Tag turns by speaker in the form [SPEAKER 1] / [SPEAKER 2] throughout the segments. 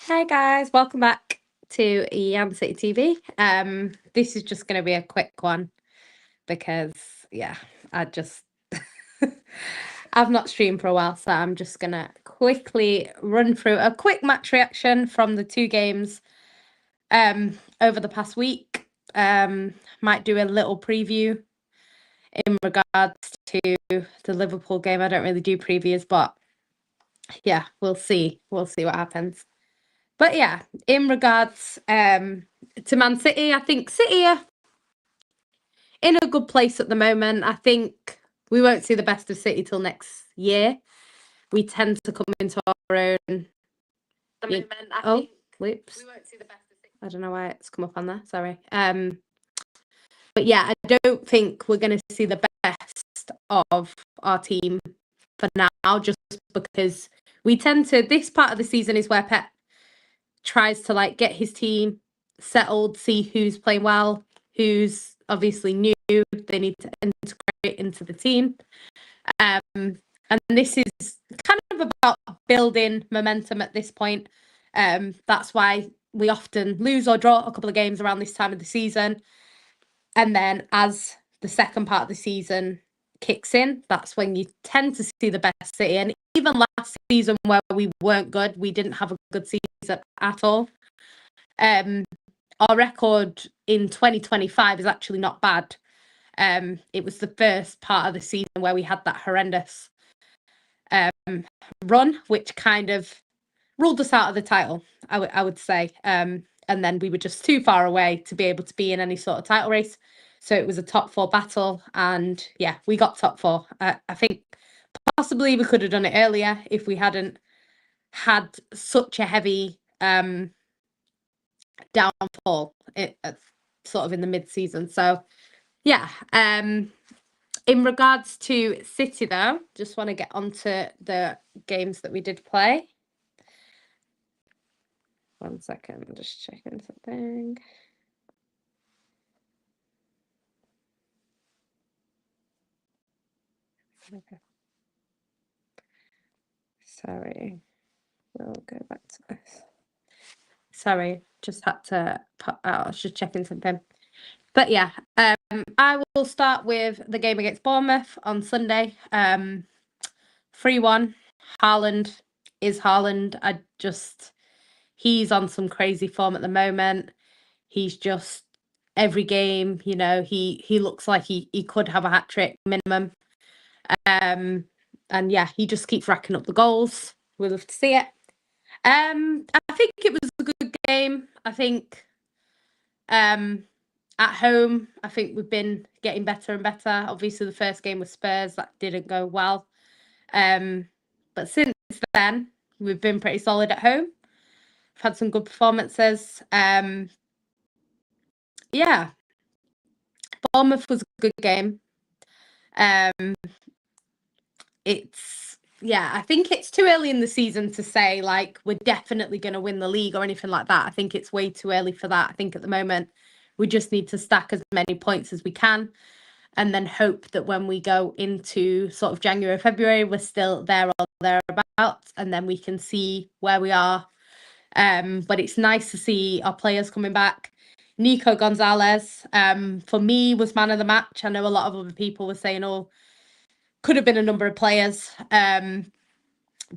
[SPEAKER 1] Hi guys, welcome back to Yam City TV. This is just going to be a quick one because I just I've not streamed for a while, so I'm just gonna quickly run through a quick match reaction from the two games over the past week. Might do a little preview in regards to the Liverpool game. I don't really do previews, but yeah, we'll see. We'll see what happens. But yeah, in regards to Man City, I think City are in a good place at the moment. I think we won't see the best of City till next year. We tend to come into our own. The moment, I think whoops. We won't see the best of City. I don't know why it's come up on there. Sorry. But yeah, I don't think we're going to see the best of our team for now, just because we tend to. This part of the season is where Pep tries to like get his team settled, see who's playing well, who's obviously new, they need to integrate into the team. And this is kind of about building momentum at this point. That's why we often lose or draw a couple of games around this time of the season. And then as the second part of the season kicks in, that's when you tend to see the best City. And even last season where we weren't good, we didn't have a good season at all. Our record in 2025 is actually not bad. It was the first part of the season where we had that horrendous run, which kind of ruled us out of the title, I would say. And then we were just too far away to be able to be in any sort of title race. So it was a top four battle. And yeah, we got top four. I think possibly we could have done it earlier if we hadn't had such a heavy downfall sort of in the mid-season. So yeah, in regards to City though, just want to get onto the games that we did play. 1 second, I'm just checking something. Okay. Sorry, we'll go back to this. Sorry, just had to pop out. I was just checking something. But yeah, I will start with the game against Bournemouth on Sunday. 3-1. Haaland is Haaland. He's on some crazy form at the moment. He's just every game, he looks like he could have a hat trick minimum. And yeah, he just keeps racking up the goals. We'll love to see it. I think it was a good game. I think at home, I think we've been getting better and better. Obviously, the first game with Spurs, that didn't go well. But since then, we've been pretty solid at home. We've had some good performances. Yeah, Bournemouth was a good game. I think it's too early in the season to say like we're definitely going to win the league or anything like that. I think it's way too early for that. I think at the moment we just need to stack as many points as we can and then hope that when we go into sort of January, February, we're still there or thereabouts, and then we can see where we are. But it's nice to see our players coming back. Nico Gonzalez, for me, was man of the match. I know a lot of other people were saying, oh, could have been a number of players. But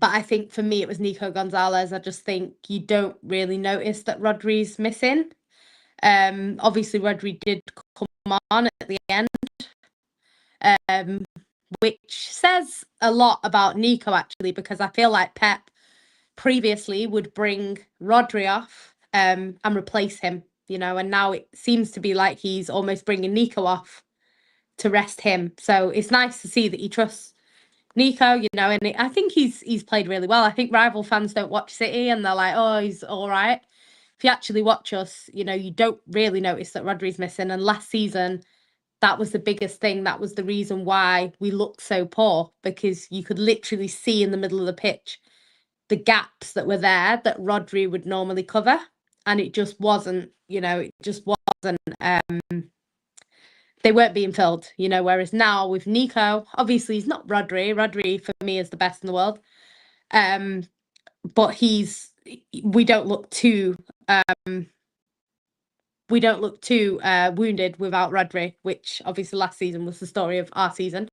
[SPEAKER 1] I think for me, it was Nico Gonzalez. I just think you don't really notice that Rodri's missing. Obviously, Rodri did come on at the end, which says a lot about Nico, actually, because I feel like Pep previously would bring Rodri off and replace him, and now it seems to be like he's almost bringing Nico off to rest him. So it's nice to see that he trusts Nico, and I think he's played really well. I think rival fans don't watch City and they're like, oh, he's all right. If you actually watch us, you don't really notice that Rodri's missing. And last season, that was the biggest thing. That was the reason why we looked so poor, because you could literally see in the middle of the pitch the gaps that were there that Rodri would normally cover. And it just wasn't, it just wasn't, they weren't being filled, whereas now with Nico, obviously he's not Rodri. Rodri for me is the best in the world. But he's we don't look too wounded without Rodri, which obviously last season was the story of our season.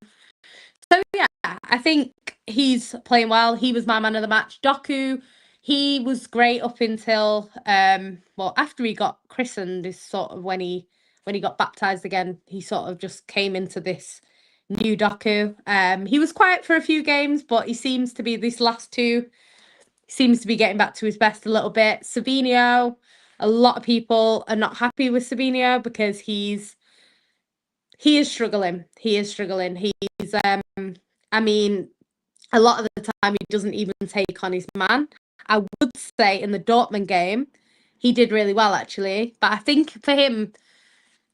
[SPEAKER 1] So yeah, I think he's playing well. He was my man of the match. Doku, he was great up until after he got christened, is sort of when he got baptized again. He sort of just came into this new Doku. He was quiet for a few games, but he seems to be these last two. Seems to be getting back to his best a little bit. Savinho, a lot of people are not happy with Savinho because he is struggling. He is struggling. He's I mean, a lot of the time he doesn't even take on his man. I would say in the Dortmund game, he did really well actually. But I think for him,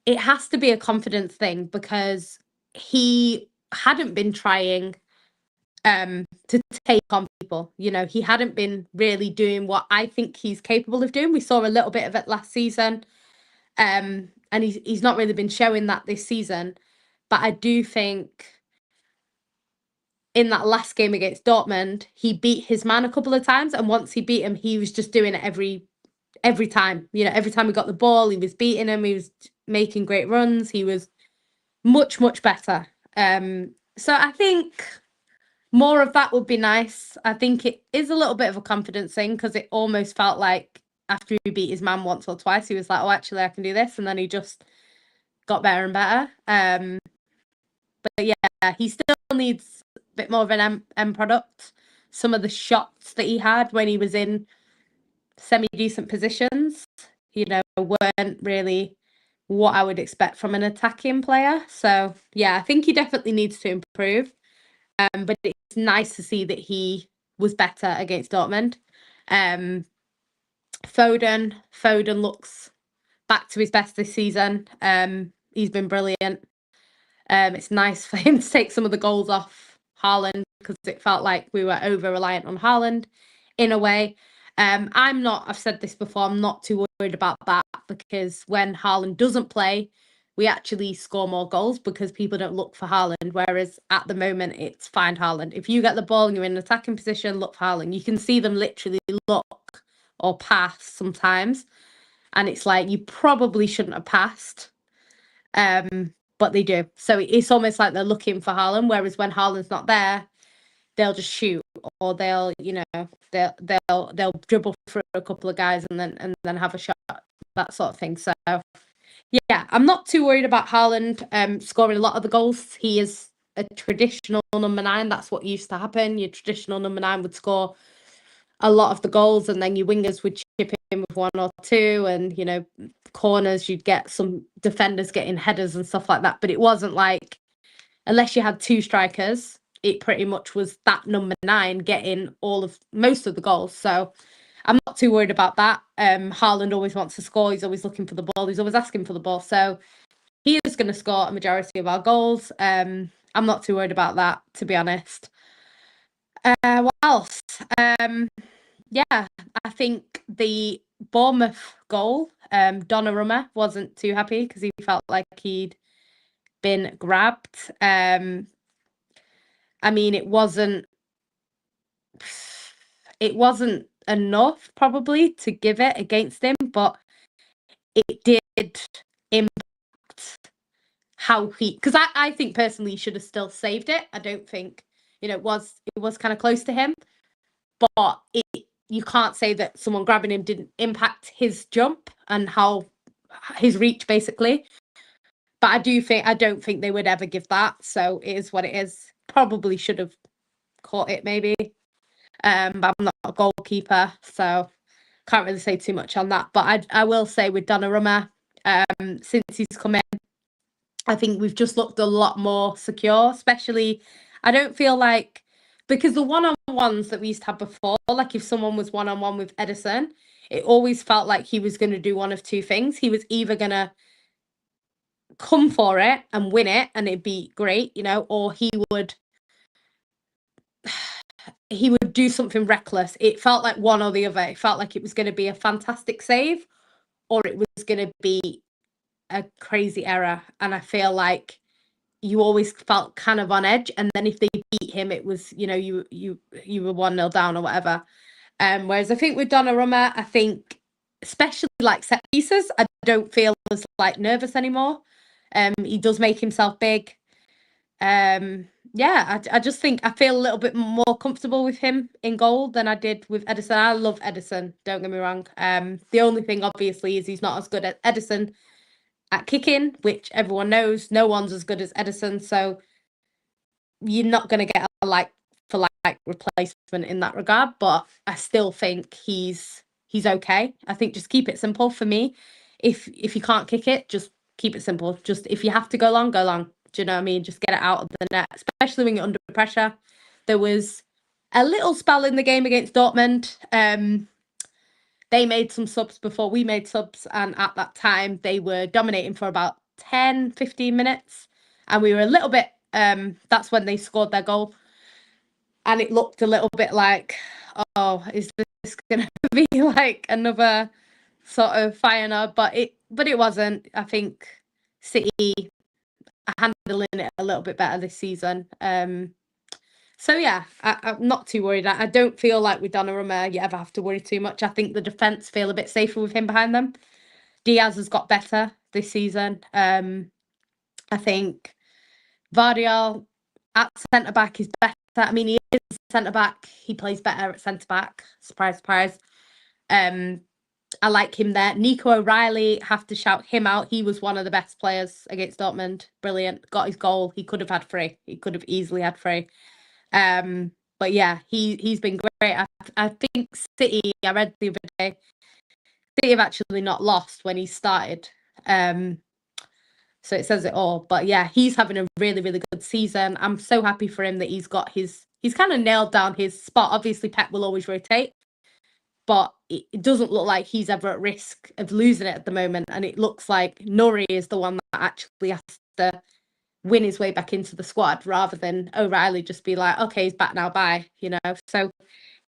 [SPEAKER 1] it has to be a confidence thing because he hadn't been trying to take on people. You know, he hadn't been really doing what I think he's capable of doing. We saw a little bit of it last season. And he's not really been showing that this season. But I do think in that last game against Dortmund, he beat his man a couple of times, and once he beat him, he was just doing it every time. You know, every time he got the ball, he was beating him. He was making great runs. He was much better. So I think more of that would be nice. I think it is a little bit of a confidence thing because it almost felt like after he beat his man once or twice, he was like, "Oh, actually, I can do this," and then he just got better and better. But yeah, he still needs a bit more of an end product. Some of the shots that he had when he was in semi-decent positions, you know, weren't really what I would expect from an attacking player. So yeah, I think he definitely needs to improve. But it's nice to see that he was better against Dortmund. Foden looks back to his best this season. He's been brilliant. It's nice for him to take some of the goals off Haaland because it felt like we were over-reliant on Haaland in a way. I've said this before, I'm not too worried about that because when Haaland doesn't play, we actually score more goals because people don't look for Haaland, whereas at the moment it's find Haaland. If you get the ball and you're in an attacking position, look for Haaland. You can see them literally look or pass sometimes, and it's like you probably shouldn't have passed. But they do. So it's almost like they're looking for Haaland, whereas when Haaland's not there, they'll just shoot or they'll dribble through a couple of guys and then have a shot, that sort of thing. So yeah, I'm not too worried about Haaland scoring a lot of the goals. He is a traditional number 9. That's what used to happen. Your traditional number 9 would score a lot of the goals and then your wingers would chip in with 1 or 2 and, you know, corners, you'd get some defenders getting headers and stuff like that. But it wasn't like, unless you had 2 strikers, it pretty much was that number 9 getting most of the goals. So I'm not too worried about that. Haaland always wants to score. He's always looking for the ball. He's always asking for the ball. So he is going to score a majority of our goals. I'm not too worried about that, to be honest. What else? Yeah, I think the Bournemouth goal, Donnarumma wasn't too happy because he felt like he'd been grabbed. I mean, it wasn't enough probably to give it against him, but it did impact how because I think personally he should have still saved it. I don't think, you know, it was kind of close to him, but you can't say that someone grabbing him didn't impact his jump and how his reach basically. But I don't think they would ever give that. So it is what it is. Probably should have caught it maybe. But I'm not a goalkeeper, so can't really say too much on that. But I will say with Donnarumma, since he's come in, I think we've just looked a lot more secure, especially I don't feel like because the one-on-ones that we used to have before, like if someone was one-on-one with Edison, it always felt like he was going to do one of 2 things. He was either going to come for it and win it and it'd be great, you know, or he would do something reckless. It felt like one or the other. It felt like it was going to be a fantastic save or it was going to be a crazy error. And I feel like you always felt kind of on edge. And then if they beat him, it was, you know, you were 1-0 down or whatever. Whereas I think with Donnarumma, I think especially like set pieces, I don't feel as like nervous anymore. He does make himself big. Yeah, I just think I feel a little bit more comfortable with him in goal than I did with Edison. I love Edison, don't get me wrong. The only thing obviously is he's not as good as Edison at kicking, which everyone knows. No one's as good as Edison, so you're not going to get a like for like replacement in that regard. But I still think he's okay. I think just keep it simple for me. If you can't kick it, just keep it simple. Just if you have to go long, go long. Do you know what I mean? Just get it out of the net, especially when you're under pressure. There was a little spell in the game against Dortmund. They made some subs before we made subs, and at that time they were dominating for about 10, 15 minutes. And we were a little bit, that's when they scored their goal. And it looked a little bit like, oh, is this going to be like another sort of Feyenoord? But it wasn't. I think City are handling it a little bit better this season. So yeah, I'm not too worried. I don't feel like with Donnarumma you ever have to worry too much. I think the defence feel a bit safer with him behind them. Diaz has got better this season. I think Vardiol at centre back is better. I mean, he is centre back. He plays better at centre back. Surprise, surprise. I like him there. Nico O'Reilly, have to shout him out. He was one of the best players against Dortmund. Brilliant. Got his goal. He could have had 3. He could have easily had 3. But yeah, he's been great. I think City, I read the other day, City have actually not lost when he started. So it says it all. But yeah, he's having a really, really good season. I'm so happy for him that he's kind of nailed down his spot. Obviously, Pep will always rotate, but it doesn't look like he's ever at risk of losing it at the moment. And it looks like Nuri is the one that actually has to win his way back into the squad rather than O'Reilly just be like, okay, he's back now, bye, you know. So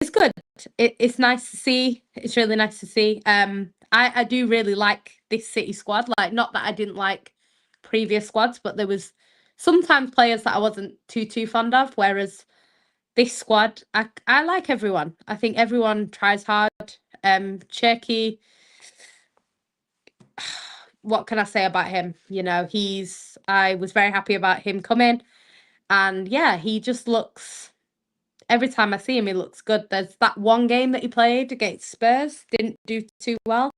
[SPEAKER 1] it's good. It's nice to see. It's really nice to see. I do really like this City squad. Like, not that I didn't like previous squads, but there was sometimes players that I wasn't too fond of. Whereas this squad, I like everyone. I think everyone tries hard. Cherky, what can I say about him? You know, I was very happy about him coming. And yeah, he just looks, every time I see him, he looks good. There's that one game that he played against Spurs, didn't do too well.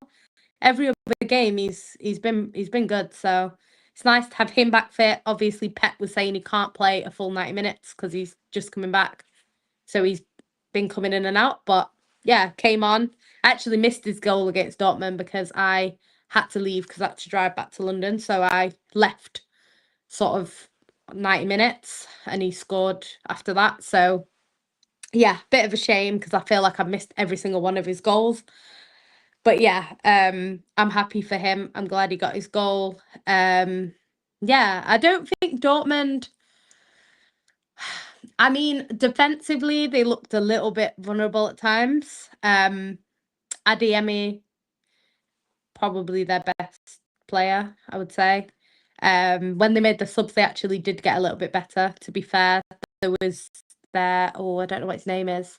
[SPEAKER 1] Every other game he's been good. So it's nice to have him back fit. Obviously, Pep was saying he can't play a full 90 minutes because he's just coming back. So he's been coming in and out. But yeah, came on. I actually missed his goal against Dortmund because I had to leave because I had to drive back to London. So I left sort of 90 minutes and he scored after that. So yeah, bit of a shame because I feel like I've missed every single one of his goals. But yeah, I'm happy for him. I'm glad he got his goal. Yeah, I don't think Dortmund, I mean, defensively, they looked a little bit vulnerable at times. Adeyemi, probably their best player, I would say. When they made the subs, they actually did get a little bit better, to be fair. There was I don't know what his name is.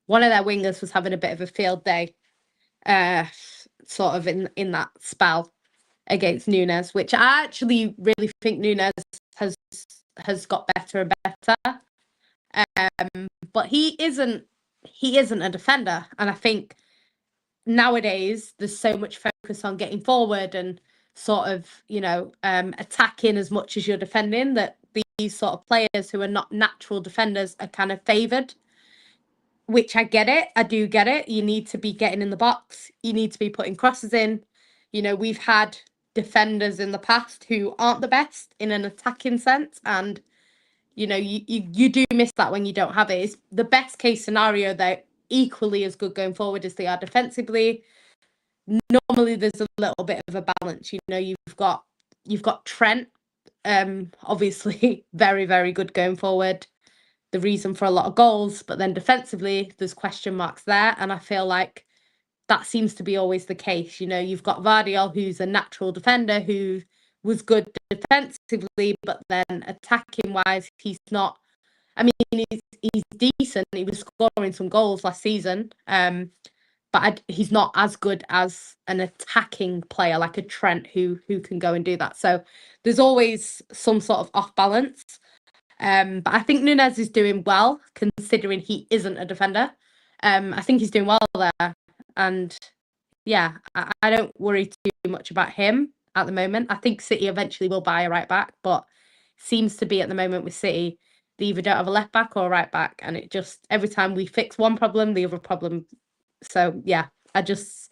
[SPEAKER 1] One of their wingers was having a bit of a field day, sort of in that spell against Nunes, which I actually really think Nunes has got better and better. But he isn't a defender, and I think nowadays there's so much focus on getting forward and sort of, you know, attacking as much as you're defending, that these sort of players who are not natural defenders are kind of favoured, which I get it. I do get it. You need to be getting in the box. You need to be putting crosses in. You know, we've had defenders in the past who aren't the best in an attacking sense, and you know, you do miss that when you don't have it. It's the best case scenario. They're equally as good going forward as they are defensively. Normally there's a little bit of a balance. You know, you've got Trent, obviously very, very good going forward, the reason for a lot of goals, but then defensively there's question marks there, and I feel like that seems to be always the case. You know, you've got Vardiol, who's a natural defender who was good defensively, but then attacking wise he's not I mean, he's decent. He was scoring some goals last season. But he's not as good as an attacking player like a Trent who can go and do that. So there's always some sort of off balance. But I think Nunez is doing well considering he isn't a defender. I think he's doing well there. And yeah, I don't worry too much about him at the moment. I think City eventually will buy a right back, but seems to be at the moment with City, they either don't have a left back or a right back. And it just, every time we fix one problem, the other problem. So yeah, it's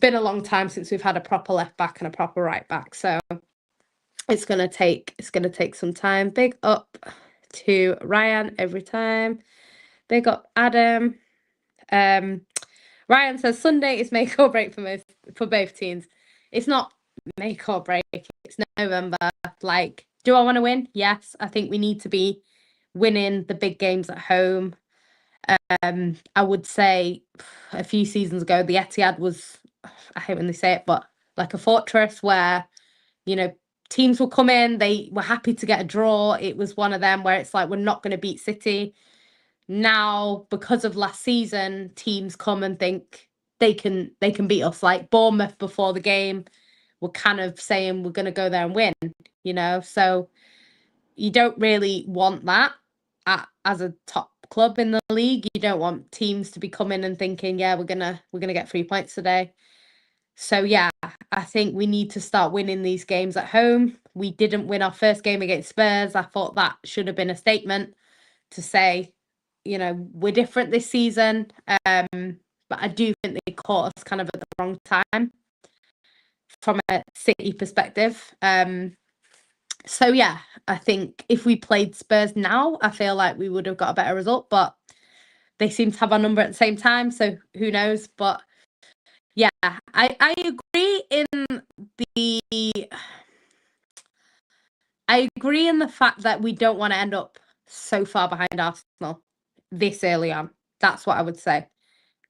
[SPEAKER 1] been a long time since we've had a proper left back and a proper right back. So it's gonna take some time. Big up to Ryan every time. Big up Adam. Ryan says Sunday is make or break for both teams. It's not make or break. It's November. Like, do I want to win? Yes. I think we need to be winning the big games at home. I would say a few seasons ago, the Etihad was, I hate when they say it, but like a fortress where, teams will come in, they were happy to get a draw. It was one of them where it's like, we're not going to beat City. Now, because of last season, teams come and think they can beat us. Like Bournemouth before the game were kind of saying we're going to go there and win, So you don't really want that as a top club in the league. You don't want teams to be coming and thinking, yeah, we're gonna get 3 points today. So yeah, I think we need to start winning these games at home. We didn't win our first game against Spurs. I thought that should have been a statement to say, we're different this season. But I do think they caught us kind of at the wrong time from a City perspective. So yeah, I think if we played Spurs now, I feel like we would have got a better result, but they seem to have our number at the same time, so who knows? But yeah, I agree in the fact that we don't want to end up so far behind Arsenal this early on. That's what I would say.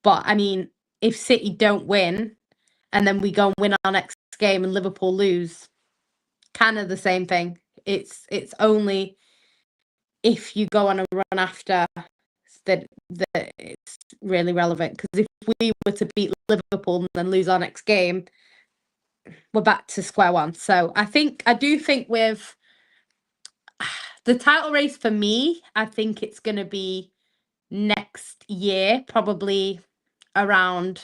[SPEAKER 1] But I mean, if City don't win and then we go and win our next game and Liverpool lose, kind of the same thing. It's only if you go on a run after that it's really relevant. Because if we were to beat Liverpool and then lose our next game, we're back to square one. So I do think with the title race for me, I think it's going to be next year, probably around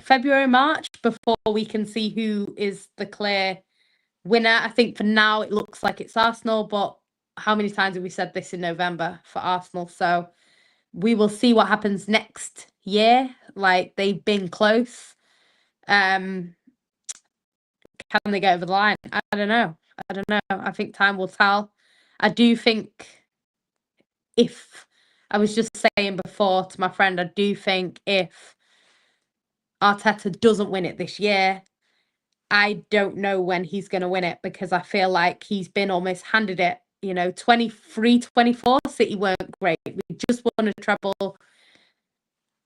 [SPEAKER 1] February, March, before we can see who is the clear winner. I think for now it looks like it's Arsenal, but how many times have we said this in November for Arsenal? So we will see what happens next year. Like, they've been close. Can they get over the line? I don't know. I think time will tell. I do think, if I was just saying before to my friend, I do think if Arteta doesn't win it this year, I don't know when he's going to win it, because I feel like he's been almost handed it. 23-24, City weren't great. We just won a treble.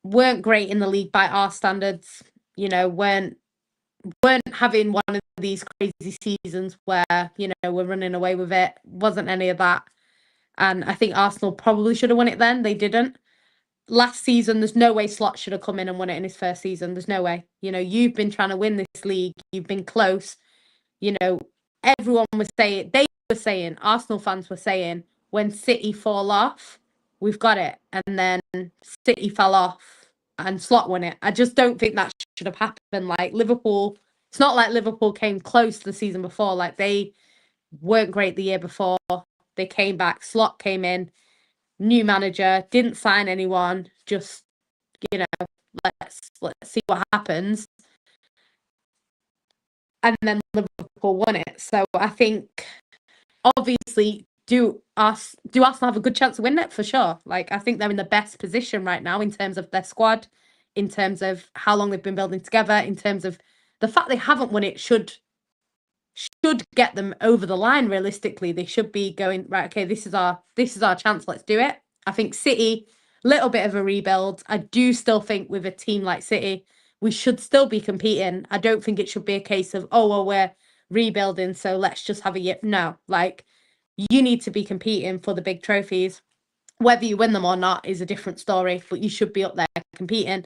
[SPEAKER 1] Weren't great in the league by our standards. Weren't having one of these crazy seasons where, we're running away with it. Wasn't any of that. And I think Arsenal probably should have won it then. They didn't. Last season, there's no way Slot should have come in and won it in his first season. There's no way. You've been trying to win this league. You've been close. Everyone was saying, Arsenal fans were saying, when City fall off, we've got it. And then City fell off and Slot won it. I just don't think that should have happened. Like Liverpool, it's not like Liverpool came close the season before. Like, they weren't great the year before. They came back. Slot came in. New manager, didn't sign anyone, just, let's see what happens. And then Liverpool won it. So I think, obviously, do Arsenal have a good chance to win it? For sure. Like, I think they're in the best position right now in terms of their squad, in terms of how long they've been building together, in terms of the fact they haven't won it should get them over the line. Realistically, they should be going, right, okay, this is our chance, let's do it. I think City, little bit of a rebuild. I do still think with a team like City, we should still be competing. I don't think it should be a case of, oh, well, we're rebuilding, so let's just have a year. No, like, You need to be competing for the big trophies. Whether you win them or not is a different story, but you should be up there competing.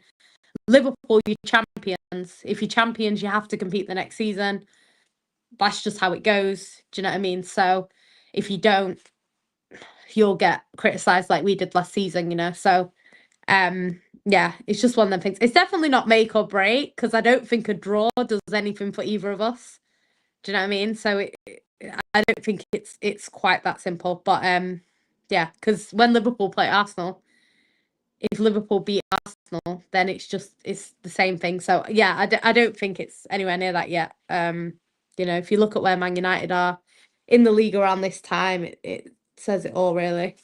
[SPEAKER 1] Liverpool, you're champions. If you're champions, you have to compete the next season. That's just how it goes. Do you know what I mean? So if you don't, you'll get criticised like we did last season, you know? So, yeah, it's just one of them things. It's definitely not make or break, because I don't think a draw does anything for either of us. Do you know what I mean? So I don't think it's quite that simple. But yeah, because when Liverpool play Arsenal, if Liverpool beat Arsenal, then it's the same thing. So yeah, I don't think it's anywhere near that yet. You know, if you look at where Man United are in the league around this time, it says it all really.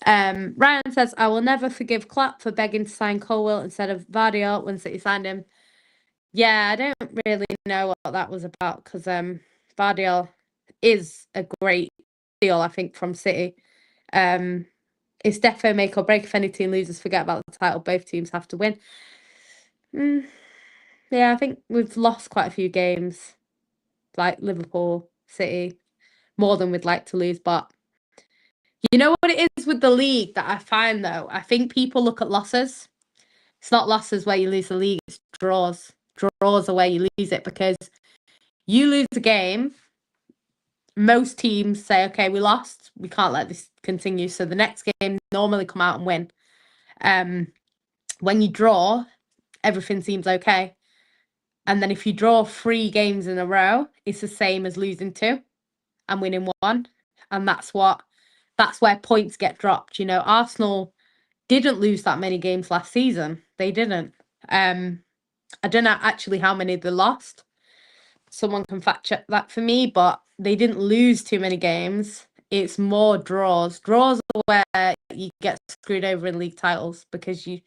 [SPEAKER 1] Ryan says, I will never forgive Klopp for begging to sign Colwill instead of Vardy when City signed him. Yeah, I don't really know what that was about, because Vardy is a great deal, I think, from City. It's defo make or break. If any team loses, forget about the title. Both teams have to win. Yeah, I think we've lost quite a few games, like Liverpool, City, more than we'd like to lose. But you know what it is with the league that I find, though? I think people look at losses. It's not losses where you lose the league, it's draws. Draws are where you lose it, because you lose a game, most teams say, okay, we lost, we can't let this continue. So the next game, normally come out and win. When you draw, everything seems okay. And then if you draw 3 games in a row, it's the same as losing 2 and winning 1. And that's where points get dropped. You know, Arsenal didn't lose that many games last season. They didn't. I don't know actually how many they lost. Someone can fact check that for me, but they didn't lose too many games. It's more draws. Draws are where you get screwed over in league titles, because you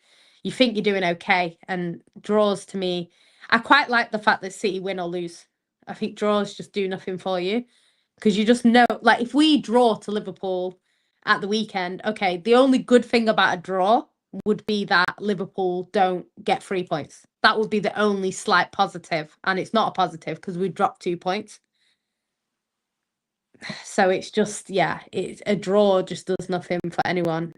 [SPEAKER 1] think you're doing okay. And draws, to me, I quite like the fact that City win or lose. I think draws just do nothing for you, because you just know, like, if we draw to Liverpool at the weekend, okay, the only good thing about a draw would be that Liverpool don't get 3 points. That would be the only slight positive, and it's not a positive because we dropped 2 points. So it's just, yeah, it's a draw just does nothing for anyone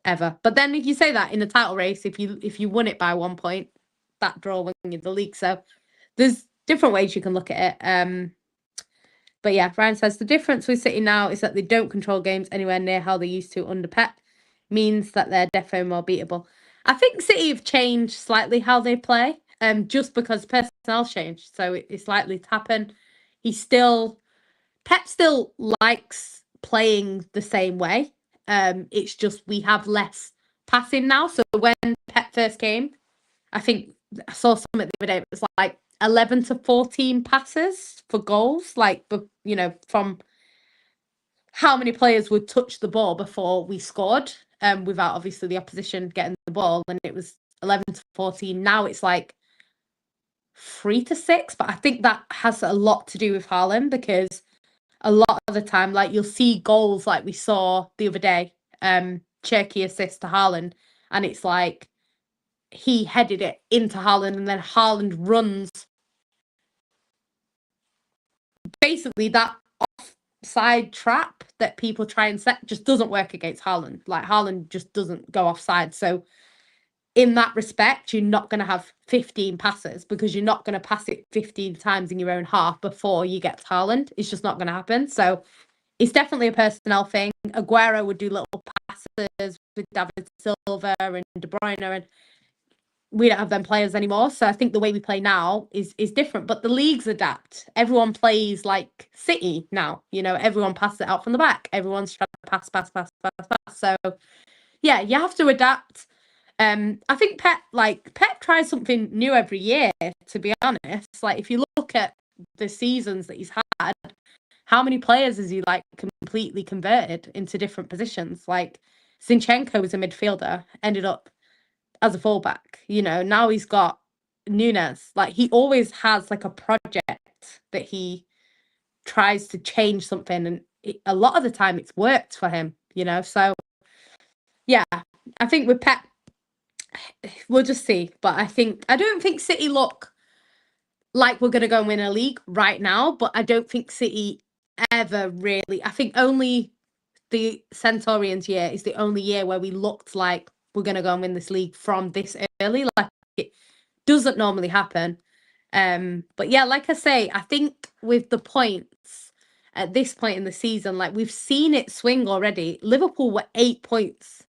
[SPEAKER 1] ever. But then if you say that in the title race, if you won it by 1 point, that draw won you the league. So there's different ways you can look at it. But yeah, Ryan says the difference with City now is that they don't control games anywhere near how they used to under Pep. Means that they're defo more beatable. I think City have changed slightly how they play, just because personnel changed, so it's likely to happen. Pep still likes playing the same way. It's just we have less passing now. So when Pep first came, I think I saw something the other day. It was like 11 to 14 passes for goals, like, you know, from how many players would touch the ball before we scored, without obviously the opposition getting the ball. And it was 11 to 14. Now it's like 3 to 6. But I think that has a lot to do with Haaland, because a lot of the time, like, you'll see goals like we saw the other day, Cherky assist to Haaland, and it's like he headed it into Haaland, and then Haaland runs. Basically, that offside trap that people try and set just doesn't work against Haaland. Like, Haaland just doesn't go offside. So in that respect, you're not going to have 15 passes, because you're not going to pass it 15 times in your own half before you get to Haaland. It's just not going to happen. So it's definitely a personnel thing. Aguero would do little passes with David Silva and De Bruyne, and we don't have them players anymore. So I think the way we play now is different. But the leagues adapt. Everyone plays like City now. You know, everyone passes it out from the back. Everyone's trying to pass. So yeah, you have to adapt. I think Pep tries something new every year, to be honest. Like, if you look at the seasons that he's had, how many players has he like completely converted into different positions? Like, Zinchenko was a midfielder, ended up as a fullback. You know, now he's got Nunes. Like, he always has like a project that he tries to change something, and a lot of the time it's worked for him, you know. So yeah, I think with Pep, we'll just see. But I don't think City look like we're going to go and win a league right now, but I don't think City ever really. I think only the Centaurians year is the only year where we looked like we're going to go and win this league from this early. Like, it doesn't normally happen. But yeah, like I say, I think with the points at this point in the season, like we've seen it swing already. Liverpool were 8 points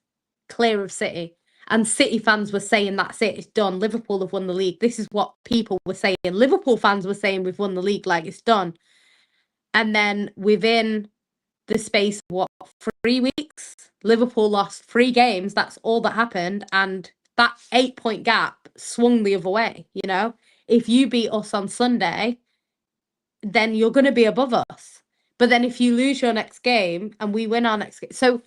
[SPEAKER 1] clear of City, and City fans were saying that's it, it's done. Liverpool have won the league. This is what people were saying. Liverpool fans were saying we've won the league, like it's done. And then within the space of what, 3 weeks, Liverpool lost 3 games. That's all that happened, and that 8 point gap swung the other way. You know, if you beat us on Sunday, then you're going to be above us. But then if you lose your next game and we win our next game, so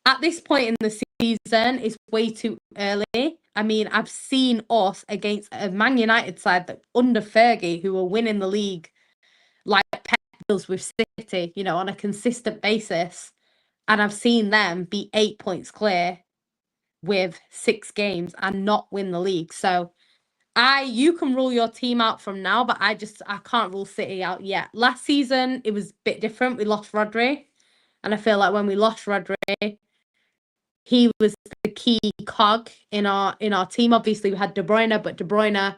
[SPEAKER 1] at this point in the season, it's way too early. I mean, I've seen us against a Man United side that under Fergie, who were winning the league like Pep does with City, you know, on a consistent basis. And I've seen them be 8 points clear with 6 games and not win the league. So you can rule your team out from now, but I can't rule City out yet. Last season, it was a bit different. We lost Rodri. And I feel like when we lost Rodri, he was the key cog in our team. Obviously, we had De Bruyne, but De Bruyne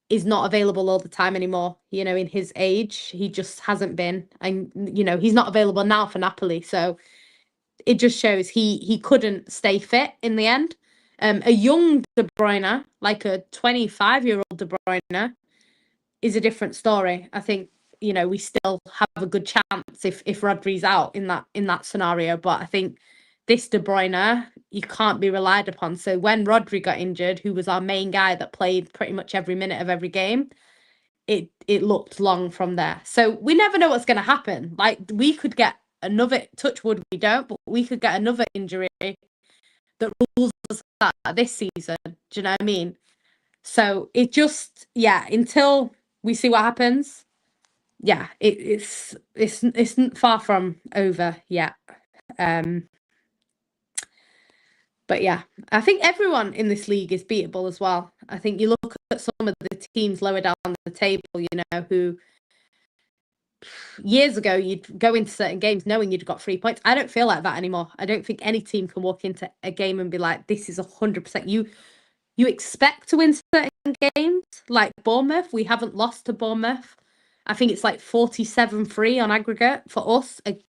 [SPEAKER 1] is not available all the time anymore. You know, in his age, he just hasn't been, and you know, he's not available now for Napoli. So it just shows he couldn't stay fit in the end. A young De Bruyne, like a 25-year-old De Bruyne, is a different story. I think, you know, we still have a good chance if Rodri's out in that scenario. But I think this De Bruyne, you can't be relied upon. So when Rodri got injured, who was our main guy that played pretty much every minute of every game, it looked long from there. So we never know what's going to happen. Like, we could get another, touch wood we don't, but we could get another injury that rules us out this season. Do you know what I mean? So it just, yeah, until we see what happens, yeah, it's far from over yet. But yeah, I think everyone in this league is beatable as well. I think you look at some of the teams lower down the table, you know, who years ago you'd go into certain games knowing you'd got 3 points. I don't feel like that anymore. I don't think any team can walk into a game and be like, this is 100%. You expect to win certain games, like Bournemouth. We haven't lost to Bournemouth. I think it's like 47-3 on aggregate for us at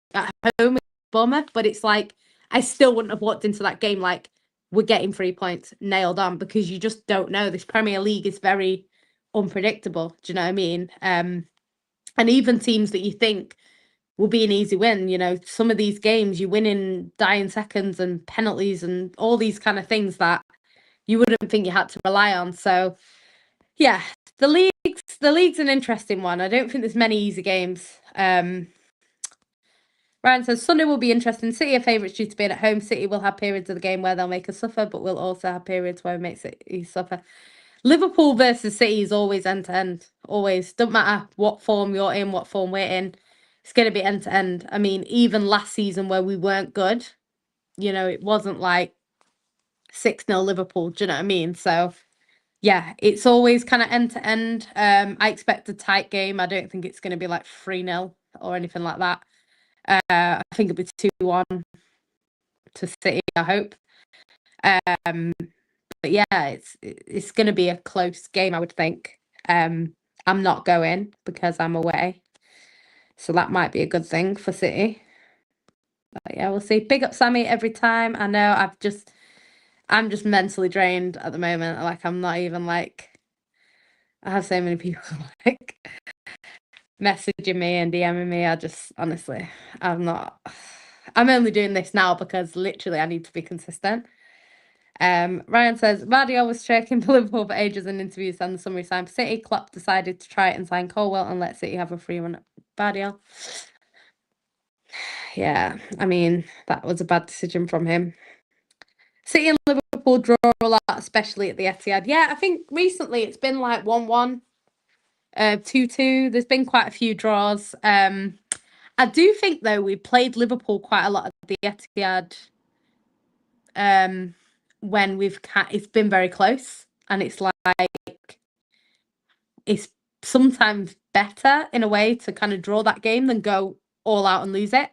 [SPEAKER 1] home with Bournemouth. But it's like, I still wouldn't have walked into that game like, we're getting 3 points nailed on, because you just don't know. This Premier League is very unpredictable. Do you know what I mean? And even teams that you think will be an easy win, you know, some of these games you win in dying seconds and penalties and all these kind of things that you wouldn't think you had to rely on. So yeah, the league's an interesting one. I don't think there's many easy games. Ryan says Sunday will be interesting. City are favourites due to being at home. City will have periods of the game where they'll make us suffer, but we'll also have periods where we make City suffer. Liverpool versus City is always end to end. Always. Doesn't matter what form you're in, what form we're in. It's going to be end to end. I mean, even last season where we weren't good, you know, it wasn't like 6-0 Liverpool. Do you know what I mean? So yeah, it's always kind of end to end. I expect a tight game. I don't think it's going to be like 3-0 or anything like that. I think it'll be 2-1 to City, I hope. But yeah, it's going to be a close game, I would think. I'm not going because I'm away, so that might be a good thing for City. But yeah, we'll see. Big up Sammy every time. I know I'm just mentally drained at the moment. Like, I'm not even like, I have so many people like messaging me and DMing me. I just, honestly, I'm only doing this now because literally I need to be consistent. Ryan says, Vardy was checking for Liverpool for ages in interviews and the summary signed for City. Klopp decided to try it and sign Colwell and let City have a free run at Vardy. Yeah, I mean, that was a bad decision from him. City and Liverpool draw a lot, especially at the Etihad. Yeah, I think recently it's been like 1-1, 2-2. There's been quite a few draws. I do think, though, we played Liverpool quite a lot at the Etihad when it's been very close, and it's like it's sometimes better in a way to kind of draw that game than go all out and lose it.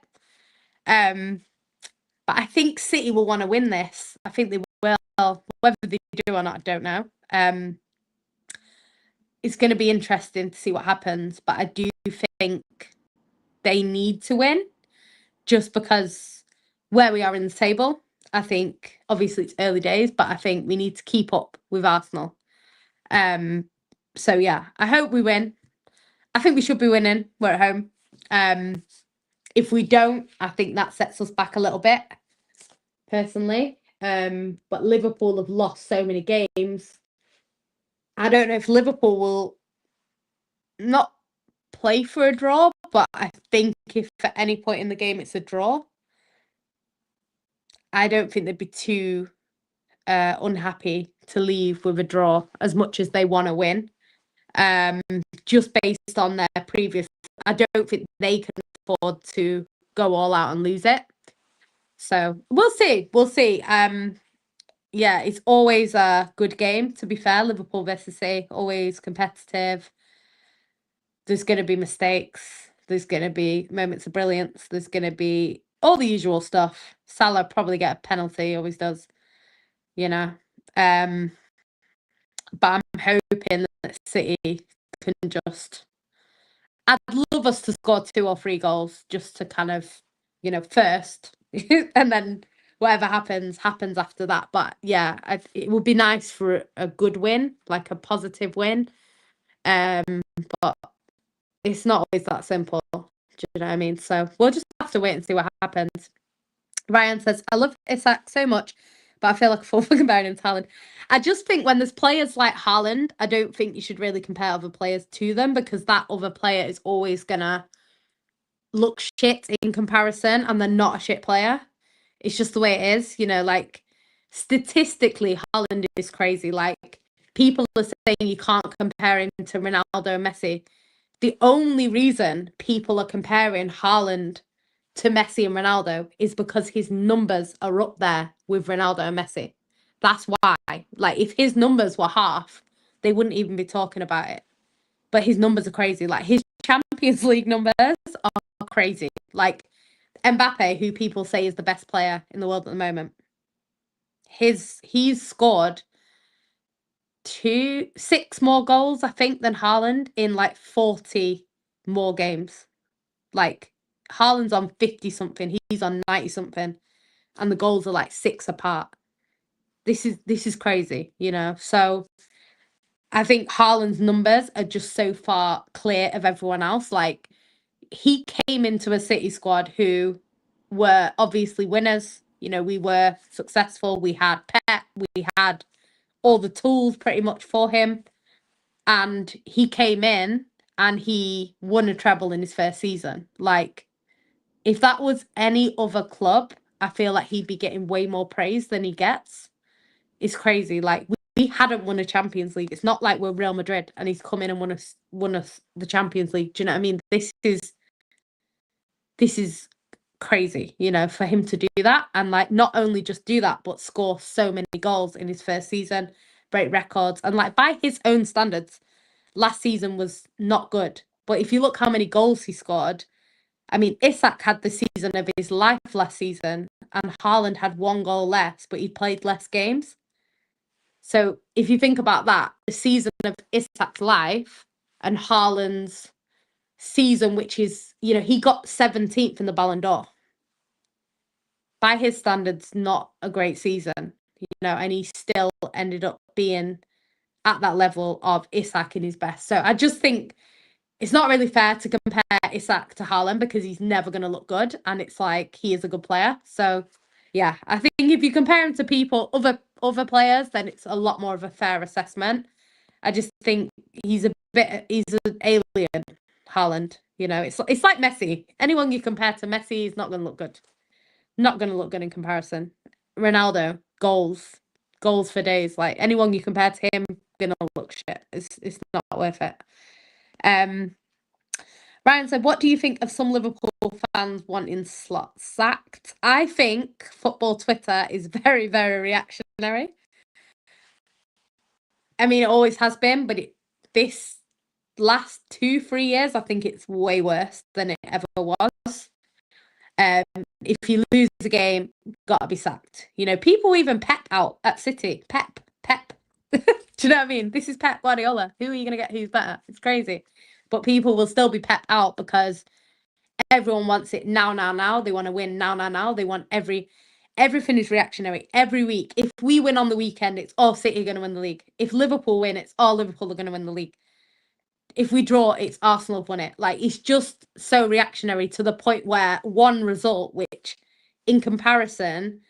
[SPEAKER 1] But I think City will want to win this. I think they will. Whether they do or not, I don't know. It's going to be interesting to see what happens. But I do think they need to win just because where we are in the table. I think, obviously, it's early days, but I think we need to keep up with Arsenal. So, yeah, I hope we win. I think we should be winning. We're at home. If we don't, I think that sets us back a little bit, personally. But Liverpool have lost so many games. I don't know if Liverpool will not play for a draw, but I think if at any point in the game it's a draw, I don't think they'd be too unhappy to leave with a draw as much as they want to win. Just based on their previous, I don't think they can afford to go all out and lose it. So we'll see. We'll see. Yeah, it's always a good game, to be fair. Liverpool versus City, always competitive. There's going to be mistakes. There's going to be moments of brilliance. There's going to be all the usual stuff. Salah probably get a penalty, always does, you know. But I'm hoping that City can just... I'd love us to score 2 or 3 goals just to kind of, first. And then whatever happens after that. But yeah, it would be nice for a good win, like a positive win. But it's not always that simple. Do you know what I mean? So we'll just have to wait and see what happens. Ryan says, I love Isak so much, but I feel like a fool for comparing him to Haaland. I just think when there's players like Haaland, I don't think you should really compare other players to them because that other player is always going to look shit in comparison and they're not a shit player. It's just the way it is, like statistically, Haaland is crazy. Like people are saying you can't compare him to Ronaldo and Messi. The only reason people are comparing Haaland to Messi and Ronaldo is because his numbers are up there with Ronaldo and Messi. That's why. Like, if his numbers were half, they wouldn't even be talking about it. But his numbers are crazy. Like, his Champions League numbers are crazy. Like, Mbappe, who people say is the best player in the world at the moment, he's scored 6 more goals, I think, than Haaland in like 40 more games. Like, Haaland's on 50 something, he's on 90 something, and the goals are like 6 apart. This is crazy, So I think Haaland's numbers are just so far clear of everyone else. Like, he came into a City squad who were obviously winners. We were successful. We had Pep. We had all the tools pretty much for him. And he came in and he won a treble in his first season. Like, if that was any other club, I feel like he'd be getting way more praise than he gets. It's crazy. Like, we hadn't won a Champions League. It's not like we're Real Madrid and he's come in and won us the Champions League. Do you know what I mean? This is crazy, for him to do that. And like, not only just do that, but score so many goals in his first season, break records. And like, by his own standards, last season was not good. But if you look how many goals he scored, I mean, Isak had the season of his life last season and Haaland had 1 goal less, but he played less games. So if you think about that, the season of Isak's life and Haaland's season, which is, he got 17th in the Ballon d'Or. By his standards, not a great season, and he still ended up being at that level of Isak in his best. So I just think it's not really fair to compare Isak to Haaland because he's never going to look good. And it's like, he is a good player. So yeah, I think if you compare him to other players, then it's a lot more of a fair assessment. I just think he's an alien, Haaland. It's like Messi. Anyone you compare to Messi is not going to look good. Not going to look good in comparison. Ronaldo, goals for days. Like, anyone you compare to him, going to look shit. It's not worth it. Ryan said, what do you think of some Liverpool fans wanting Slot sacked? I think football Twitter is very, very reactionary. I mean, it always has been, but last 2-3 years, I think it's way worse than it ever was. If you lose a game, gotta be sacked. You know, people even Pep out at City. Pep. Do you know what I mean? This is Pep Guardiola. Who are you gonna get? Who's better? It's crazy, but people will still be Pep out because everyone wants it now. They want to win now. They want everything is reactionary every week. If we win on the weekend, it's all City going to win the league. If Liverpool win, it's all Liverpool are going to win the league. If we draw, it's Arsenal have won it. Like, it's just so reactionary to the point where one result, which in comparison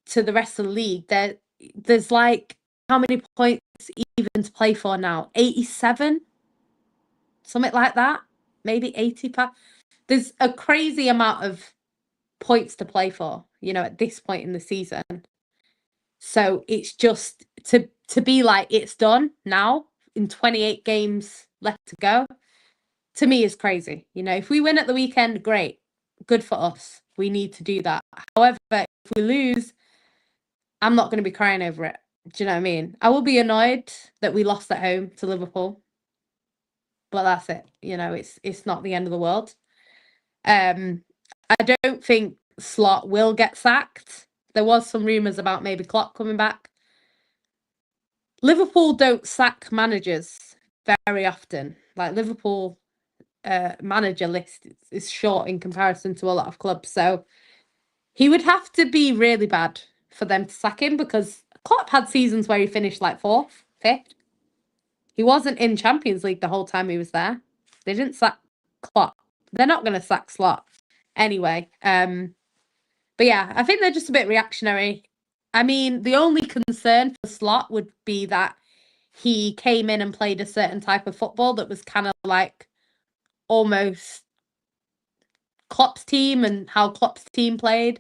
[SPEAKER 1] to the rest of the league, there's like, how many points even to play for now? 87? Something like that? Maybe 85? There's a crazy amount of points to play for, you know, at this point in the season. So it's just to be like, it's done now in 28 games left to go, to me is crazy. You know, if we win at the weekend, great. Good for us. We need to do that. However, if we lose, I'm not going to be crying over it. Do you know what I mean? I will be annoyed that we lost at home to Liverpool. But that's it. You know, it's not the end of the world. I don't think Slot will get sacked. There was some rumours about maybe Klopp coming back. Liverpool don't sack managers very often. Like, Liverpool manager list is short in comparison to a lot of clubs. So he would have to be really bad for them to sack him, because Klopp had seasons where he finished like 4th, 5th. He wasn't in Champions League the whole time he was there. They didn't sack Klopp. They're not going to sack Slot anyway. But yeah, I think they're just a bit reactionary. I mean, the only concern for Slot would be that he came in and played a certain type of football that was kind of like almost Klopp's team and how Klopp's team played.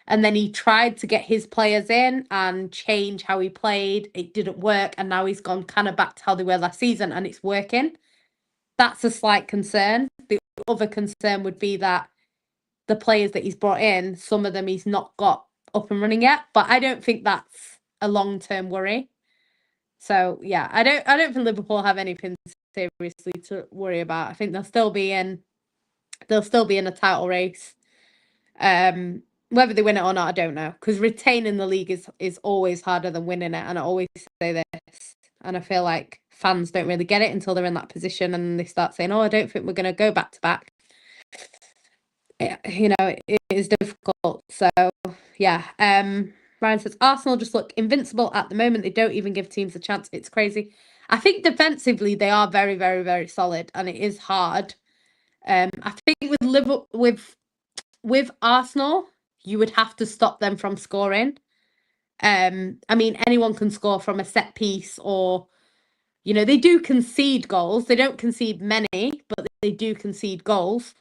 [SPEAKER 1] And then he tried to get his players in and change how he played. It didn't work. And now he's gone kind of back to how they were last season, and it's working. That's a slight concern. The other concern would be that the players that he's brought in, some of them he's not got up and running yet. But I don't think that's a long-term worry. So yeah, I don't think Liverpool have anything seriously to worry about. I think they'll still be in a title race. Whether they win it or not, I don't know, because retaining the league is always harder than winning it. And I always say this, and I feel like fans don't really get it until they're in that position and they start saying, "Oh, I don't think we're going to go back to back." You know, it is difficult. So yeah, Ryan says Arsenal just look invincible at the moment. They don't even give teams a chance. It's crazy. I think defensively they are very, very, very solid, and it is hard. I think with Arsenal, you would have to stop them from scoring. I mean, anyone can score from a set piece, or, you know, they do concede goals. They don't concede many, but they do concede goals.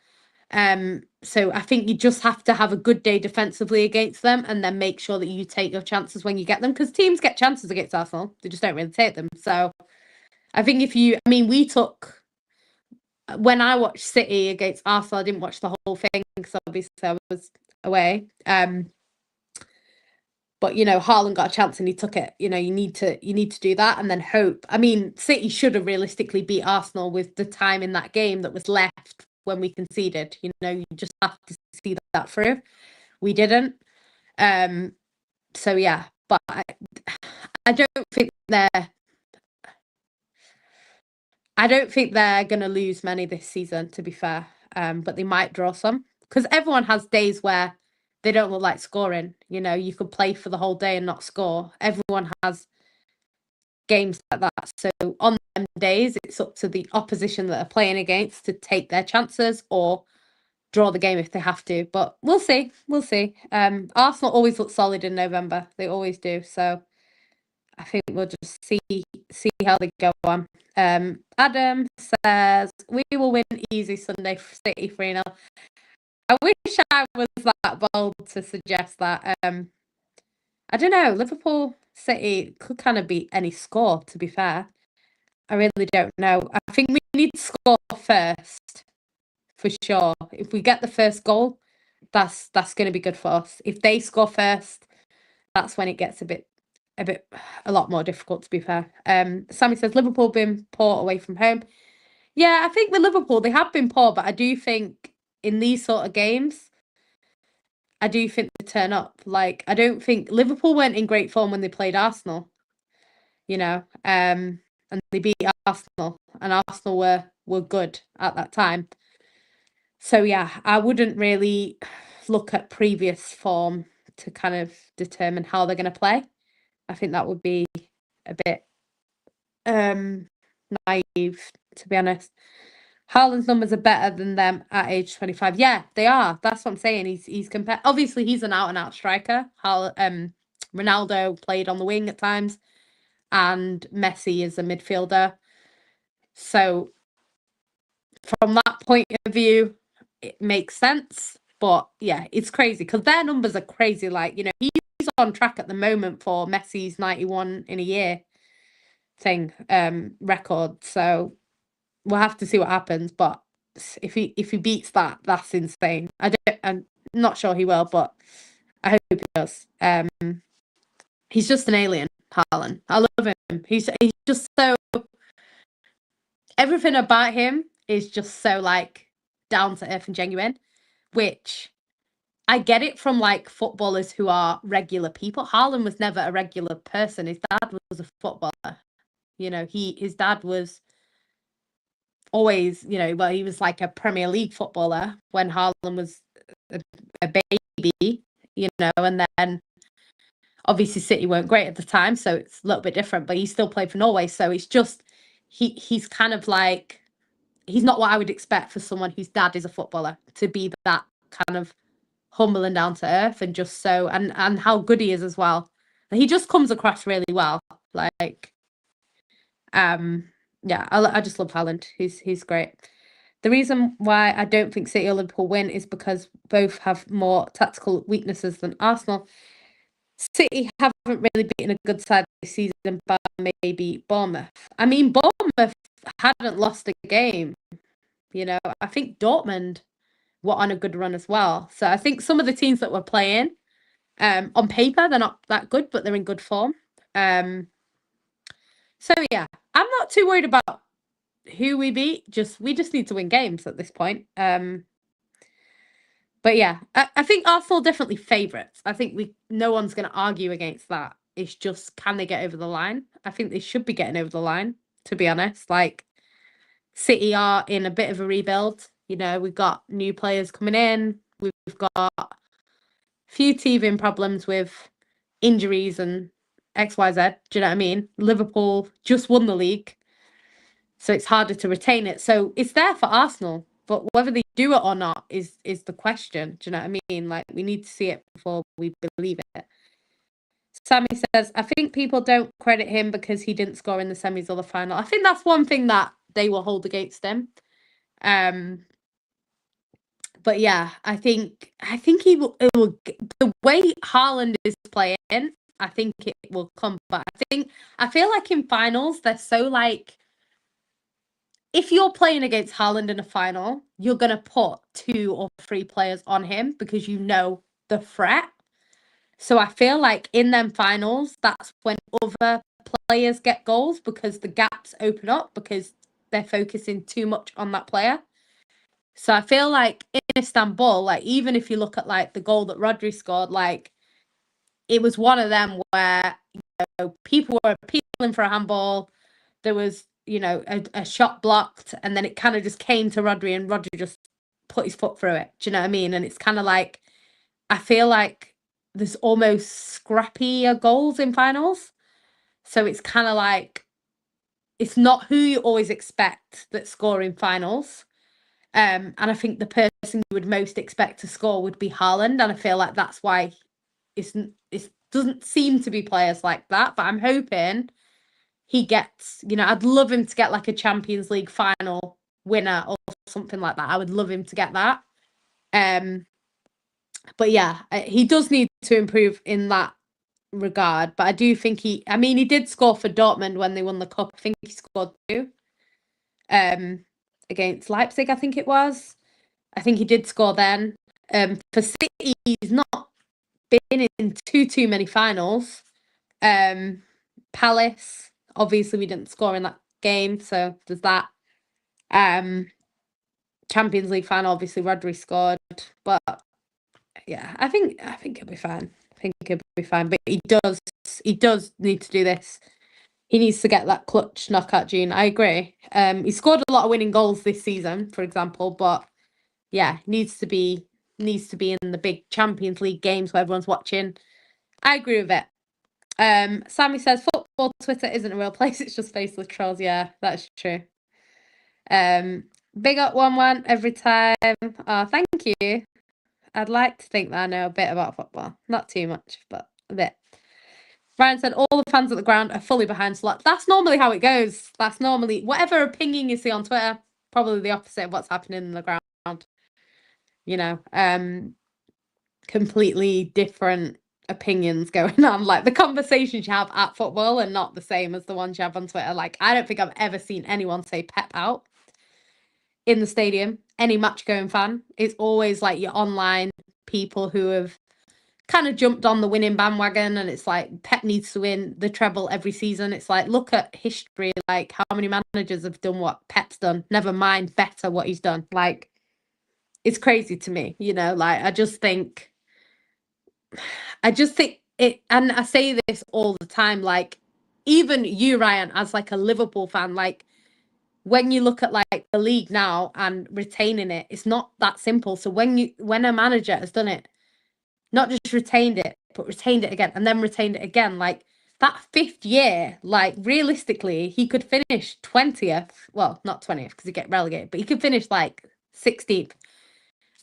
[SPEAKER 1] So I think you just have to have a good day defensively against them, and then make sure that you take your chances when you get them, because teams get chances against Arsenal. They just don't really take them. So I think when I watched City against Arsenal, I didn't watch the whole thing because obviously I was away. But, you know, Haaland got a chance and he took it. You know, you need to do that and then hope. I mean, City should have realistically beat Arsenal with the time in that game that was left when we conceded. You know, you just have to see that through. We didn't. So yeah, but I don't think they're going to lose many this season, to be fair. But they might draw some, because everyone has days where they don't look like scoring. You know, you could play for the whole day and not score. Everyone has games like that. So on them days, it's up to the opposition that they're playing against to take their chances or draw the game if they have to. But we'll see. Arsenal always look solid in November. They always do. So I think we'll just see how they go on. Adam says, we will win easy Sunday for City 3-0. I wish I was that bold to suggest that. I don't know. Liverpool City could kind of beat any score, to be fair. I really don't know. I think we need to score first, for sure. If we get the first goal, that's going to be good for us. If they score first, that's when it gets a lot more difficult, to be fair. Sammy says Liverpool been poor away from home. Yeah, I think with Liverpool, they have been poor, but I do think in these sort of games, I do think they turn up. Like, I don't think Liverpool weren't in great form when they played Arsenal, and they beat Arsenal, and Arsenal were good at that time. So yeah, I wouldn't really look at previous form to kind of determine how they're going to play. I think that would be a bit naive, to be honest. Haaland's numbers are better than them at age 25. Yeah, they are. That's what I'm saying. He's compared. Obviously, he's an out and out striker. Ronaldo played on the wing at times, and Messi is a midfielder. So from that point of view, it makes sense. But yeah, it's crazy because their numbers are crazy. Like, he's on track at the moment for Messi's 91 in a year thing record. So we'll have to see what happens. But if he beats that, that's insane. I'm not sure he will, but I hope he does. He's just an alien, Haaland. I love him. He's just so, everything about him is just so like down to earth and genuine, which I get it from like footballers who are regular people. Haaland was never a regular person. His dad was a footballer. His dad was always, well, he was like a Premier League footballer when Haaland was a baby, and then obviously City weren't great at the time, so it's a little bit different, but he still played for Norway. So it's just, he's kind of like, he's not what I would expect for someone whose dad is a footballer to be that kind of humble and down to earth, and just so, and how good he is as well. He just comes across really well. Like, yeah, I just love Haaland. He's great. The reason why I don't think City or Liverpool win is because both have more tactical weaknesses than Arsenal. City haven't really beaten a good side this season, but maybe Bournemouth. I mean, Bournemouth hadn't lost a game. I think Dortmund were on a good run as well. So I think some of the teams that were playing, on paper, they're not that good, but they're in good form. So yeah, I'm not too worried about who we beat. We just need to win games at this point. But yeah, I think Arsenal definitely favourites. I think no one's going to argue against that. It's just, can they get over the line? I think they should be getting over the line, to be honest. Like, City are in a bit of a rebuild. We've got new players coming in. We've got a few teething problems with injuries and XYZ. Do you know what I mean? Liverpool just won the league, so it's harder to retain it. So it's there for Arsenal, but whether they do it or not is the question. Do you know what I mean? Like, we need to see it before we believe it. Sammy says, I think people don't credit him because he didn't score in the semis or the final. I think that's one thing that they will hold against him. But yeah, I think he will. It will, the way Haaland is playing, I think it will come. But I feel like in finals they're so like, if you're playing against Haaland in a final, you're gonna put 2 or 3 players on him because the threat. So I feel like in them finals, that's when other players get goals because the gaps open up because they're focusing too much on that player. So I feel like in Istanbul, like, even if you look at like the goal that Rodri scored, like, it was one of them where people were appealing for a handball. There was a shot blocked, and then it kind of just came to Rodri, and Rodri just put his foot through it. Do you know what I mean? And it's kind of like, I feel like there's almost scrappier goals in finals. So it's kind of like, it's not who you always expect that score in finals. And I think the person you would most expect to score would be Haaland. And I feel like that's why it doesn't seem to be players like that. But I'm hoping he gets, I'd love him to get like a Champions League final winner or something like that. I would love him to get that. But yeah, he does need to improve in that regard. But I do think he did score for Dortmund when they won the cup. I think he scored 2 against Leipzig, I think it was. I think he did score then. For City, he's not been in too many finals. Palace, obviously we didn't score in that game, so there's that. Champions League final, obviously Rodri scored, but yeah, I think he'll be fine. I think he'll be fine, but he does need to do this. He needs to get that clutch knockout gene. I agree. He scored a lot of winning goals this season, for example, but yeah, needs to be in the big Champions League games where everyone's watching. I agree with it. Sammy says football Twitter isn't a real place, it's just faceless trolls. Yeah, that's true. Big up 1-1 every time. Oh, thank you. I'd like to think that I know a bit about football. Not too much, but a bit. Ryan said all the fans at the ground are fully behind Slot. That's normally how it goes. That's normally whatever opinion you see on Twitter, probably the opposite of what's happening in the ground. You know, completely different opinions going on. Like the conversations you have at football are not the same as the ones you have on Twitter. Like I don't think I've ever seen anyone say Pep out in the stadium. Any match going fan. It's always like your online people who have kind of jumped on the winning bandwagon, and it's like Pep needs to win the treble every season. It's like, look at history, like how many managers have done what Pep's done, never mind better what he's done. Like it's crazy to me, you know. Like I just think it, and I say this all the time, like even you, Ryan, as like a Liverpool fan, like when you look at like the league now and retaining it, it's not that simple. So when a manager has done it, not just retained it, but retained it again and then retained it again, like that 5th year, like realistically, he could finish 20th. Well, not 20th because he get relegated, but he could finish like 16th,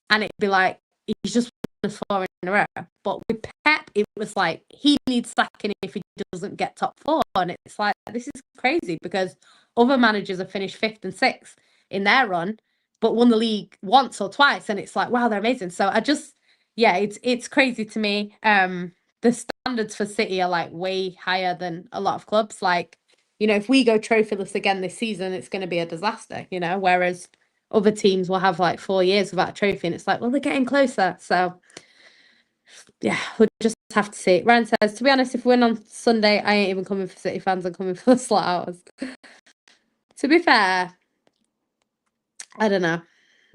[SPEAKER 1] and it'd be like he's just won us 4 in a row. But with Pep, it was like he needs sacking if he doesn't get top 4, and it's like this is crazy because other managers have finished 5th and 6th in their run, but won the league once or twice, and it's like wow, they're amazing. So I just yeah, it's crazy to me. The standards for City are like way higher than a lot of clubs. Like, you know, if we go trophyless again this season, it's going to be a disaster, you know, whereas other teams will have like 4 years without a trophy, and it's like, well, they're getting closer. So yeah, we'll just have to see. Ryan says, to be honest, if we win on Sunday, I ain't even coming for City fans, I'm coming for the slot hours. To be fair, I don't know.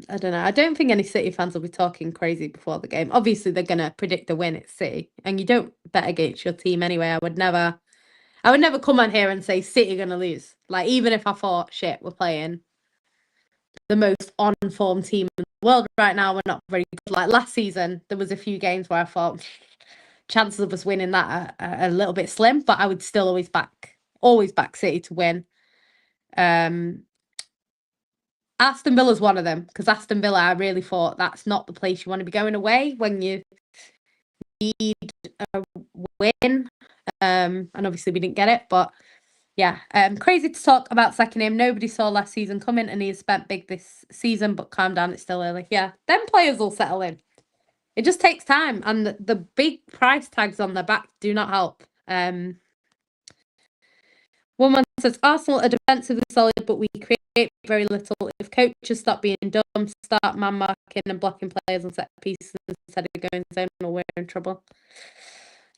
[SPEAKER 1] I don't think any City fans will be talking crazy before the game. Obviously, they're going to predict the win at City, and you don't bet against your team anyway. I would never come on here and say City are going to lose. Like, even if I thought, shit, we're playing the most on-form team in the world right now, we're not very good. Like, last season, there was a few games where I thought chances of us winning that are a little bit slim, but I would still always back City to win. Aston Villa's one of them, because Aston Villa, I really thought that's not the place you want to be going away when you need a win. And obviously we didn't get it, but yeah, crazy to talk about sacking him. Nobody saw last season coming, and he has spent big this season, but calm down, it's still early. Yeah, them players will settle in. It just takes time, and the big price tags on their back do not help. One says Arsenal are defensively solid, but we create very little. If coaches stop being dumb, start man marking and blocking players on set pieces instead of going zone, we're in trouble.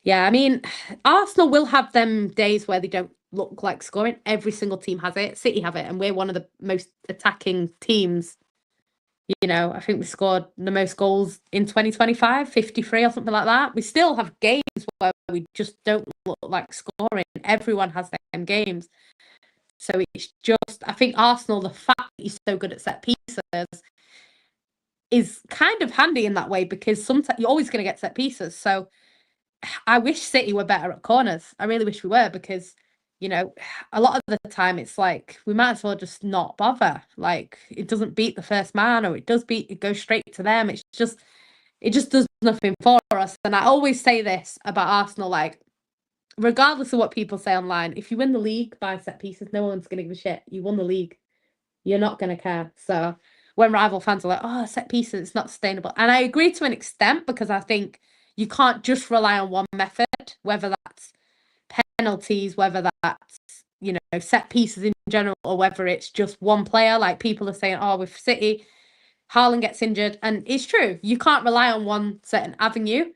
[SPEAKER 1] Yeah, I mean, Arsenal will have them days where they don't look like scoring. Every single team has it. City have it, and we're one of the most attacking teams. You know, I think we scored the most goals in 2025, 53 or something like that. We still have games where we just don't look like scoring. Everyone has them games. So it's just, I think Arsenal, the fact that he's so good at set pieces is kind of handy in that way, because sometimes you're always going to get set pieces. So I wish City were better at corners. I really wish we were, because, you know, a lot of the time it's like we might as well just not bother. Like it doesn't beat the first man, or it goes straight to them. It just does nothing for us. And I always say this about Arsenal, like, regardless of what people say online, if you win the league by set pieces, no one's going to give a shit. You won the league. You're not going to care. So when rival fans are like, oh, set pieces, it's not sustainable. And I agree to an extent, because I think you can't just rely on one method, whether that's penalties, whether that's, you know, set pieces in general, or whether it's just one player. Like people are saying, oh, with City, Haaland gets injured. And it's true. You can't rely on one certain avenue.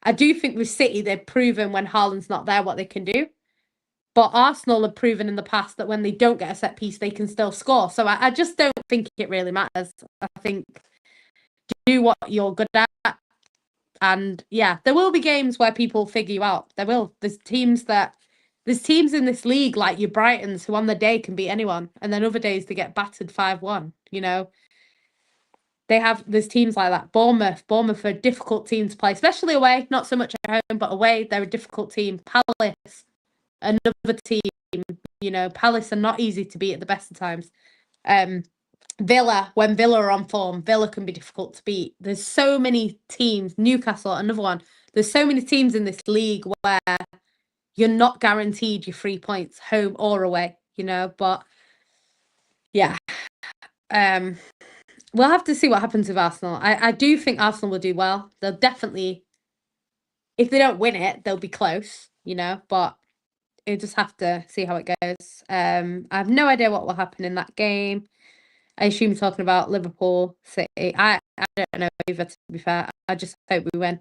[SPEAKER 1] I do think with City, they've proven when Haaland's not there what they can do. But Arsenal have proven in the past that when they don't get a set piece, they can still score. So I just don't think it really matters. I think do what you're good at. And yeah, there will be games where people figure you out. There will. There's teams in this league like your Brightons who on the day can beat anyone. And then other days they get battered 5-1, you know. There's teams like that. Bournemouth are a difficult team to play, especially away. Not so much at home, but away, they're a difficult team. Palace, another team, you know, Palace are not easy to beat at the best of times. Villa, when Villa are on form, Villa can be difficult to beat. There's so many teams, Newcastle, another one. There's so many teams in this league where you're not guaranteed your 3 points, home or away, you know, but yeah. We'll have to see what happens with Arsenal. I do think Arsenal will do well. They'll definitely, if they don't win it, they'll be close, you know, but you just have to see how it goes. I have no idea what will happen in that game. I assume you're talking about Liverpool City. I don't know either, to be fair. I just hope we win.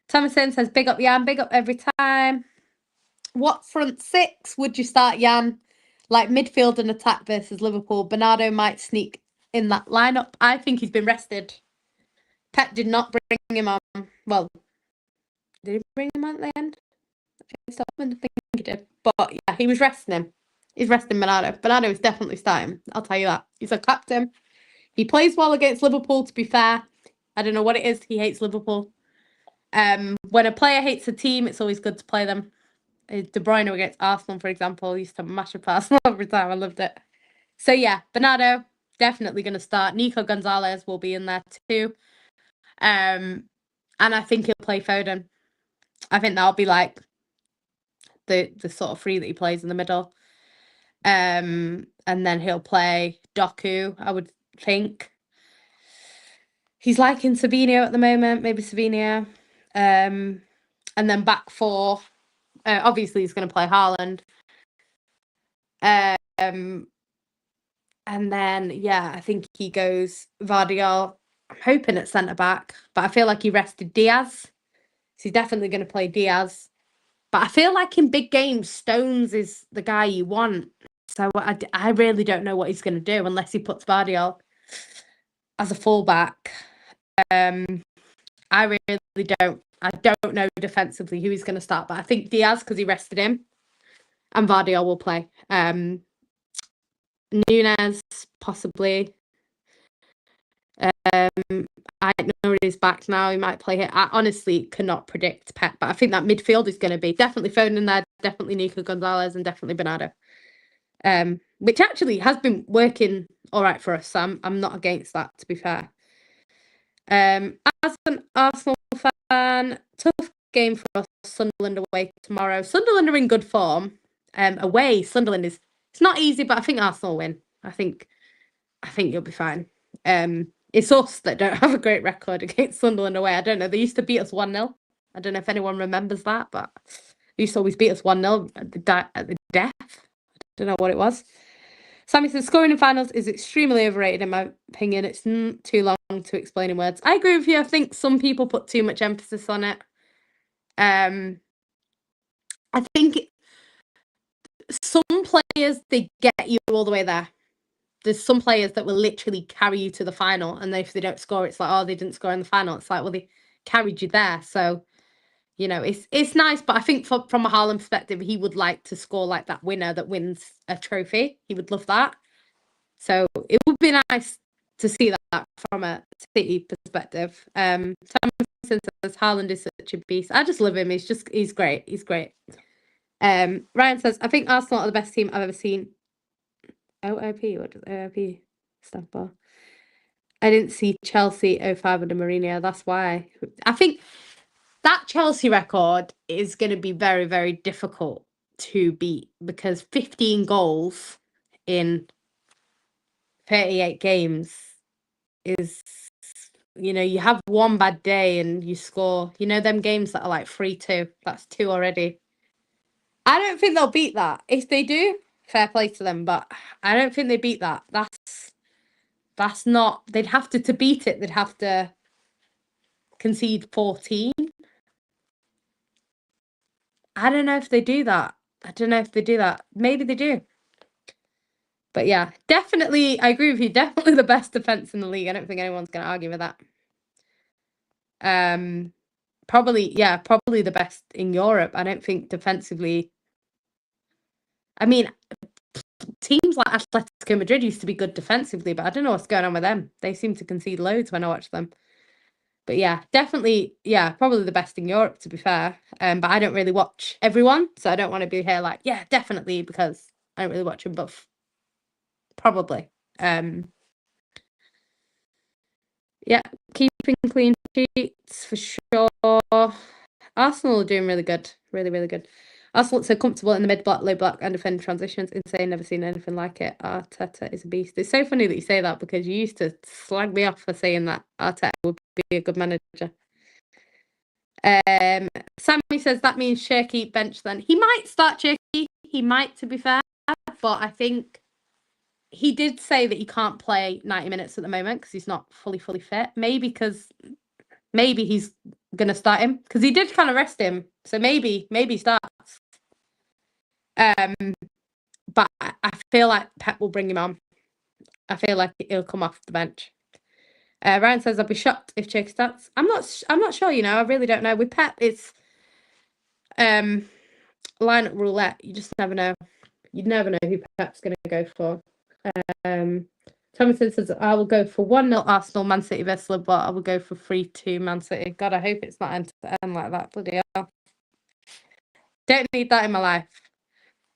[SPEAKER 1] Thomason says, big up Jan, big up every time. What front six would you start, Jan? Like midfield and attack versus Liverpool. Bernardo might sneak in that lineup. I think he's been rested. Pep did not bring him on. Well, did he bring him on at the end? I think he did. But yeah, he was resting him. He's resting Bernardo. Bernardo is definitely starting. I'll tell you that. He's a captain. He plays well against Liverpool, to be fair. I don't know what it is. He hates Liverpool. When a player hates a team, it's always good to play them. De Bruyne against Arsenal, for example, used to mash up Arsenal every time. I loved it. So yeah, Bernardo, definitely going to start. Nico Gonzalez will be in there too. And I think he'll play Foden. I think that'll be like the sort of three that he plays in the middle. And then he'll play Doku, I would think. He's liking Sabinho at the moment, maybe Sabinho. And then back four. Obviously, he's going to play Haaland. And then, yeah, I think he goes Vardiol. I'm hoping at centre-back, but I feel like he rested Diaz. So he's definitely going to play Diaz. But I feel like in big games, Stones is the guy you want. So I really don't know what he's going to do unless he puts Vardiol as a fullback. I really don't. I don't know defensively who he's going to start, but I think Diaz, because he rested him, and Vardiol will play. Nunes, possibly. I know he's back now. He might play here. I honestly cannot predict Pep, but I think that midfield is going to be definitely Foden in there, definitely Nico Gonzalez, and definitely Bernardo. Which actually has been working all right for us. So I'm not against that, to be fair. As an Arsenal fan, tough game for us. Sunderland away tomorrow. Sunderland are in good form. Away, Sunderland is. It's not easy, but I think Arsenal win. I think you'll be fine. It's us that don't have a great record against Sunderland away. I don't know. They used to beat us 1-0. I don't know if anyone remembers that, but they used to always beat us 1-0 at the death. I don't know what it was. Sammy says, scoring in finals is extremely overrated in my opinion. It's too long to explain in words. I agree with you. I think some people put too much emphasis on it. I think some players, they get you all the way there. There's some players that will literally carry you to the final, and if they don't score, it's like, oh, they didn't score in the final. It's like, well, they carried you there. So, you know, it's nice, but I think from a Haaland perspective, he would like to score like that winner that wins a trophy. He would love that. So it would be nice to see that from a City perspective. Thompson says Haaland is such a beast. I just love him. He's great. He's great. Ryan says, I think Arsenal are the best team I've ever seen. OOP, what does OOP stand for? I didn't see Chelsea 05 under Mourinho. That's why. I think that Chelsea record is going to be very, very difficult to beat because 15 goals in 38 games is, you know, you have one bad day and you score, you know, them games that are like 3-2. That's 2 already. I don't think they'll beat that. If they do, fair play to them, but I don't think they beat that. That's not, they'd have to beat it, they'd have to concede 14. I don't know if they do that. I don't know if they do that. Maybe they do. But yeah, definitely, I agree with you. Definitely the best defense in the league. I don't think anyone's going to argue with that. Probably the best in Europe. I don't think defensively. I mean, teams like Atletico Madrid used to be good defensively, but I don't know what's going on with them. They seem to concede loads when I watch them. But yeah, definitely, probably the best in Europe, to be fair. But I don't really watch everyone, so I don't want to be here like, yeah, definitely, because I don't really watch them, but probably. Yeah, keeping clean sheets for sure. Arsenal are doing really good. Really, really good. Arsenal look so comfortable in the mid-block, low-block and defend transitions. Insane, never seen anything like it. Arteta is a beast. It's so funny that you say that because you used to slag me off for saying that Arteta would be a good manager. Sammy says that means Cherky bench then. He might start Cherky. He might, to be fair. But I think he did say that he can't play 90 minutes at the moment because he's not fully fit. Maybe he's going to start him because he did kind of rest him. So maybe he starts. But I feel like Pep will bring him on. I feel like he'll come off the bench. Ryan says I'll be shocked if Cherky starts. I'm not sure. I really don't know. With Pep, it's lineup roulette. You just never know. You'd never know who Pep's going to go for. Thomason says I will go for 1-0 Arsenal, Man City versus Liverpool. I will go for 3-2 Man City. God, I hope it's not end to end like that. Bloody hell. Don't need that in my life.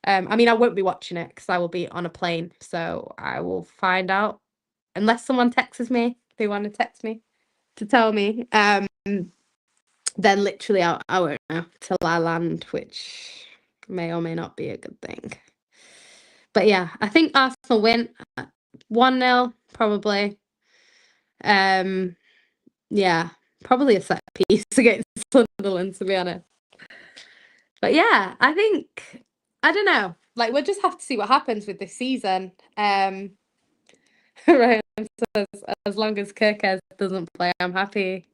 [SPEAKER 1] I mean, I won't be watching it because I will be on a plane, so I will find out unless someone texts me. They want to text me to tell me. Then literally I won't know till I land, which may or may not be a good thing. But yeah, I think Arsenal win 1-0 probably. Yeah, probably a set piece against Sunderland, to be honest. But yeah, I think I don't know. Like we'll just have to see what happens with this season. Ryan says, as long as Kirkes doesn't play, I'm happy.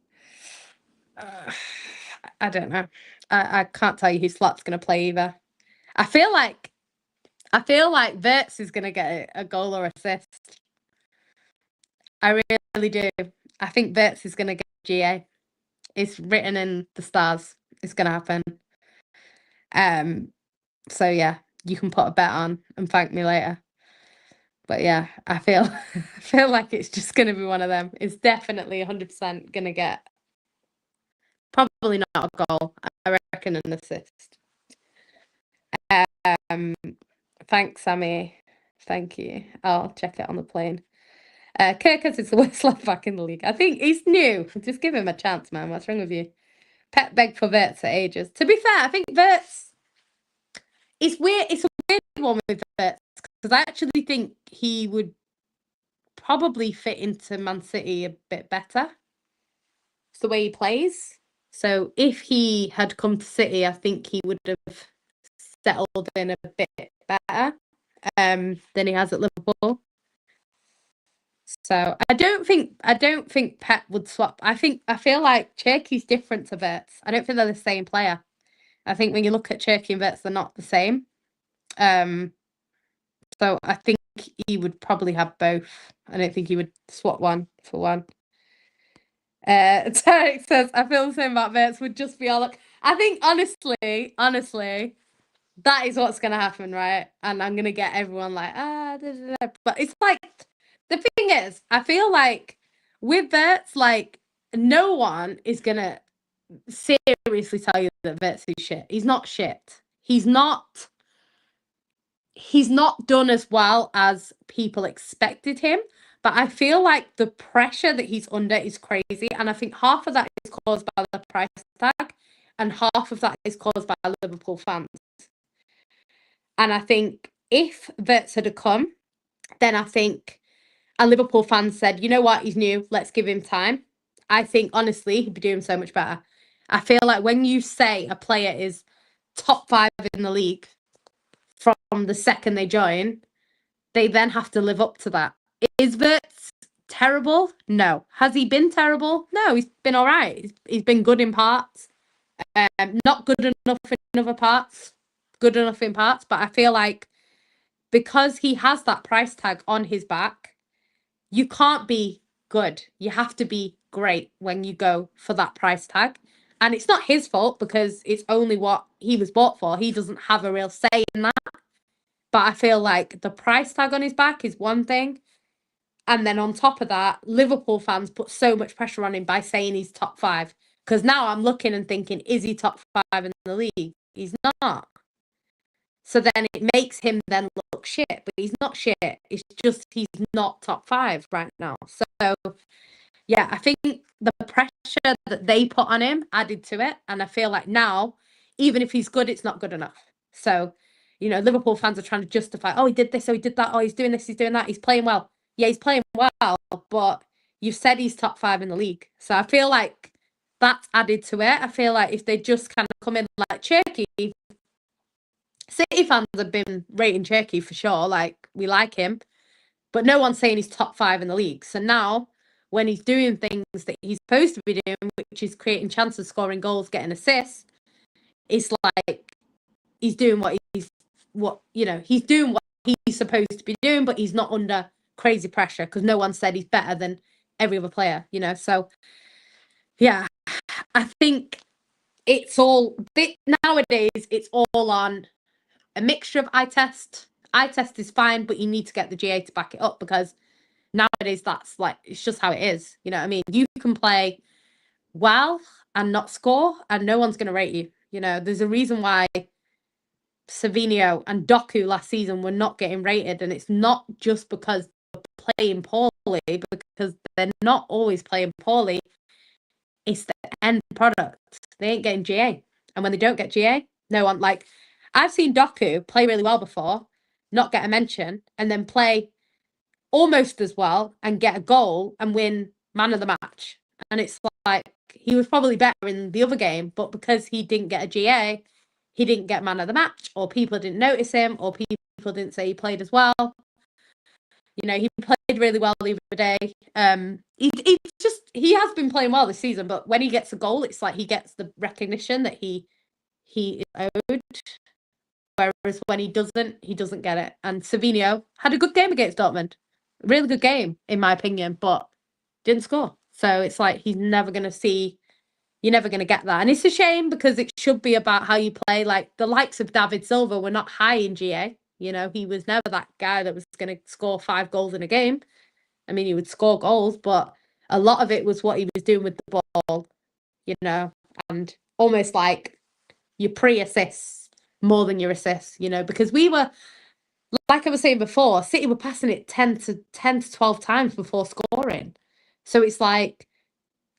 [SPEAKER 1] I don't know. I can't tell you who Slot's going to play either. I feel like Wirtz is going to get a goal or assist. I really do. I think Wirtz is going to get GA. It's written in the stars. It's going to happen. So yeah, you can put a bet on and thank me later. But yeah, I feel like it's just going to be one of them. It's definitely 100% going to get probably not a goal. I reckon an assist. Thanks, Sammy. Thank you. I'll check it on the plane. Kirkus is the worst left back in the league. I think he's new. Just give him a chance, man. What's wrong with you? Pep begged for Wirtz for ages. To be fair, I think Wirtz. It's weird. It's a weird one with Wirtz because I actually think he would probably fit into Man City a bit better. It's the way he plays. So if he had come to City, I think he would have settled in a bit better than he has at Liverpool. So I don't think Pep would swap. I feel like Cherky's different to Wirtz. I don't think they're the same player. I think when you look at Cherky and Wirtz, they're not the same. So I think he would probably have both. I don't think he would swap one for one. Tarek says, I feel the same about Wirtz, would just be all like, I think honestly, that is what's going to happen, right? And I'm going to get everyone like, but it's like, the thing is, I feel like with Wirtz, like, no one is going to seriously tell you that Wirtz is shit. He's not shit. He's not done as well as people expected him. But I feel like the pressure that he's under is crazy. And I think half of that is caused by the price tag and half of that is caused by Liverpool fans. And I think if Wirtz had come, then I think a Liverpool fan said, you know what, he's new, let's give him time. I think, honestly, he'd be doing so much better. I feel like when you say a player is top 5 in the league from the second they join, they then have to live up to that. Is Wirtz terrible? No. Has he been terrible? No, he's been all right. He's been good in parts. Not good enough in other parts. good enough in parts, but I feel like because he has that price tag on his back, you can't be good. You have to be great when you go for that price tag. And it's not his fault because it's only what he was bought for. He doesn't have a real say in that. But I feel like the price tag on his back is one thing. And then on top of that, Liverpool fans put so much pressure on him by saying he's top 5. Because now I'm looking and thinking, is he top 5 in the league? He's not. So then it makes him then look shit, but he's not shit. It's just he's not top 5 right now. So yeah, I think the pressure that they put on him added to it. And I feel like now, even if he's good, it's not good enough. So, Liverpool fans are trying to justify, oh, he did this, oh, he did that, oh, he's doing this, he's doing that, he's playing well. Yeah, he's playing well, but you've said he's top 5 in the league. So I feel like that's added to it. I feel like if they just kind of come in like Cherky, City fans have been rating Cherky for sure. Like, we like him, but no one's saying he's top 5 in the league. So now, when he's doing things that he's supposed to be doing, which is creating chances, scoring goals, getting assists, it's like he's doing he's doing what he's supposed to be doing, but he's not under crazy pressure because no one said he's better than every other player, So, yeah, I think it's all nowadays. It's all on a mixture of eye test. Eye test is fine, but you need to get the GA to back it up because nowadays that's like it's just how it is. You know what I mean? You can play well and not score, and no one's going to rate you. There's a reason why Savinho and Doku last season were not getting rated, and it's not just because they're playing poorly, because they're not always playing poorly. It's the end product. They ain't getting GA, and when they don't get GA, no one like. I've seen Doku play really well before, not get a mention, and then play almost as well and get a goal and win man of the match. And it's like he was probably better in the other game, but because he didn't get a GA, he didn't get man of the match, or people didn't notice him, or people didn't say he played as well. He played really well the other day. He has been playing well this season, but when he gets a goal, it's like he gets the recognition that he is owed. Whereas when he doesn't get it. And Savinho had a good game against Dortmund. A really good game, in my opinion, but didn't score. So it's like you're never going to get that. And it's a shame because it should be about how you play. Like the likes of David Silva were not high in GA. He was never that guy that was going to score 5 goals in a game. I mean, he would score goals, but a lot of it was what he was doing with the ball, and almost like your pre-assists more than your assists, because we were, like I was saying before, City were passing it 10 to 12 times before scoring. So it's like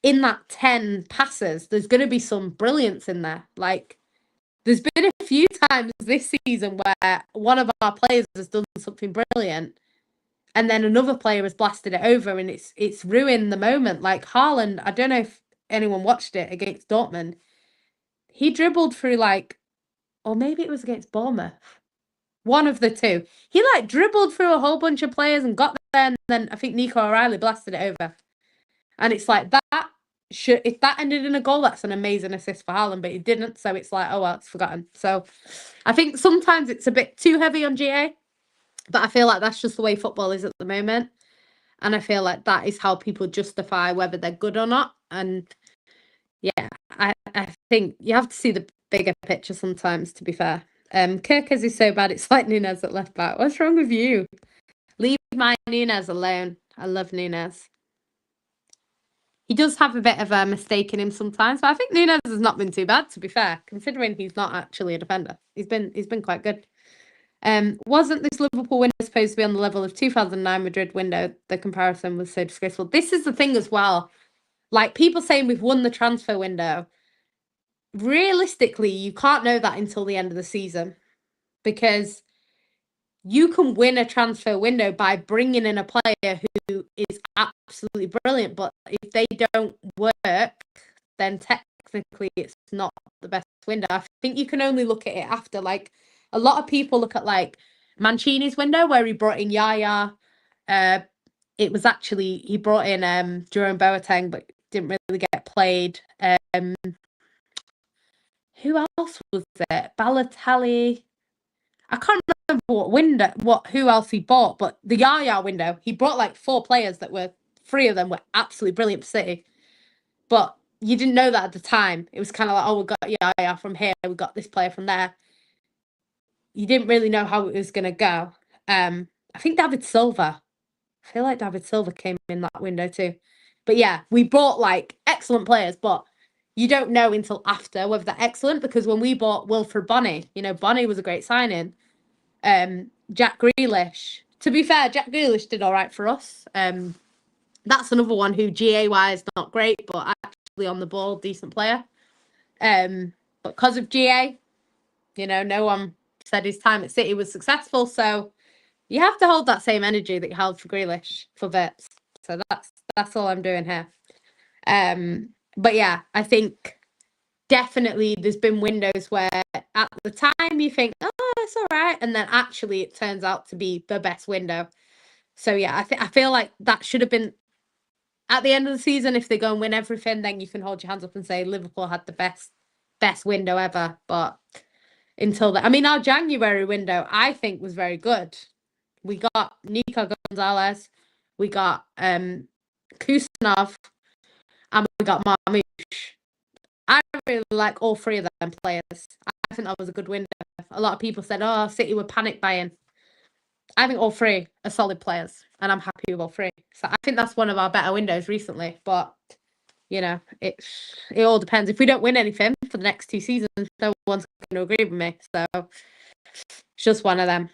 [SPEAKER 1] in that 10 passes, there's going to be some brilliance in there. Like there's been a few times this season where one of our players has done something brilliant and then another player has blasted it over and it's ruined the moment. Like Haaland, I don't know if anyone watched it against Dortmund. He dribbled through or maybe it was against Bournemouth. One of the two. He dribbled through a whole bunch of players and got there, and then I think Nico O'Reilly blasted it over. And it's like that if that ended in a goal, that's an amazing assist for Haaland, but it didn't. So it's like, oh well, it's forgotten. So I think sometimes it's a bit too heavy on GA, but I feel like that's just the way football is at the moment. And I feel like that is how people justify whether they're good or not. And yeah, I think you have to see the bigger picture sometimes, to be fair. Kirkers is so bad, it's like Nunez at left back. What's wrong with you? Leave my Nunez alone. I love Nunez. He does have a bit of a mistake in him sometimes, but I think Nunez has not been too bad, to be fair, considering he's not actually a defender. He's been quite good. Wasn't this Liverpool window supposed to be on the level of 2009 Madrid window? The comparison was so disgraceful. This is the thing as well. Like people saying we've won the transfer window. Realistically, you can't know that until the end of the season because you can win a transfer window by bringing in a player who is absolutely brilliant, but if they don't work, then technically it's not the best window. I think you can only look at it after. Like a lot of people look at Mancini's window where he brought in Yaya. It was actually he brought in Jerome Boateng, but didn't really get played. Who else was it? Balotelli. I can't remember who else he bought, but the Yaya window, he brought like 4 players that were 3 of them were absolutely brilliant for City. But you didn't know that at the time. It was kind of like, oh, we got Yaya from here, we got this player from there. You didn't really know how it was going to go. I think David Silva. I feel like David Silva came in that window too. But yeah, we bought like excellent players, but you don't know until after whether they're excellent, because when we bought Wilfred Bonny, Bonny was a great signing. Jack Grealish. To be fair, Jack Grealish did all right for us. That's another one who GA-wise not great, but actually on the ball, decent player. But because of GA, no one said his time at City was successful. So you have to hold that same energy that you held for Grealish for Wirtz. So that's all I'm doing here. But yeah, I think definitely there's been windows where at the time you think, oh, it's all right, and then actually it turns out to be the best window. So yeah, I feel like that should have been at the end of the season. If they go and win everything, then you can hold your hands up and say Liverpool had the best window ever. But until then, I mean, our January window I think was very good. We got Nico Gonzalez, we got Kusanov, and we got Marmoush. I really like all 3 of them players. I think that was a good window. A lot of people said, oh, City were panic buying. I think all 3 are solid players, and I'm happy with all 3. So I think that's one of our better windows recently. But, it all depends. If we don't win anything for the next 2 seasons, no one's going to agree with me. So it's just one of them.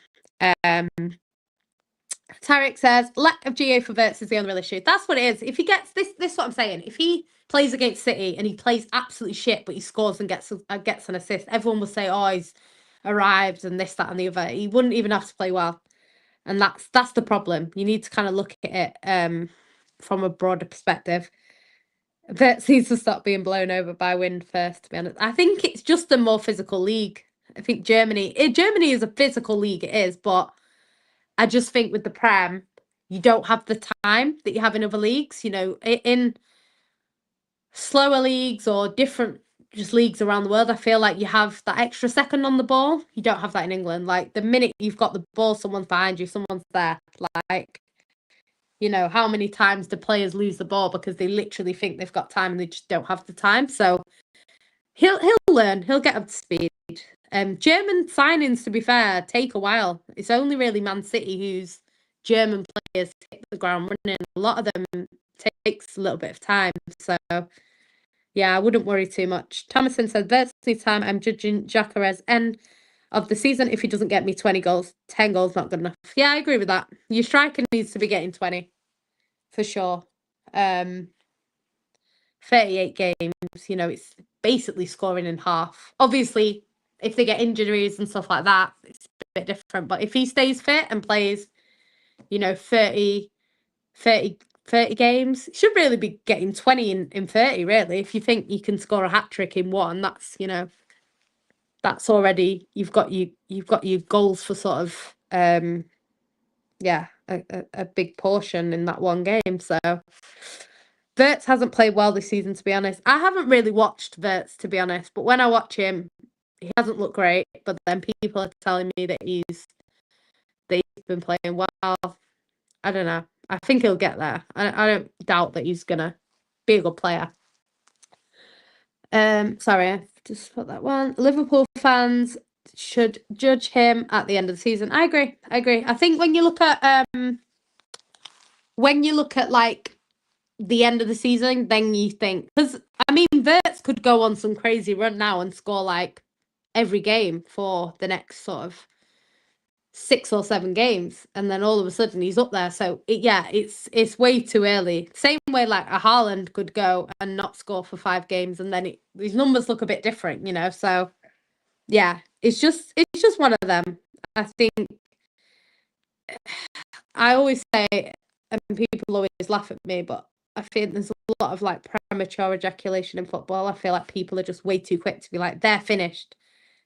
[SPEAKER 1] Tarek says, lack of GA for Wirtz is the only real issue. That's what it is. If he gets this is what I'm saying. If he plays against City and he plays absolutely shit, but he scores and gets an assist, everyone will say, oh, he's arrived and this, that, and the other. He wouldn't even have to play well. And that's the problem. You need to kind of look at it from a broader perspective. Wirtz needs to stop being blown over by wind first, to be honest. I think it's just a more physical league. I think Germany is a physical league, it is, but I just think with the Prem, you don't have the time that you have in other leagues. In slower leagues or different just leagues around the world, I feel like you have that extra second on the ball. You don't have that in England. Like the minute you've got the ball, someone's behind you, someone's there. Like, how many times do players lose the ball because they literally think they've got time and they just don't have the time? So he'll learn. He'll get up to speed. German signings, to be fair, take a while. It's only really Man City whose German players hit the ground running. A lot of them takes a little bit of time. So, yeah, I wouldn't worry too much. Thomason said, "Virtually time. I'm judging Jacques end of the season. If he doesn't get me 20 goals, 10 goals, not good enough." Yeah, I agree with that. Your striker needs to be getting 20, for sure. 38 games, it's basically scoring in half. Obviously, if they get injuries and stuff like that, it's a bit different. But if he stays fit and plays, 30 games, he should really be getting 20 in 30, really. If you think you can score a hat-trick in one, that's, that's already, you've got your goals for sort of, a big portion in that one game. So Wirtz hasn't played well this season, to be honest. I haven't really watched Wirtz, to be honest, but when I watch him, he hasn't looked great. But then people are telling me that he's been playing well. I don't know. I think he'll get there. I don't doubt that he's gonna be a good player. Sorry, I just put that one. Liverpool fans should judge him at the end of the season. I agree. I think when you look at like the end of the season, then you think, because I mean, Wirtz could go on some crazy run now and score like every game for the next sort of 6 or 7 games, and then all of a sudden he's up there. So it's way too early. Same way like a Haaland could go and not score for 5 games, and then his numbers look a bit different, So yeah, it's just one of them. I think I always say, and people always laugh at me, but I think there's a lot of like premature ejaculation in football. I feel like people are just way too quick to be like, they're finished.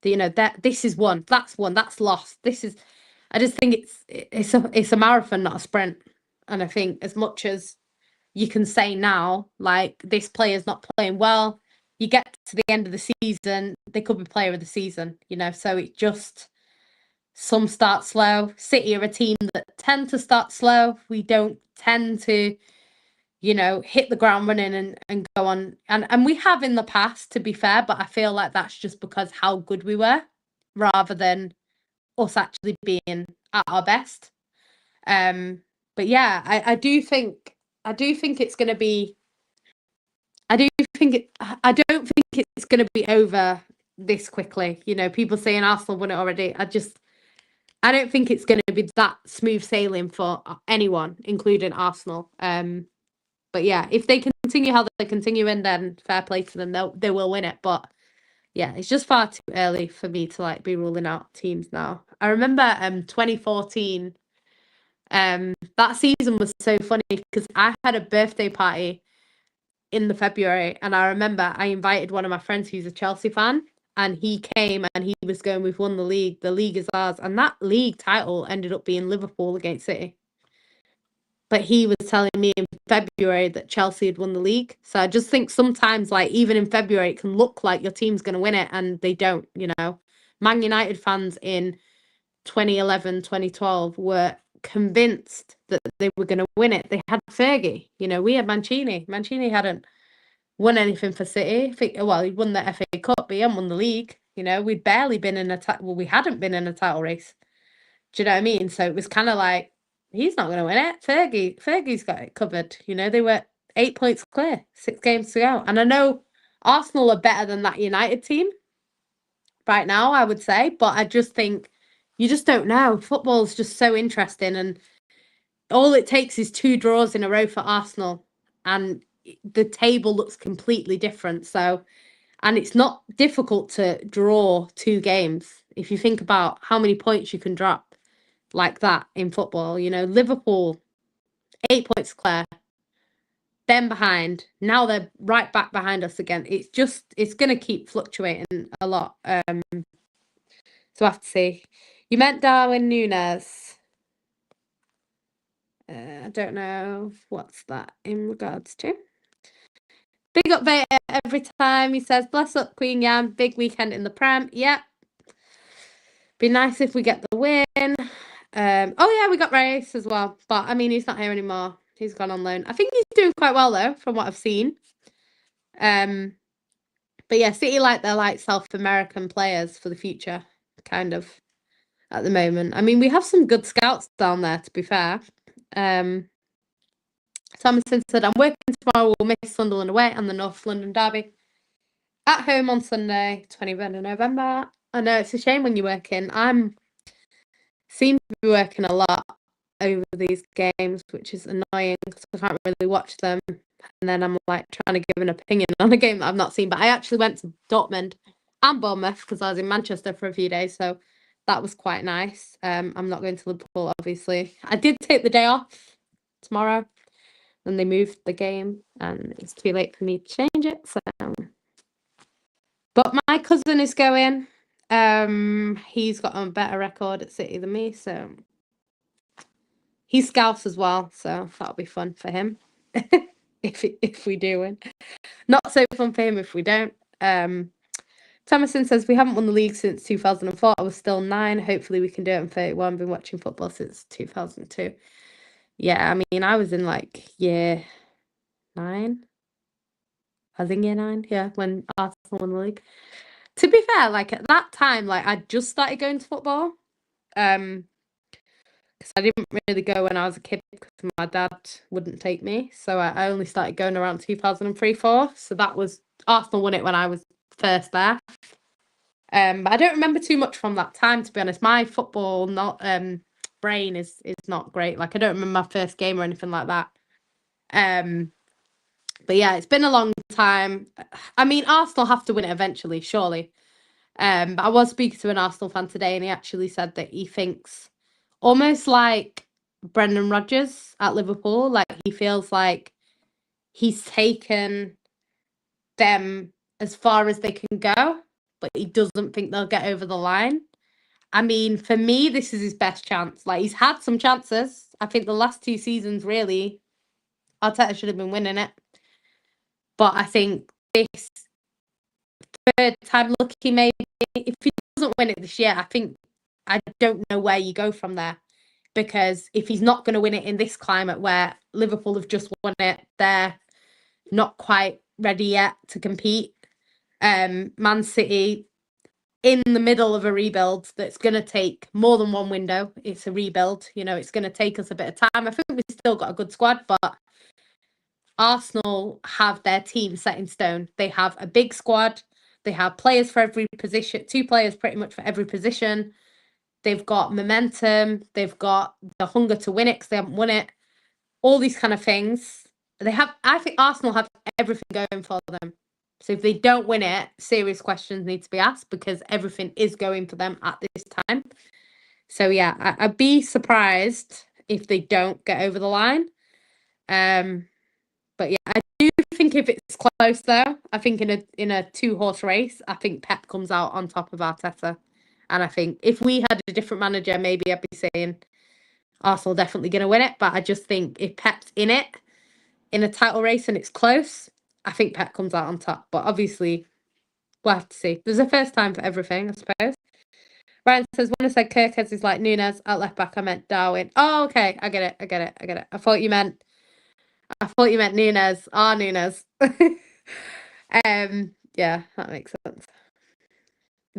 [SPEAKER 1] That this is one, that's lost. I just think it's a marathon, not a sprint. And I think as much as you can say now, like, this player's not playing well, you get to the end of the season, they could be player of the season, So it just, Some start slow. City are a team that tend to start slow. We don't tend to, hit the ground running and go on. And we have in the past, to be fair, but I feel like that's just because how good we were rather than us actually being at our best. But yeah, I do think it's going to be. I don't think it's going to be over this quickly. People saying Arsenal won it already. I don't think it's going to be that smooth sailing for anyone, including Arsenal. But yeah, if they continue how they're continuing, then fair play to them. They will win it. But yeah, it's just far too early for me to be ruling out teams now. I remember 2014. That season was so funny because I had a birthday party in the February, and I remember I invited one of my friends who's a Chelsea fan, and he came and he was going, "We've won the league is ours," and that league title ended up being Liverpool against City. But he was telling me in February that Chelsea had won the league. So I just think sometimes, even in February, it can look like your team's going to win it and they don't. Man United fans in 2011, 2012 were convinced that they were going to win it. They had Fergie. We had Mancini. Mancini hadn't won anything for City. He won the FA Cup, but he hadn't won the league. We'd barely been in we hadn't been in a title race. Do you know what I mean? So it was kind of like, he's not going to win it. Fergie's got it covered. They were 8 points clear, 6 games to go. And I know Arsenal are better than that United team right now, I would say. But I just think you just don't know. Football's just so interesting. And all it takes is 2 draws in a row for Arsenal. And the table looks completely different. And it's not difficult to draw 2 games. If you think about how many points you can drop like that in football, Liverpool, 8 points clear, then behind. Now they're right back behind us again. It's going to keep fluctuating a lot. So I have to see. You meant Darwin Núñez. I don't know what's that in regards to. Big up Vader every time. He says, "Bless up Queen Yam. Big weekend in the Prem." Yep. Be nice if we get the win. Oh yeah, we got Race as well. But I mean, he's not here anymore. He's gone on loan. I think he's doing quite well though, from what I've seen. But yeah, City they're South American players for the future, kind of, at the moment. I mean, we have some good scouts down there, to be fair. Thomason said, "I'm working tomorrow. We'll miss Sunderland away and the North London derby. At home on Sunday, 23rd of November. I know it's a shame when you're working. Seem to be working a lot over these games, which is annoying because I can't really watch them. And then I'm trying to give an opinion on a game that I've not seen. But I actually went to Dortmund and Bournemouth because I was in Manchester for a few days. So that was quite nice. I'm not going to Liverpool, obviously. I did take the day off tomorrow. Then they moved the game and it's too late for me to change it. But my cousin is going. He's got a better record at City than me, so he's Scouse as well, so that'll be fun for him if we do win. Not so fun for him if we don't. Thomason says, "We haven't won the league since 2004. I was still 9. Hopefully we can do it in 31. Been watching football since 2002. Yeah, I mean, I was in year 9. I was in year 9, yeah, when Arsenal won the league. To be fair, at that time, I just started going to football. Because I didn't really go when I was a kid because my dad wouldn't take me. So I only started going around 2003-04. So that was Arsenal won it when I was first there. But I don't remember too much from that time, to be honest. My football brain is not great. I don't remember my first game or anything like that. But yeah, it's been a long time. I mean, Arsenal have to win it eventually, surely. But I was speaking to an Arsenal fan today, and he actually said that he thinks almost like Brendan Rodgers at Liverpool. He feels like he's taken them as far as they can go, but he doesn't think they'll get over the line. I mean, for me, this is his best chance. He's had some chances. I think the last 2 seasons, really, Arteta should have been winning it. But I think this third time lucky, maybe, if he doesn't win it this year, I think I don't know where you go from there, because if he's not going to win it in this climate where Liverpool have just won it, they're not quite ready yet to compete. Man City in the middle of a rebuild that's going to take more than one window. It's a rebuild, you know, it's going to take us a bit of time. I think we've still got a good squad, but Arsenal have their team set in stone. They have a big squad. They have players for every position, 2 players pretty much for every position. They've got momentum. They've got the hunger to win it because they haven't won it. All these kind of things. I think Arsenal have everything going for them. So if they don't win it, serious questions need to be asked, because everything is going for them at this time. So yeah, I'd be surprised if they don't get over the line. But yeah, I do think if it's close though, I think in a 2-horse race, I think Pep comes out on top of Arteta. And I think if we had a different manager, maybe I'd be saying Arsenal definitely going to win it. But I just think if Pep's in it, in a title race and it's close, I think Pep comes out on top. But obviously, we'll have to see. There's a first time for everything, I suppose. Ryan says, when I said Kirkheads is like Nunes at left back, I meant Darwin. Oh, okay. I get it. I thought you meant Nunes. Nunes. Yeah, that makes sense.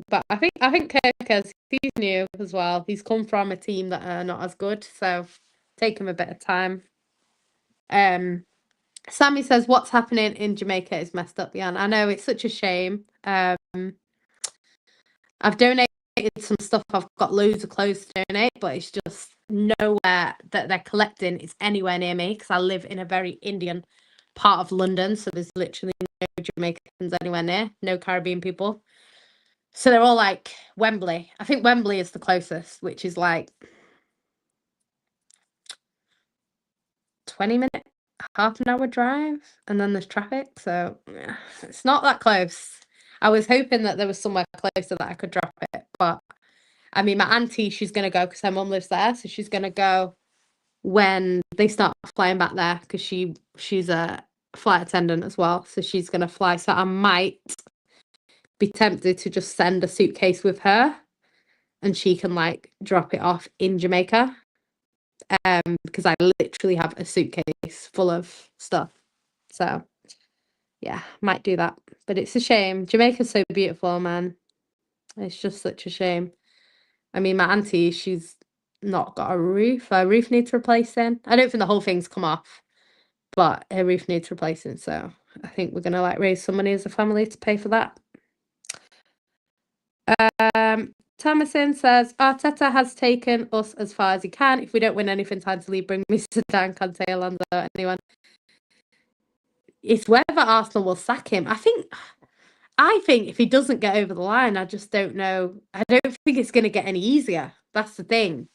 [SPEAKER 1] But I think Kirkheads, he's new as well. He's come from a team that are not as good, so take him a bit of time. Sammy says, what's happening in Jamaica is messed up, Jan. I know, it's such a shame. I've donated some stuff. I've got loads of clothes to donate, but it's just nowhere that they're collecting is anywhere near me, because I live in a very Indian part of London, so there's literally no Jamaicans anywhere near, no Caribbean people. So they're all like Wembley. I think Wembley is the closest, which is like 20-minute, half an hour drive, and then there's traffic, so yeah, it's not that close. I was hoping that there was somewhere closer that I could drop it, but I mean, my auntie, she's going to go because her mum lives there, so she's going to go when they start flying back there, because she's a flight attendant as well, so she's going to fly. So I might be tempted to just send a suitcase with her, and she can like drop it off in Jamaica, because I literally have a suitcase full of stuff. So yeah, might do that. But it's a shame. Jamaica's so beautiful, man. It's just such a shame. I mean, my auntie, she's not got a roof. Her roof needs replacing. I don't think the whole thing's come off, but her roof needs replacing. So I think we're gonna like raise some money as a family to pay for that. Thomason says, Arteta has taken us as far as he can. If we don't win anything, time to leave. Bring me Dan, Kante, Alonso, anyone. It's whether Arsenal will sack him. I think if he doesn't get over the line, I just don't know. I don't think it's going to get any easier. That's the thing.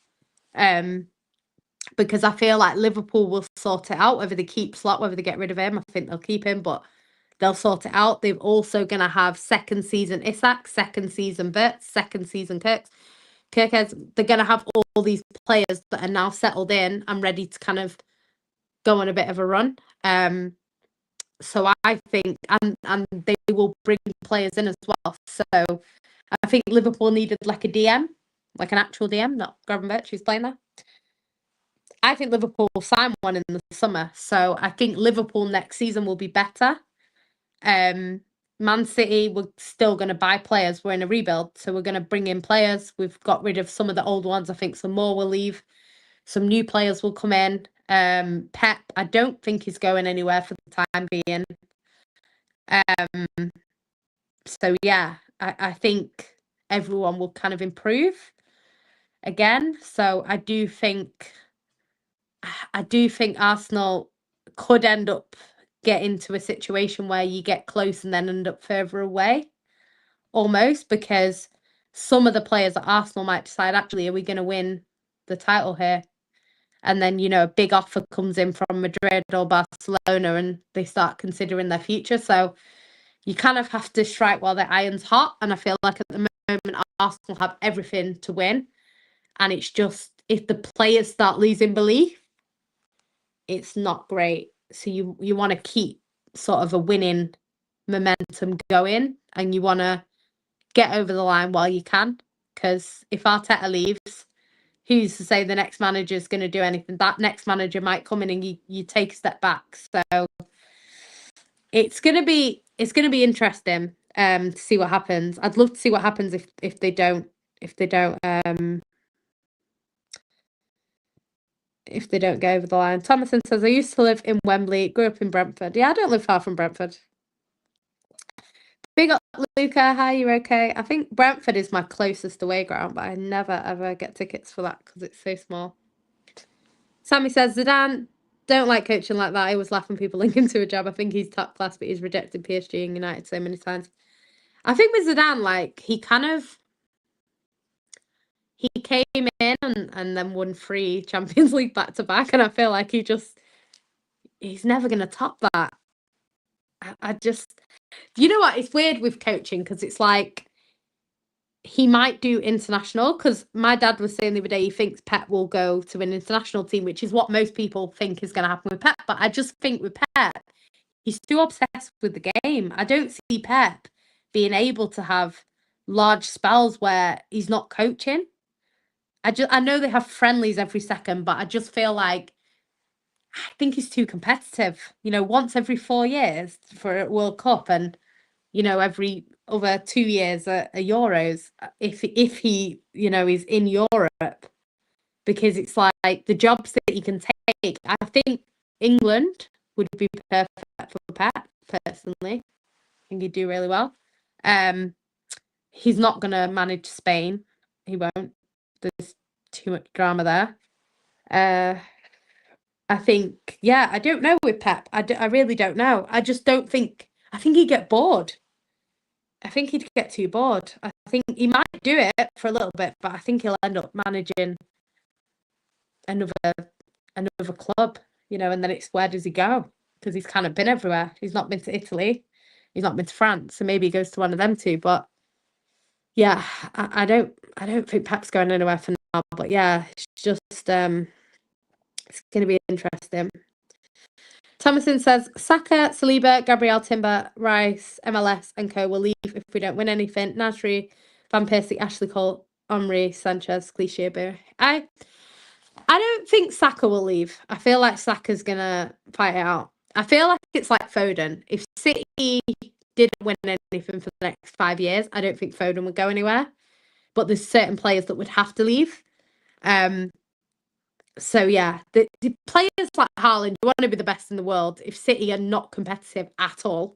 [SPEAKER 1] Because I feel like Liverpool will sort it out, whether they keep Slot, whether they get rid of him. I think they'll keep him, but they'll sort it out. They're also going to have second season Isak, second season Bert, second season Kirkheads. They're going to have all these players that are now settled in and ready to kind of go on a bit of a run. So I think, and they will bring players in as well. So I think Liverpool needed like a DM, like an actual DM, not Gravenberch, who's playing there. I think Liverpool will sign one in the summer. So I think Liverpool next season will be better. Man City, we're still going to buy players. We're in a rebuild, so we're going to bring in players. We've got rid of some of the old ones. I think some more will leave. Some new players will come in. Pep, I don't think he's going anywhere for the time being. So yeah, I think everyone will kind of improve again. So I do think Arsenal could end up getting to a situation where you get close and then end up further away, almost, because some of the players at Arsenal might decide, actually, are we going to win the title here? And then, a big offer comes in from Madrid or Barcelona and they start considering their future. So you kind of have to strike while the iron's hot. And I feel like at the moment, Arsenal have everything to win. And it's just, if the players start losing belief, it's not great. So you want to keep sort of a winning momentum going, and you want to get over the line while you can, because if Arteta leaves, who's to say the next manager is going to do anything? That next manager might come in and you take a step back. So it's gonna be interesting to see what happens. I'd love to see what happens if they don't go over the line. Thomason says, I used to live in Wembley, grew up in Brentford. Yeah, I don't live far from Brentford. Big up, Luca. Hi, you okay? I think Brentford is my closest away ground, but I never ever get tickets for that because it's so small. Sammy says, Zidane don't like coaching like that. I always laugh when people link him to a job. I think he's top class, but he's rejected PSG and United so many times. I think with Zidane, like, he came in and then won 3 Champions League back to back, and I feel like he's never going to top that. I just, you know what? It's weird with coaching because it's like he might do international, because my dad was saying the other day he thinks Pep will go to an international team, which is what most people think is going to happen with Pep. But I just think with Pep, he's too obsessed with the game. I don't see Pep being able to have large spells where he's not coaching. I know they have friendlies every second, but I just feel like I think he's too competitive. You know, once every 4 years for a World Cup, and you know, every other 2 years a Euros. If he, you know, is in Europe, because it's like the jobs that he can take. I think England would be perfect for Pep personally. I think he'd do really well. He's not going to manage Spain. He won't. There's too much drama there. I think, yeah, I don't know with Pep. I really don't know. I just don't think. I think he'd get bored. I think he'd get too bored. I think he might do it for a little bit, but I think he'll end up managing another club, you know, and then it's where does he go? Because he's kind of been everywhere. He's not been to Italy. He's not been to France. So maybe he goes to one of them two. But yeah, I don't think Pep's going anywhere for now. But yeah, it's just it's going to be interesting. Thomason says, Saka, Saliba, Gabriel, Timber, Rice, MLS and co will leave if we don't win anything. Nasri, Van Persie, Ashley Cole, Omri, Sanchez, Clichy. I don't think Saka will leave. I feel like Saka's going to fight it out. I feel like it's like Foden. If City didn't win anything for the next 5 years, I don't think Foden would go anywhere. But there's certain players that would have to leave. So yeah, the players like Haaland, you want to be the best in the world. If City are not competitive at all,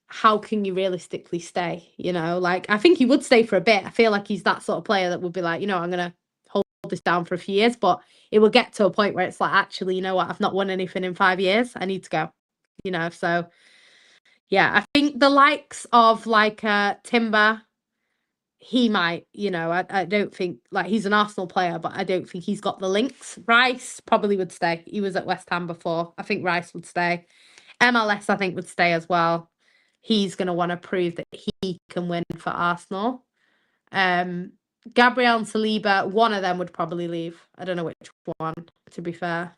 [SPEAKER 1] how can you realistically stay? You know, like I think he would stay for a bit. I feel like he's that sort of player that would be like, you know, I'm gonna hold this down for a few years, but it will get to a point where it's like, actually, you know what, I've not won anything in 5 years. I need to go. You know, so yeah, I think the likes of like Timber, he might, you know, I don't think, like, he's an Arsenal player, but I don't think he's got the links. Rice probably would stay. He was at West Ham before. I think Rice would stay. MLS, I think, would stay as well. He's going to want to prove that he can win for Arsenal. Gabriel and Saliba, one of them would probably leave. I don't know which one, to be fair.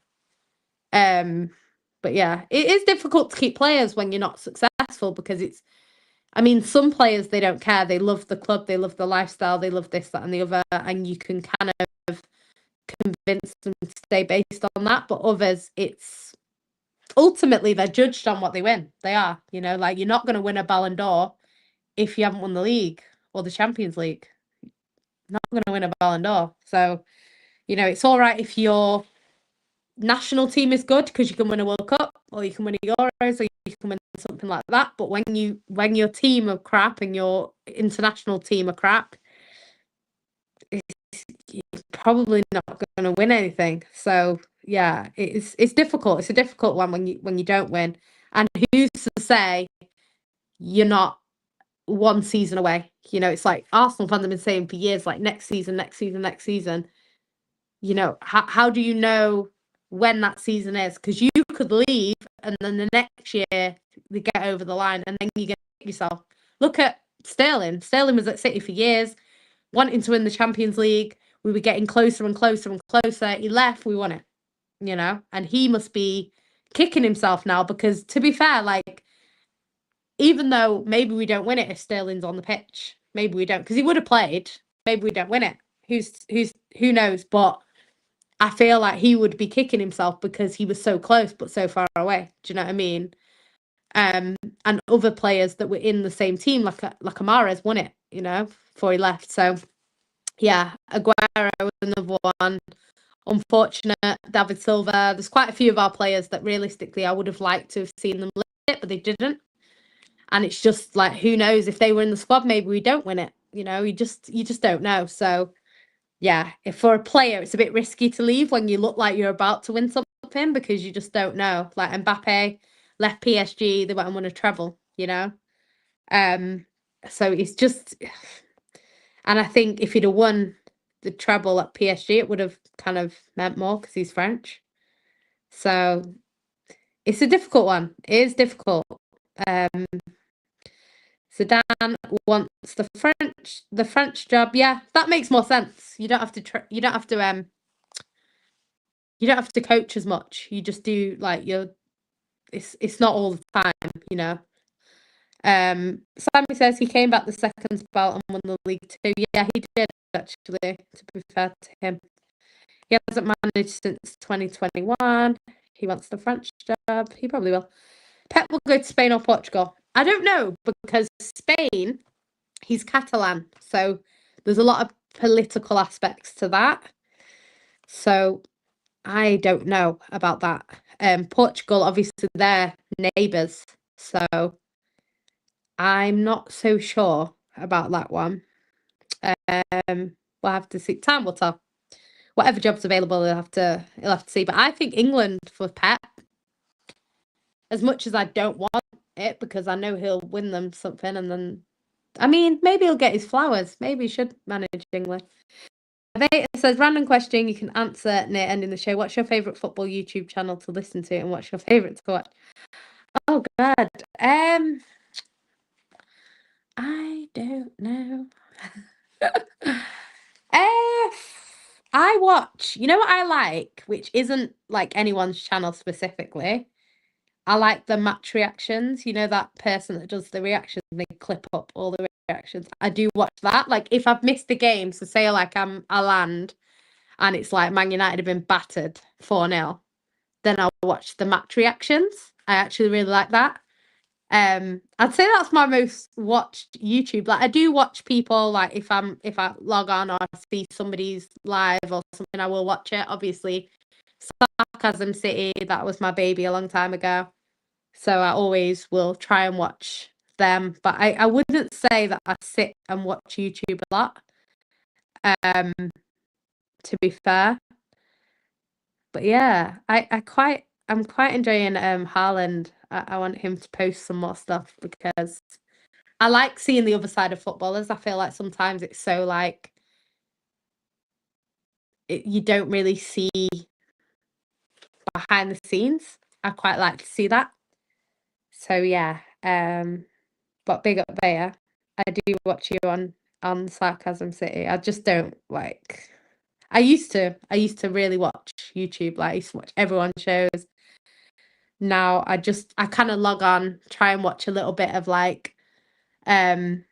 [SPEAKER 1] But yeah, it is difficult to keep players when you're not successful, because it's, I mean, some players, they don't care. They love the club. They love the lifestyle. They love this, that, and the other. And you can kind of convince them to stay based on that. But others, it's ultimately they're judged on what they win. They are, you know, like you're not going to win a Ballon d'Or if you haven't won the league or the Champions League. You're not going to win a Ballon d'Or. So, you know, it's all right if your national team is good because you can win a World Cup or you can win a Euros or you can win something like that. But when your team are crap and your international team are crap, you're probably not going to win anything. So yeah, it's difficult. It's a difficult one when you don't win. And who's to say you're not one season away? You know, it's like Arsenal fans have been saying for years, like next season. You know, how do you know when that season is? Because you could leave and then the next year they get over the line and then you get yourself. Look at Sterling. Sterling was at City for years, wanting to win the Champions League. We were getting closer and closer and closer. He left, we won it, you know, and he must be kicking himself now because, to be fair, like, even though maybe we don't win it if Sterling's on the pitch, maybe we don't, because he would have played. maybe we don't win it. Who knows? But I feel like he would be kicking himself because he was so close but so far away. Do you know what I mean? And other players that were in the same team, like Amara's won it, before he left. So yeah, Aguero was another one. Unfortunate, David Silva. There's quite a few of our players that realistically I would have liked to have seen them lift it, but they didn't. And it's just like, who knows, if they were in the squad, maybe we don't win it. You just don't know. So yeah, if for a player, it's a bit risky to leave when you look like you're about to win something because you just don't know. Like Mbappe left PSG, they went and won a treble, So it's just, and I think if he'd have won the treble at PSG, it would have kind of meant more because he's French. So it's a difficult one. It is difficult. Zidane wants the French job. Yeah, that makes more sense. You don't have to you don't have to coach as much. You just do like it's not all the time. Sammy says he came back the second spell and won the league too. Yeah, he did actually, to be fair to him. He hasn't managed since 2021. He wants the French job. He probably will. Pep will go to Spain or Portugal. I don't know, because Spain, he's Catalan. So there's a lot of political aspects to that. So I don't know about that. Portugal, obviously, they're neighbours. So I'm not so sure about that one. We'll have to see. Time will tell. Whatever job's available, he'll have to see. But I think England for Pep, as much as I don't want it because I know he'll win them something, and then, I mean, maybe he'll get his flowers. Maybe he should manage England. It says, random question you can answer near ending the show. What's your favourite football YouTube channel to listen to, and what's your favourite to watch? Oh God, I don't know. I watch, you know what I like, which isn't like anyone's channel specifically. I like the match reactions. You know, that person that does the reactions, they clip up all the reactions. I do watch that. Like if I've missed the game, so say like I land and it's like Man United have been battered 4-0, then I'll watch the match reactions. I actually really like that. I'd say that's my most watched YouTube. Like I do watch people, like if I log on or I see somebody's live or something, I will watch it. Obviously, Sarcasm City, that was my baby a long time ago. So I always will try and watch them. But I wouldn't say that I sit and watch YouTube a lot. To be fair. But yeah, I'm quite enjoying Haaland. I want him to post some more stuff because I like seeing the other side of footballers. I feel like sometimes it's so like you don't really see behind the scenes. I quite like to see that. So yeah, but big up Bea. I do watch you on Sarcasm City. I just don't like. I used to really watch YouTube. Like I used to watch everyone's shows. Now I kind of log on, try and watch a little bit of like Big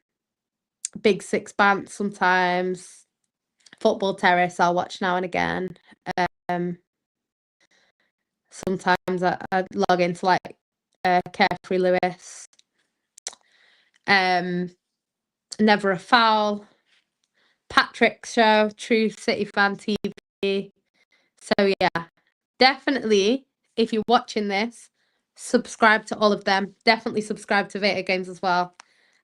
[SPEAKER 1] Six Bants sometimes. Football Terrace I'll watch now and again. Sometimes I log into like Carefree Lewis. Never a Foul. Patrick's show, True City Fan TV. So yeah, definitely if you're watching this, subscribe to all of them. Definitely subscribe to Veta Games as well.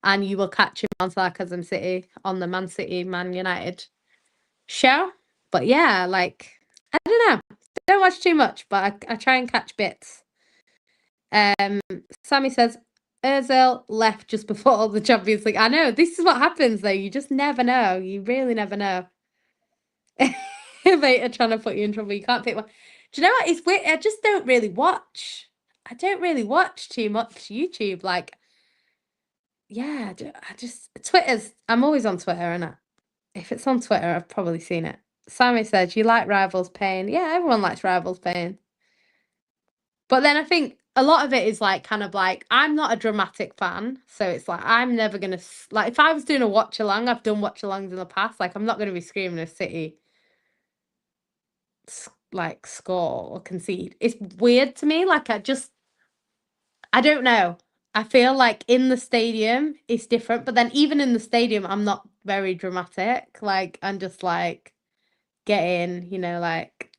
[SPEAKER 1] And you will catch him on Sarcasm City on the Man City Man United show. But yeah, like I don't know. Don't watch too much, but I try and catch bits. Sammy says Ozil left just before all the Champions League. I know, this is what happens though. You just never know. You really never know. They are trying to put you in trouble. You can't pick one. Do you know what? It's weird. I just don't really watch. I don't really watch too much YouTube. Like, yeah, I just Twitter's. I'm always on Twitter, and if it's on Twitter, I've probably seen it. Sammy said, "You like Rivals Pain?" Yeah, everyone likes Rivals Pain. But then I think a lot of it is like kind of like I'm not a dramatic fan, so it's like I'm never gonna like if I was doing a watch along, I've done watch alongs in the past. Like I'm not gonna be screaming if City like score or concede. It's weird to me. Like I don't know. I feel like in the stadium it's different, but then even in the stadium, I'm not very dramatic. Like I'm just like get in, like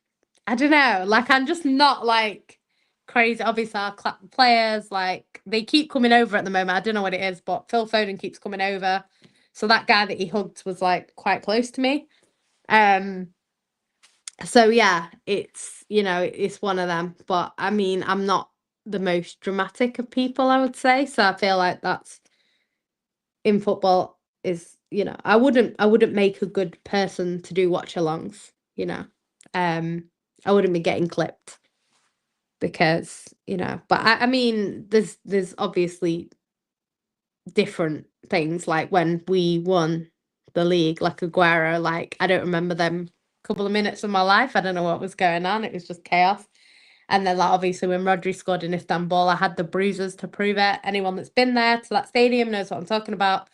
[SPEAKER 1] I don't know. Like I'm just not like crazy. Obviously, our players like they keep coming over at the moment. I don't know what it is, but Phil Foden keeps coming over. So that guy that he hugged was like quite close to me. Um. So yeah, it's one of them. But I mean, I'm not the most dramatic of people, I would say. So I feel like that's in football is, I wouldn't make a good person to do watch alongs, Um I wouldn't be getting clipped because, but I mean there's obviously different things like when we won the league, like Aguero, like I don't remember them couple of minutes of my life. I don't know what was going on. It was just chaos. And then, like, obviously, when Rodri scored in Istanbul, I had the bruises to prove it. Anyone that's been there to that stadium knows what I'm talking about.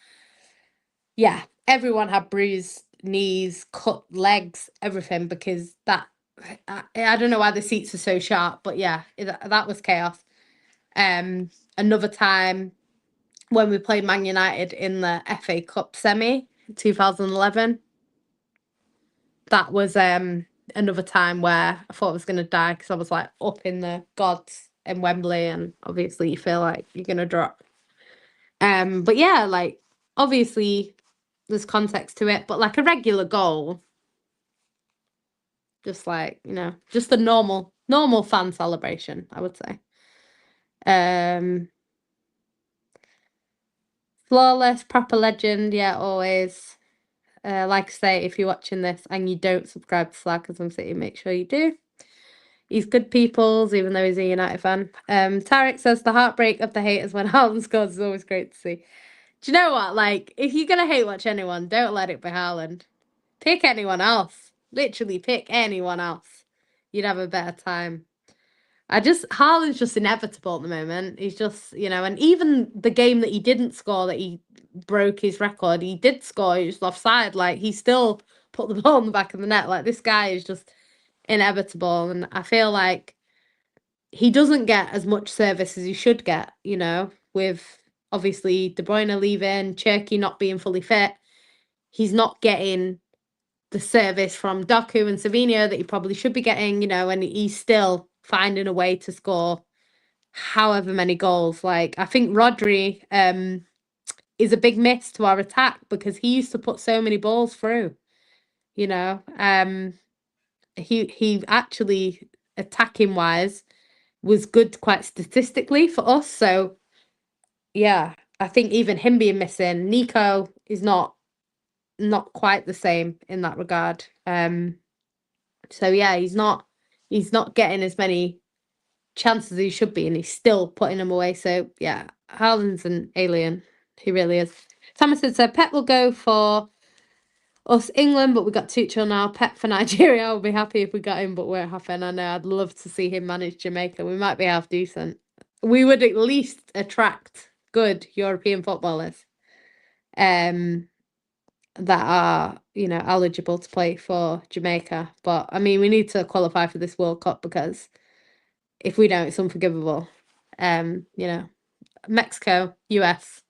[SPEAKER 1] Yeah, everyone had bruised knees, cut legs, everything because I don't know why the seats are so sharp, but yeah, that was chaos. Another time when we played Man United in the FA Cup semi, 2011, that was another time where I thought I was going to die because I was like up in the gods in Wembley, and obviously you feel like you're going to drop. But yeah, like obviously there's context to it, but like a regular goal, just like, just a normal fan celebration, I would say. Um, Flawless, proper legend, yeah, always. Like I say, if you're watching this and you don't subscribe to Slackers City, make sure you do. He's good peoples, even though he's a United fan. Tarek says the heartbreak of the haters when Haaland scores is always great to see. Do you know what? Like, if you're gonna hate watch anyone, don't let it be Haaland. Pick anyone else. Literally pick anyone else. You'd have a better time. Haaland's just inevitable at the moment. He's just, and even the game that he didn't score, that he broke his record, he did score, he was offside. Like, he still put the ball in the back of the net. Like, this guy is just inevitable. And I feel like he doesn't get as much service as he should get, with obviously De Bruyne leaving, Cherky not being fully fit. He's not getting the service from Doku and Savinho that he probably should be getting, and he's still finding a way to score however many goals. Like, I think Rodri is a big miss to our attack because he used to put so many balls through, he actually, attacking wise, was good quite statistically for us. So yeah, I think even him being missing, Nico is not quite the same in that regard. So yeah, he's not getting as many chances as he should be, and he's still putting them away. So yeah, Haaland's an alien. He really is. Thomas said Pep will go for us England, but we got Tuchel now. Pep for Nigeria. I'll be happy if we got him, but we're happen. I know I'd love to see him manage Jamaica. We might be half decent. We would at least attract good European footballers that are, eligible to play for Jamaica. But I mean, we need to qualify for this World Cup because if we don't, it's unforgivable. Mexico, US,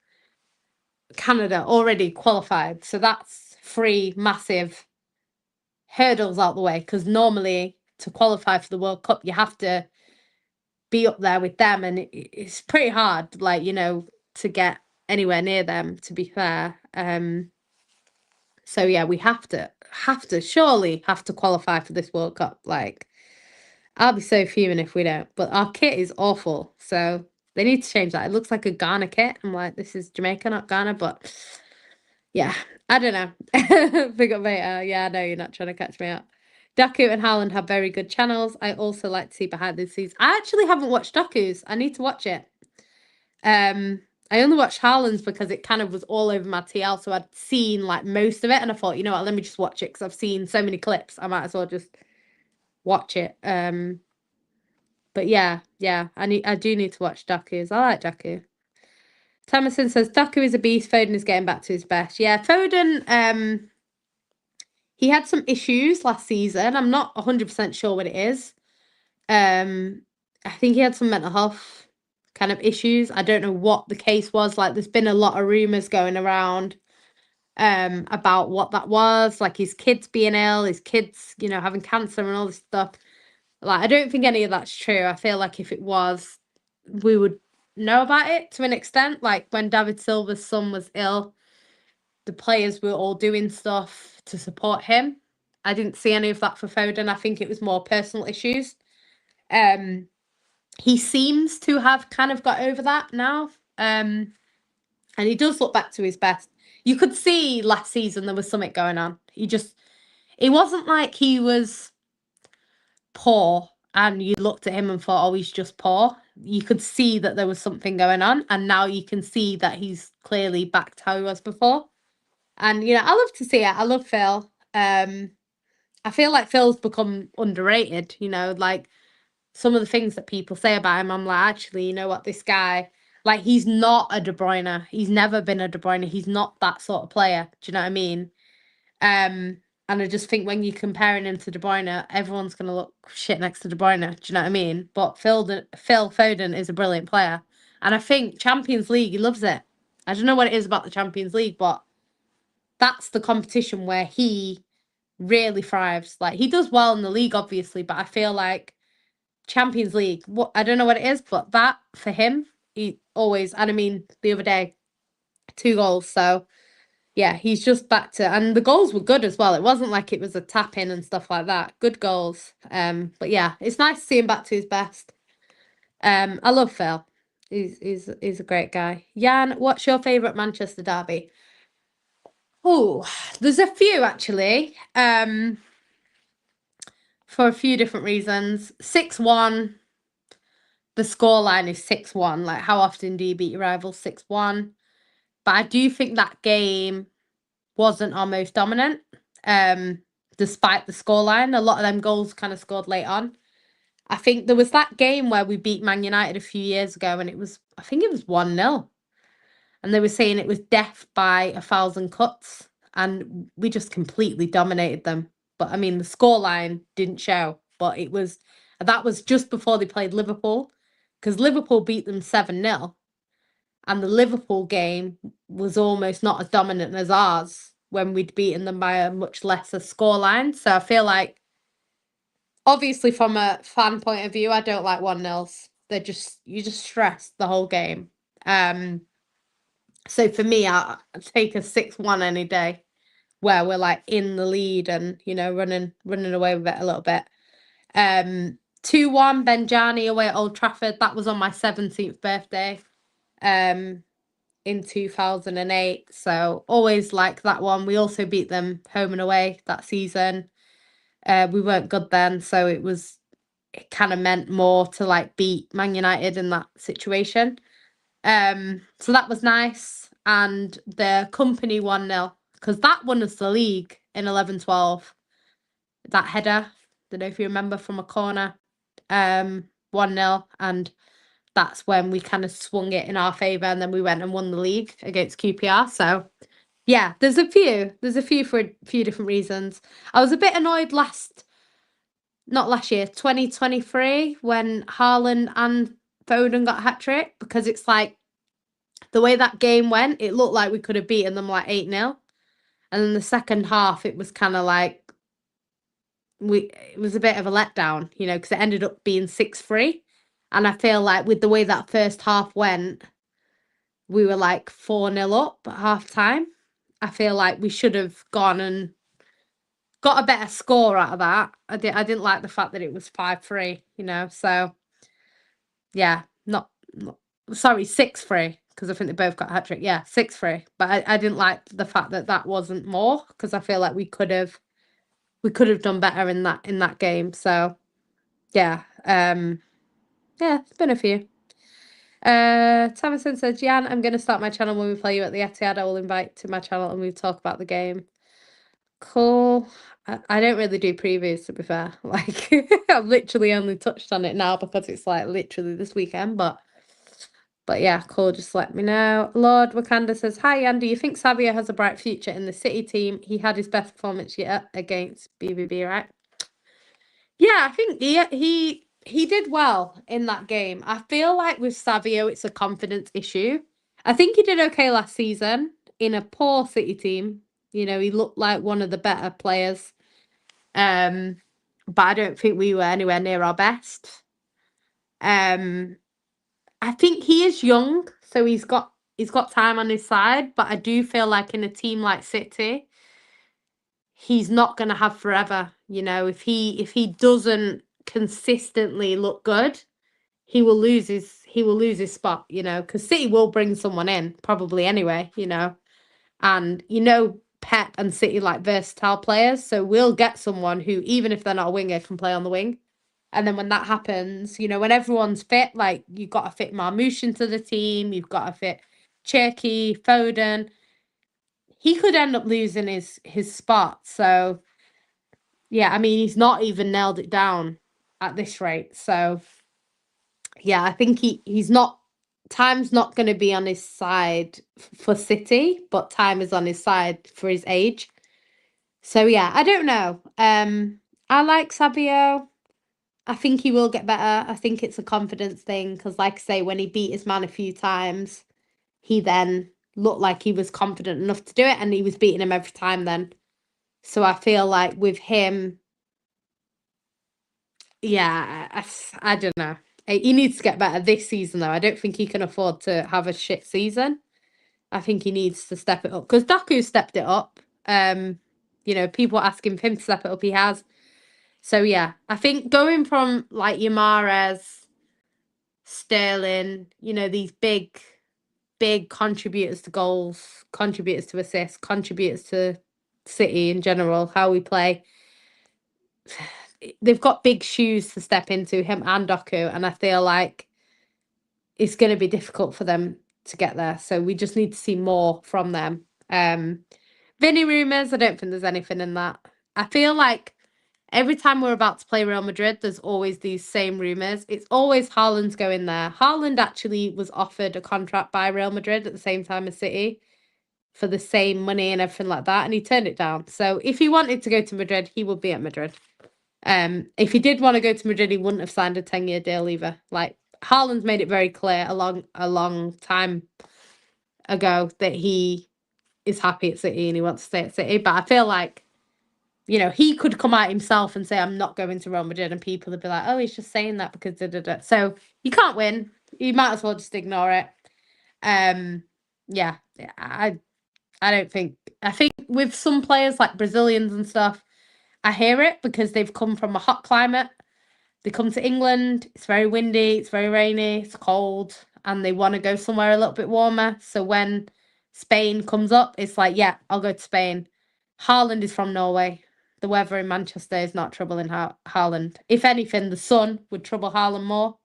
[SPEAKER 1] Canada already qualified. So that's three massive hurdles out the way because normally to qualify for the World Cup, you have to be up there with them, and it's pretty hard, like, to get anywhere near them, to be fair. So yeah, we have to surely have to qualify for this World Cup. Like, I'll be so fuming if we don't. But our kit is awful, so they need to change that. It looks like a Ghana kit. I'm like, this is Jamaica, not Ghana, but yeah, I don't know. Big up later. Yeah, I know you're not trying to catch me out. Daku and Haaland have very good channels. I also like to see behind the scenes. I actually haven't watched Daku's. I need to watch it. I only watched Haaland's because it kind of was all over my TL, so I'd seen like most of it, and I thought, you know what, let me just watch it because I've seen so many clips. I might as well just watch it. But yeah, I do need to watch Dokus. I like Doku. Thomason says Doku is a beast. Foden is getting back to his best. Yeah, Foden. He had some issues last season. I'm not 100% sure what it is. I think he had some mental health kind of issues. I don't know what the case was. Like, there's been a lot of rumors going around about what that was. Like his kids being ill, his kids, having cancer and all this stuff. Like, I don't think any of that's true. I feel like if it was, we would know about it to an extent. Like when David Silva's son was ill, the players were all doing stuff to support him. I didn't see any of that for Foden. I think it was more personal issues. He seems to have kind of got over that now. And he does look back to his best. You could see last season there was something going on. It wasn't like he was poor and you looked at him and thought, oh, he's just poor. You could see that there was something going on. And now you can see that he's clearly back to how he was before. And, I love to see it. I love Phil. I feel like Phil's become underrated, like some of the things that people say about him, I'm like, actually, you know what, this guy, like, he's not a De Bruyne. He's never been a De Bruyne. He's not that sort of player. Do you know what I mean? And I just think when you're comparing him to De Bruyne, everyone's going to look shit next to De Bruyne. Do you know what I mean? But Phil Foden is a brilliant player. And I think Champions League, he loves it. I don't know what it is about the Champions League, but that's the competition where he really thrives. Like, he does well in the league, obviously, but I feel like Champions League, I don't know what it is, but that, for him, he always, and I mean, the other day, 2 goals. So, yeah, he's just back to, and the goals were good as well. It wasn't like it was a tap in and stuff like that. Good goals. But yeah, it's nice to see him back to his best. I love Phil. He's a great guy. Jan, what's your favourite Manchester derby? Oh, there's a few actually. For a few different reasons. 6-1. The scoreline is 6-1. Like, how often do you beat your rivals 6-1? But I do think that game wasn't our most dominant, despite the scoreline. A lot of them goals kind of scored late on. I think there was that game where we beat Man United a few years ago, and I think it was 1-0. And they were saying it was death by 1,000 cuts, and we just completely dominated them. But I mean, the scoreline didn't show, but that was just before they played Liverpool, because Liverpool beat them 7-0. And the Liverpool game was almost not as dominant as ours when we'd beaten them by a much lesser scoreline. So I feel like, obviously, from a fan point of view, I don't like 1-0s. You just stress the whole game. So for me, I take a 6-1 any day, where we're like in the lead and running away with it a little bit. 2-1 Benjani away at Old Trafford. That was on my 17th birthday. In 2008. So always like that one. We also beat them home and away that season. We weren't good then, so it kind of meant more to like beat Man United in that situation. So that was nice. And the Company 1-0, because that won us the league in 11-12. That header, don't know if you remember, from a corner. 1-0, and that's when we kind of swung it in our favour, and then we went and won the league against QPR. So yeah, there's a few for a few different reasons. I was a bit annoyed not last year, 2023, when Haaland and Foden got a hat-trick, because it's like, the way that game went, it looked like we could have beaten them like 8-0. And then the second half, it was kind of like, it was a bit of a letdown, because it ended up being 6-3. And I feel like with the way that first half went, we were like 4-0 up at half time. I feel like we should have gone and got a better score out of that. I didn't like the fact that it was 5-3, so yeah, sorry, 6-3, because I think they both got a hat trick. Yeah, 6-3. But I didn't like the fact that that wasn't more, because I feel like we could have done better in that game. So yeah, it's been a few. Tamison said, Jan, I'm going to start my channel when we play you at the Etihad. I will invite to my channel and we'll talk about the game. Cool. I don't really do previews, to be fair. Like, I've literally only touched on it now because it's like literally this weekend. But yeah, cool. Just let me know. Lord Wakanda says, "Hi, Andy. You think Savio has a bright future in the City team? He had his best performance yet against BBB, right?" Yeah, I think he did well in that game. I feel like with Savio, it's a confidence issue. I think he did okay last season in a poor City team. You know, he looked like one of the better players. Um, but I don't think we were anywhere near our best. Um, I think he is young, so he's got time on his side. But I do feel like in a team like City, he's not going to have forever. You know, if he doesn't consistently look good, he will lose his spot. You know, because City will bring someone in probably anyway. You know, and Pep and City like versatile players, so we'll get someone who, even if they're not a winger, can play on the wing. And then when that happens, when everyone's fit, like you've got to fit Marmoush into the team, you've got to fit Cherky, Foden. He could end up losing his spot. So yeah, I mean he's not even nailed it down at this rate. So yeah, I think he's not. Time's not going to be on his side for City, but time is on his side for his age. So yeah, I don't know. I like Savio. I think he will get better. I think it's a confidence thing because, like I say, when he beat his man a few times, he then looked like he was confident enough to do it, and he was beating him every time then. So I feel like with him, yeah, I don't know. He needs to get better this season, though. I don't think he can afford to have a shit season. I think he needs to step it up because Doku stepped it up. People asking him to step it up. He has. So yeah, I think going from like your Mahrez, Sterling, these big contributors to goals, contributors to assists, contributors to City in general, how we play. They've got big shoes to step into, him and Doku, and I feel like it's going to be difficult for them to get there. So we just need to see more from them. Vinny rumours, I don't think there's anything in that. I feel like every time we're about to play Real Madrid, there's always these same rumours. It's always Haaland's going there. Haaland actually was offered a contract by Real Madrid at the same time as City for the same money and everything like that, and he turned it down. So if he wanted to go to Madrid, he would be at Madrid. If he did want to go to Madrid, he wouldn't have signed a 10-year deal either. Like Haaland's made it very clear a long time ago that he is happy at City and he wants to stay at City. But I feel like, he could come out himself and say, I'm not going to Real Madrid, and people would be like, oh, he's just saying that because da da da. So you can't win. You might as well just ignore it. Yeah, I don't think. I think with some players like Brazilians and stuff, I hear it because they've come from a hot climate. They come to England, it's very windy, it's very rainy, it's cold, and they want to go somewhere a little bit warmer. So when Spain comes up, it's like, yeah, I'll go to Spain. Haaland is from Norway. The weather in Manchester is not troubling Haaland. If anything, the sun would trouble Haaland more.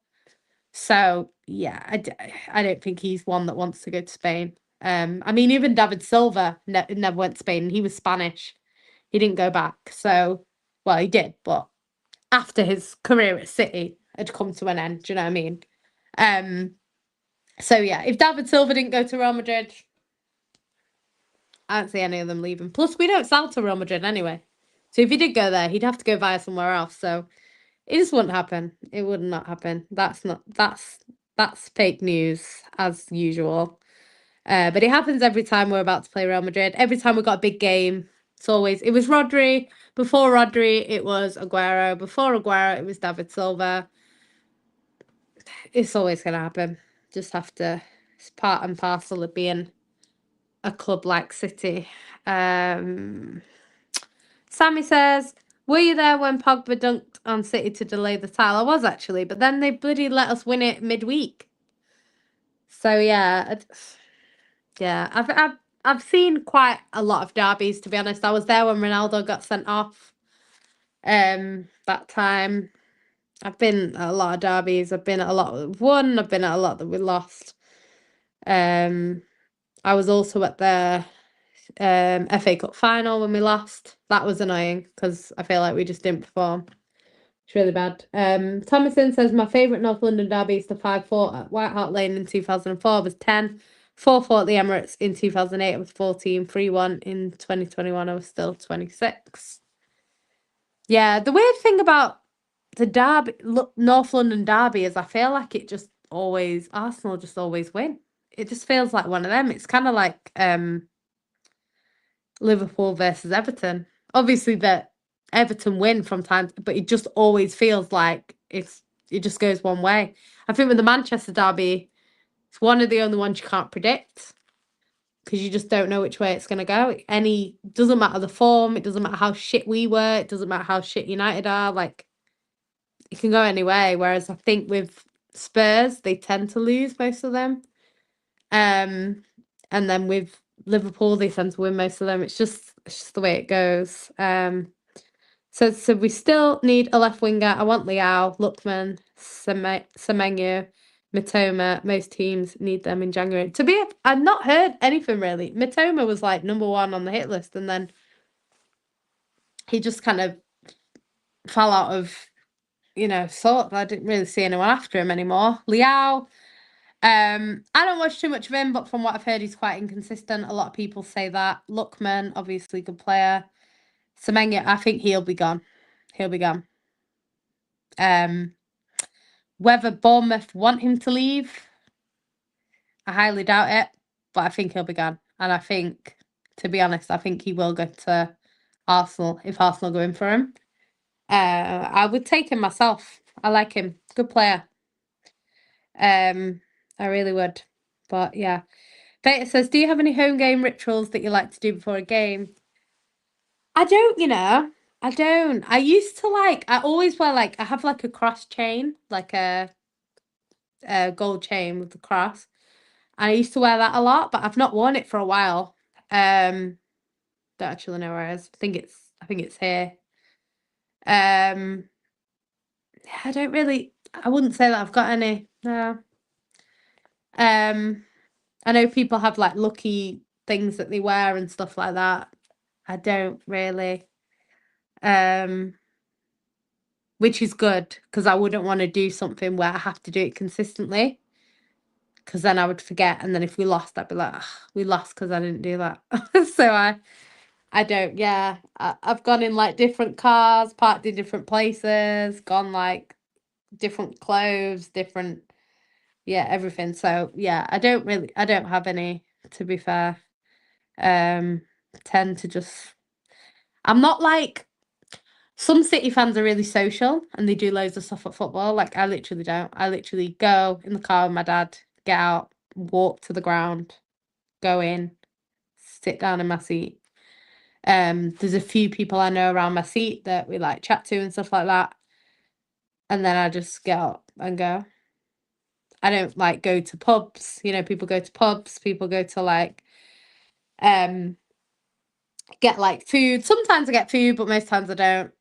[SPEAKER 1] So, yeah, I don't think he's one that wants to go to Spain. I mean, even David Silva never went to Spain. He was Spanish. He didn't go back. So, well, he did, but after his career at City had come to an end. Do you know what I mean? So yeah, if David Silva didn't go to Real Madrid, I don't see any of them leaving. Plus, we don't sell to Real Madrid anyway. So if he did go there, he'd have to go via somewhere else. So it just wouldn't happen. It would not happen. That's fake news as usual. But it happens every time we're about to play Real Madrid. Every time we've got a big game, it was Rodri. Before Rodri, it was Aguero. Before Aguero, it was David Silva. It's always going to happen. Just have to, it's part and parcel of being a club like City. Sammy says, were you there when Pogba dunked on City to delay the title? I was actually, but then they bloody let us win it midweek. So yeah, I've seen quite a lot of derbies, to be honest. I was there when Ronaldo got sent off. That time. I've been at a lot of derbies. I've been at a lot that we've won. I've been at a lot that we lost. I was also at the FA Cup final when we lost. That was annoying because I feel like we just didn't perform. It's really bad. Thomason says my favourite North London derby is the 5-4 at White Hart Lane in 2004 was 10. 4-4 at the Emirates in 2008 I was 14. 3-1 in 2021 I was still 26. Yeah, the weird thing about the derby, North London derby, is I feel like it just always, Arsenal just always win. It just feels like one of them. It's kind of like Liverpool versus Everton. Obviously, that Everton win from time, but it just always feels like it just goes one way. I think with the Manchester derby, it's one of the only ones you can't predict because you just don't know which way it's going to go. Doesn't matter the form, it doesn't matter how shit we were, it doesn't matter how shit United are. Like, it can go any way. Whereas I think with Spurs, they tend to lose most of them. And then with Liverpool, they tend to win most of them. It's just the way it goes. So we still need a left winger. I want Leao, Lookman, Semenyo, Matoma. Most teams need them in January. I've not heard anything really. Matoma was like number 1 on the hit list, and then he just kind of fell out of, sort. I didn't really see anyone after him anymore. Leao, I don't watch too much of him, but from what I've heard, he's quite inconsistent. A lot of people say that. Lookman, obviously good player. Semenyo, I think he'll be gone. He'll be gone. Whether Bournemouth want him to leave, I highly doubt it, but I think he'll be gone. And I think, to be honest, I think he will go to Arsenal if Arsenal go in for him. I would take him myself. I like him. Good player. I really would. But yeah. Beta says, do you have any home game rituals that you like to do before a game? I don't, I don't. I used to I always wear I have a cross chain, like a gold chain with the cross. And I used to wear that a lot, but I've not worn it for a while. Don't actually know where it is. I think it's here. I wouldn't say that I've got any. No. I know people have lucky things that they wear and stuff like that. I don't really. Which is good because I wouldn't want to do something where I have to do it consistently. Because then I would forget, and then if we lost, I'd be like, we lost because I didn't do that. So I don't. Yeah, I've gone in different cars, parked in different places, gone different clothes, different, everything. So yeah, I don't have any, to be fair. Tend to just, I'm not some City fans are really social and they do loads of stuff at football. I literally don't. I literally go in the car with my dad, get out, walk to the ground, go in, sit down in my seat. There's a few people I know around my seat that we chat to and stuff like that. And then I just get up and go. I don't go to pubs. People go to pubs, people go to get food. Sometimes I get food, but most times I don't.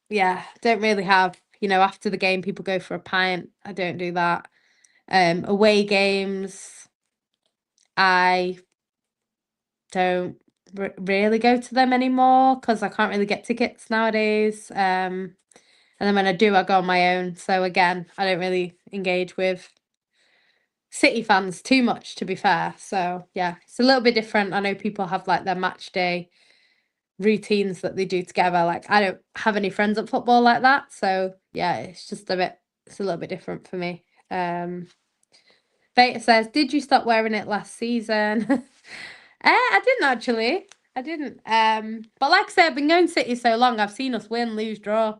[SPEAKER 1] Yeah, don't really have, after the game, people go for a pint. I don't do that. Away games, I don't really go to them anymore because I can't really get tickets nowadays. And then when I do, I go on my own. So again, I don't really engage with City fans too much, to be fair. So yeah, it's a little bit different. I know people have their match day routines that they do together. I don't have any friends at football like that, so yeah, it's a little bit different for me. Beta says, did you stop wearing it last season? I didn't actually. I didn't. But like I said, I've been going City so long, I've seen us win, lose, draw.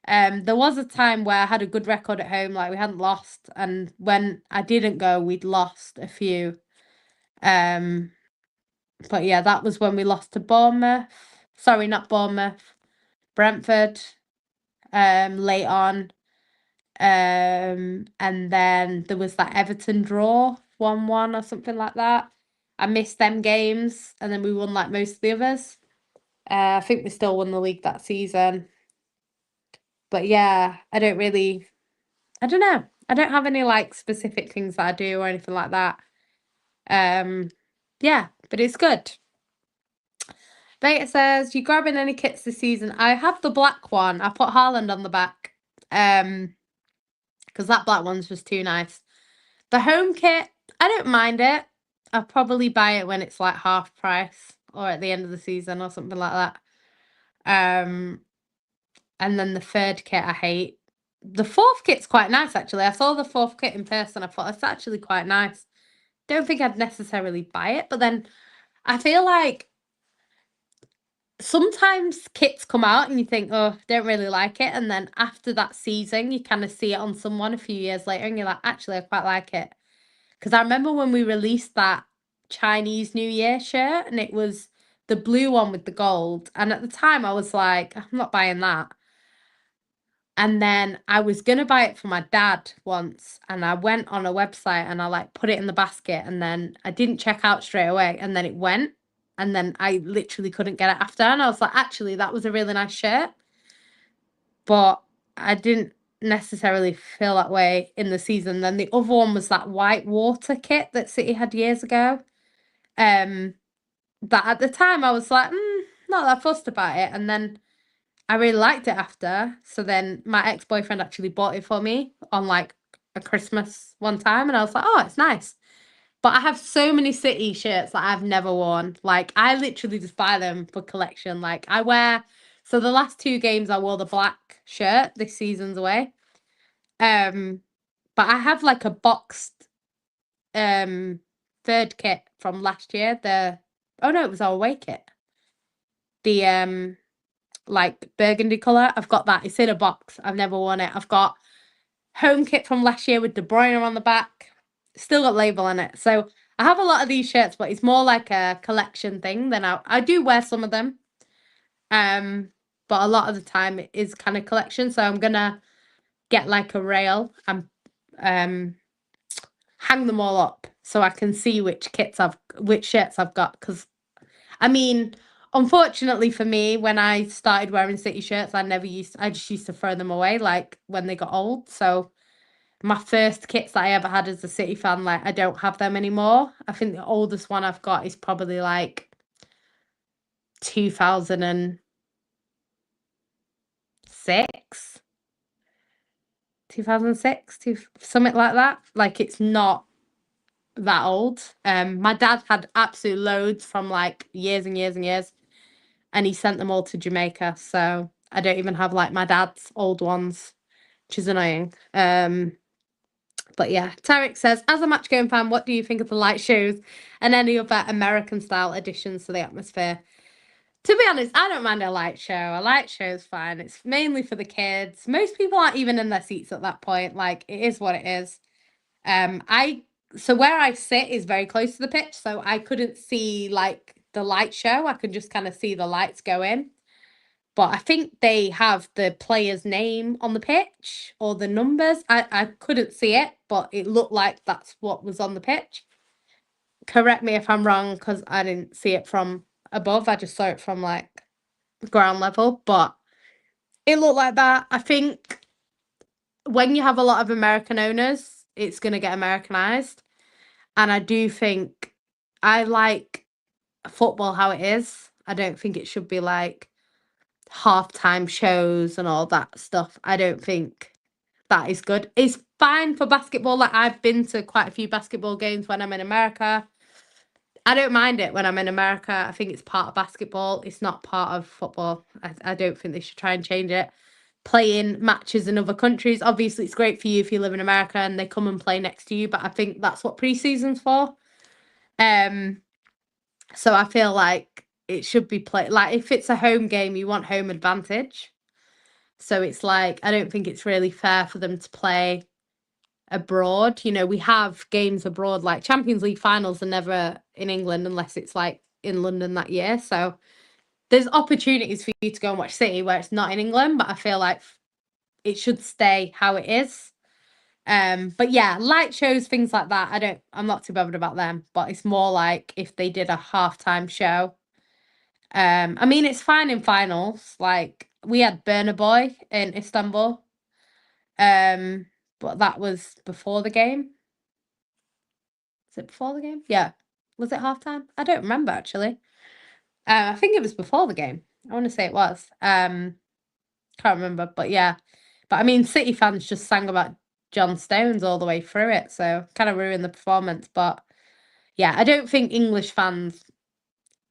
[SPEAKER 1] There was a time where I had a good record at home, we hadn't lost, and when I didn't go, we'd lost a few. But yeah, that was when we lost to Bournemouth. Sorry, not Bournemouth. Brentford. Late on. And then there was that Everton draw, 1-1 or something like that. I missed them games, and then we won most of the others. I think we still won the league that season. But yeah, I don't know. I don't have any specific things that I do or anything like that. Yeah, but it's good. Beta says, you grabbing any kits this season? I have the black one. I put Haaland on the back. Because that black one's just too nice. The home kit, I don't mind it. I'll probably buy it when it's like half price or at the end of the season or something like that. And then the third kit I hate. The fourth kit's quite nice, actually. I saw the fourth kit in person. I thought it's actually quite nice. Don't think I'd necessarily buy it, but then I feel like sometimes kits come out and you think, oh, don't really like it. And then after that season, you kind of see it on someone a few years later and you're like, actually, I quite like it. Because I remember when we released that Chinese New Year shirt and it was the blue one with the gold. And at the time, I was like, I'm not buying that. And then I was going to buy it for my dad once. And I went on a website and I like put it in the basket. And then I didn't check out straight away. And then it went. And then I literally couldn't get it after. And I was like, actually, that was a really nice shirt. But I didn't necessarily feel that way in the season. Then the other one was that white water kit that City had years ago. That at the time I was like, not that fussed about it. And then I really liked it after. So then my ex-boyfriend actually bought it for me on like a Christmas one time. And I was like, oh, it's nice. But I have so many City shirts that I've never worn. Like, I literally just buy them for collection. Like, I wear... So the last 2 games, I wore the black shirt. This season's away. But I have, like, a boxed third kit from last year. Oh, no, it was our away kit. The, like, burgundy colour. I've got that. It's in a box. I've never worn it. I've got home kit from last year with De Bruyne on the back. Still got label on it. So I have a lot of these shirts, but it's more like a collection thing than I do wear some of them. But a lot of the time it is kind of collection. So I'm gonna get like a rail and hang them all up so I can see which shirts I've got. Because I mean, unfortunately for me, when I started wearing City shirts, I just used to throw them away like when they got old. So my first kits that I ever had as a City fan, like, I don't have them anymore. I think the oldest one I've got is probably like 2006, 2006, something like that. Like, it's not that old. My dad had absolute loads from like years and years and years, and he sent them all to Jamaica. So I don't even have like my dad's old ones, which is annoying. But yeah, Tarek says, as a match going fan, what do you think of the light shows and any other American style additions to the atmosphere? To be honest, I don't mind a light show. A light show is fine. It's mainly for the kids. Most people aren't even in their seats at that point. Like, it is what it is. So where I sit is very close to the pitch, so I couldn't see like the light show. I could just kind of see the lights go in. But I think they have the player's name on the pitch or the numbers. I couldn't see it, but it looked like that's what was on the pitch. Correct me if I'm wrong, because I didn't see it from above. I just saw it from like ground level, but it looked like that. I think when you have a lot of American owners, it's going to get Americanized. And I do think I like football how it is. I don't think it should be like halftime shows and all that stuff. I don't think that is good. It's fine for basketball. Like, I've been to quite a few basketball games when I'm in America. I don't mind it when I'm in America. I think it's part of basketball. It's not part of football. I don't think they should try and change it. Playing matches in other countries. Obviously, it's great for you if you live in America and they come and play next to you, but I think that's what preseason's for. So I feel like it should be played. Like, if it's a home game, you want home advantage. So it's like, I don't think it's really fair for them to play abroad. You know, we have games abroad, like Champions League finals are never in England unless it's like in London that year. So there's opportunities for you to go and watch City where it's not in England, but I feel like it should stay how it is. But yeah, light shows, things like that, I'm not too bothered about them, but it's more like if they did a halftime show. I mean, it's fine in finals. Like, we had Burna Boy in Istanbul. But that was before the game. Was it before the game? Yeah. Was it halftime? I don't remember actually. I think it was before the game. I want to say it was. Can't remember, but yeah. But I mean, City fans just sang about John Stones all the way through it, so kind of ruined the performance. But yeah, I don't think English fans,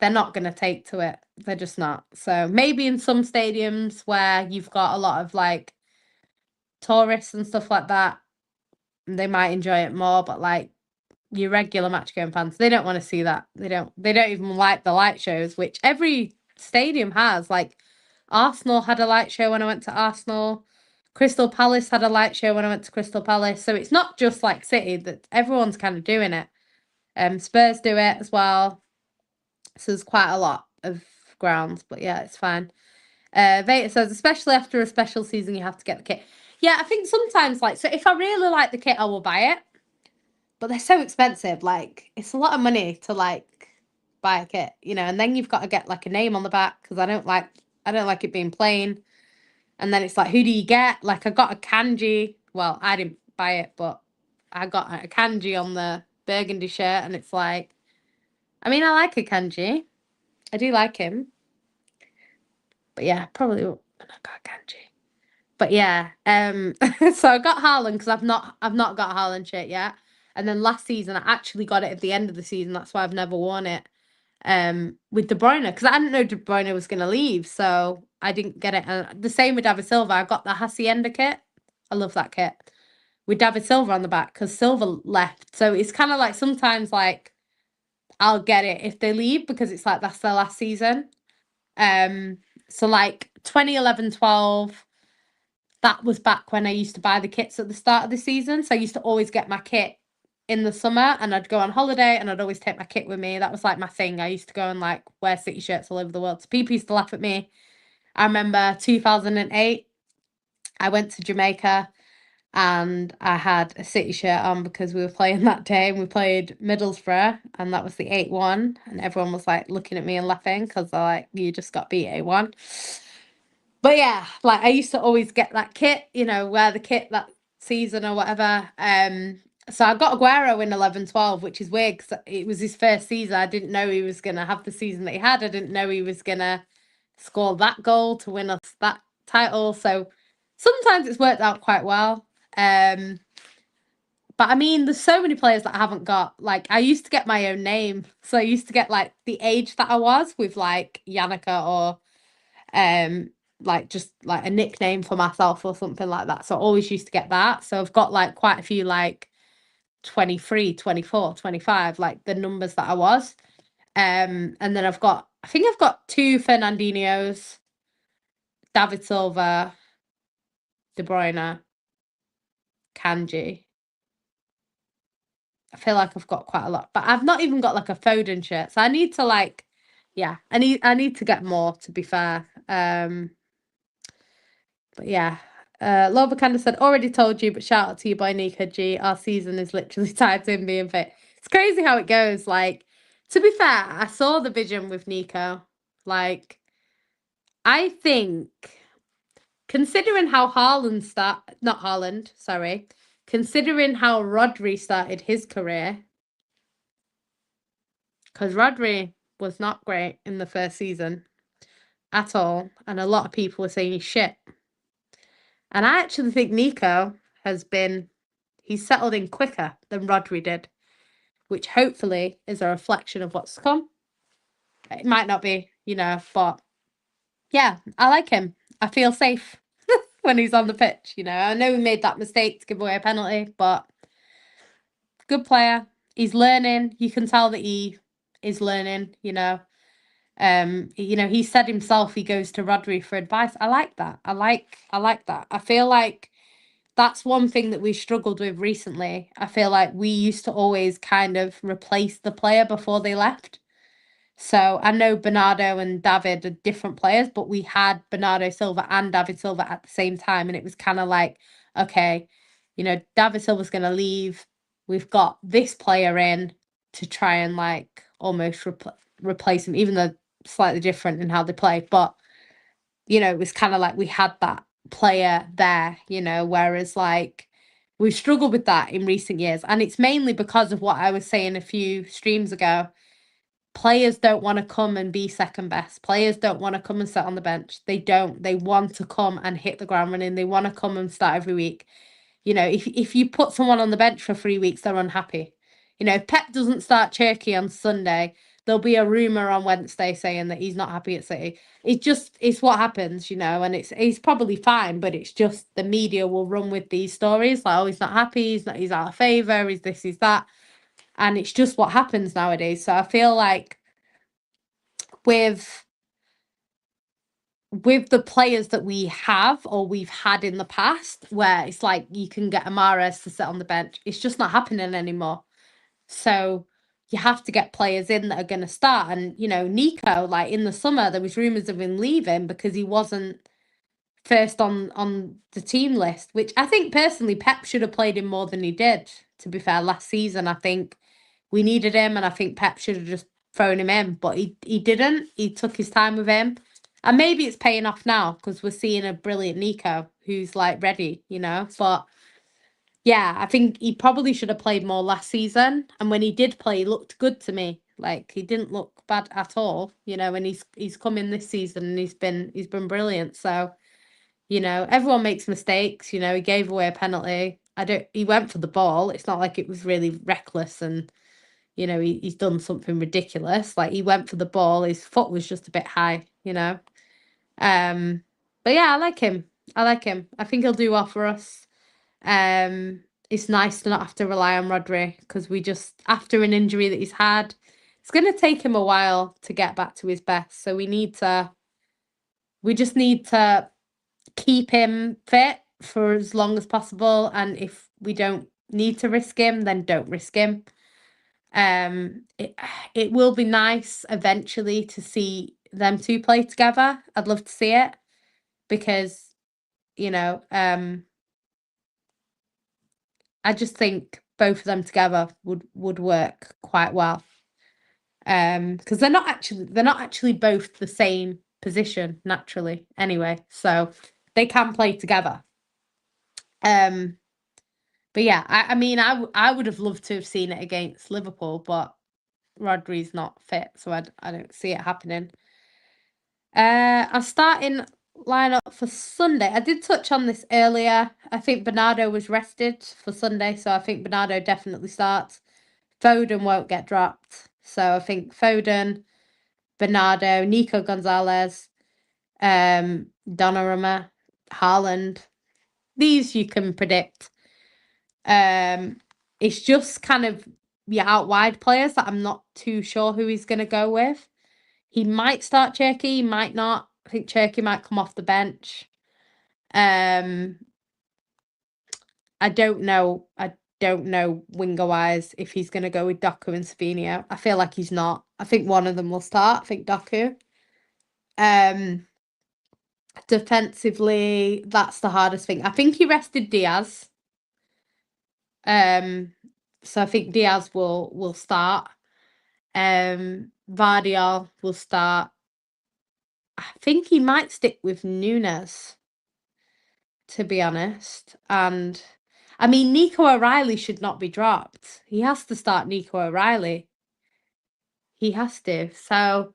[SPEAKER 1] they're not going to take to it. They're just not. So maybe in some stadiums where you've got a lot of like tourists and stuff like that, they might enjoy it more. But like your regular match going fans, they don't want to see that. They don't even like the light shows, which every stadium has. Like Arsenal had a light show when I went to Arsenal. Crystal Palace had a light show when I went to Crystal Palace. So it's not just like City, that everyone's kind of doing it. Spurs do it as well. So there's quite a lot of grounds, but yeah, it's fine. Veta says, especially after a special season, you have to get the kit. Yeah, I think sometimes, like, so if I really like the kit, I will buy it. But they're so expensive. Like, it's a lot of money to like buy a kit, you know. And then you've got to get like a name on the back because I don't like it being plain. And then it's like, who do you get? Like, I got a kanji. Well, I didn't buy it, but I got a kanji on the burgundy shirt, and it's like, I mean, I like a kanji. I do like him. But yeah, probably when I got kanji. But yeah, so I got Haaland because I've not got a Haaland shirt yet. And then last season I actually got it at the end of the season. That's why I've never worn it. With De Bruyne because I didn't know De Bruyne was going to leave, so I didn't get it. And the same with David Silva. I got the Hacienda kit. I love that kit with David Silva on the back because Silva left. So it's kind of like sometimes like I'll get it if they leave because it's like that's their last season. So like 2011-12, that was back when I used to buy the kits at the start of the season. So I used to always get my kit in the summer and I'd go on holiday and I'd always take my kit with me. That was like my thing. I used to go and like wear City shirts all over the world. So people used to laugh at me. I remember 2008, I went to Jamaica and I had a City shirt on because we were playing that day and we played Middlesbrough and that was the 8-1 and everyone was like looking at me and laughing because they're like, you just got beat 8-1. But yeah, like I used to always get that kit, you know, wear the kit that season or whatever. So I got Aguero in 11-12, which is weird because it was his first season. I didn't know he was going to have the season that he had. I didn't know he was going to score that goal to win us that title. So sometimes it's worked out quite well. But I mean, there's so many players that I haven't got. Like, I used to get my own name. So I used to get like the age that I was with like Yannicka or like just like a nickname for myself or something like that. So I always used to get that. So I've got like quite a few like 23, 24, 25, like the numbers that I was. And then I think I've got 2 Fernandinhos, David Silva, De Bruyne, Kanji. I feel like I've got quite a lot, but I've not even got like a Foden shirt. So I need to like, yeah, I need to get more to be fair. But yeah, Loba kind of said, already told you, but shout out to your boy Nico G. Our season is literally tied to him being fit. It's crazy how it goes. Like, to be fair, I saw the vision with Nico. Like, I think, considering how considering how Rodri started his career, because Rodri was not great in the first season at all, and a lot of people were saying he's shit. And I actually think Nico he's settled in quicker than Rodri did, which hopefully is a reflection of what's to come. It might not be, you know, but yeah, I like him. I feel safe when he's on the pitch, you know. I know he made that mistake to give away a penalty, but good player. He's learning. You can tell that he is learning, you know. He said himself he goes to Rodri for advice. I like that. I like that. I feel like that's one thing that we struggled with recently. I feel like we used to always kind of replace the player before they left. So I know Bernardo and David are different players, but we had Bernardo Silva and David Silva at the same time. And it was kind of like, okay, you know, David Silva's going to leave. We've got this player in to try and like almost replace him, even though slightly different in how they play. But, you know, it was kind of like we had that player there, you know, whereas like we've struggled with that in recent years. And it's mainly because of what I was saying a few streams ago. players don't want to come and be second best. Players don't want to come and sit on the bench. They don't. They want to come and hit the ground running. They want to come and start every week. You know, if you put someone on the bench for 3 weeks, they're unhappy. You know, if Pep doesn't start Cherky on Sunday, there'll be a rumour on Wednesday saying that he's not happy at City. It's what happens, you know, and it's probably fine, but it's just the media will run with these stories like, oh, he's not happy, he's out of favour, he's this, he's that. And it's just what happens nowadays. So I feel like with the players that we have or we've had in the past, where it's like you can get Amares to sit on the bench, it's just not happening anymore. So you have to get players in that are going to start. And, you know, Nico, like in the summer, there was rumours of him leaving because he wasn't first on the team list, which I think personally Pep should have played him more than he did, to be fair. Last season, I think we needed him and I think Pep should have just thrown him in, but he didn't. He took his time with him. And maybe it's paying off now because we're seeing a brilliant Nico who's like ready, you know. But yeah, I think he probably should have played more last season. And when he did play, he looked good to me. Like he didn't look bad at all, you know. And he's come in this season and he's been brilliant. So, you know, everyone makes mistakes. You know, he gave away a penalty. He went for the ball. It's not like it was really reckless and, you know, he's done something ridiculous. Like he went for the ball. His foot was just a bit high, you know. But yeah, I like him. I think he'll do well for us. It's nice to not have to rely on Rodri because we just, after an injury that he's had, it's going to take him a while to get back to his best. So we just need to keep him fit for as long as possible. And if we don't need to risk him, then don't risk him. It will be nice eventually to see them two play together. I'd love to see it because, you know, I just think both of them together would work quite well. Because they're not actually both the same position naturally anyway, so they can play together. But yeah, I mean, I would have loved to have seen it against Liverpool, but Rodri's not fit, so I don't see it happening. Our starting lineup for Sunday. I did touch on this earlier. I think Bernardo was rested for Sunday, so I think Bernardo definitely starts. Foden won't get dropped, so I think Foden, Bernardo, Nico Gonzalez, Donnarumma, Haaland. These you can predict. It's just kind of out wide players that I'm not too sure who he's going to go with. He might start Cherky, he might not. I think Cherky might come off the bench. I don't know. I don't know winger wise if he's going to go with Doku and Savinho. I feel like he's not. I think one of them will start. I think Doku. Defensively, that's the hardest thing. I think he rested Diaz. So I think Diaz will start. Vardiol will start. I think he might stick with Nunes, to be honest. And I mean, Nico O'Reilly should not be dropped. He has to start Nico O'Reilly. He has to. So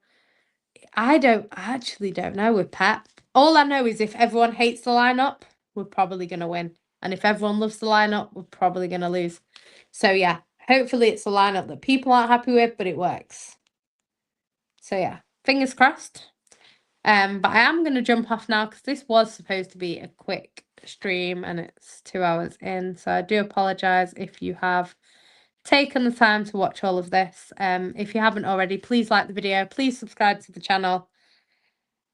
[SPEAKER 1] I actually don't know with Pep. All I know is if everyone hates the lineup, we're probably going to win. And if everyone loves the lineup, we're probably going to lose. So yeah, hopefully it's a lineup that people aren't happy with, but it works. So yeah, fingers crossed. But I am going to jump off now because this was supposed to be a quick stream and it's 2 hours in. So I do apologise if you have taken the time to watch all of this. If you haven't already, please like the video. Please subscribe to the channel.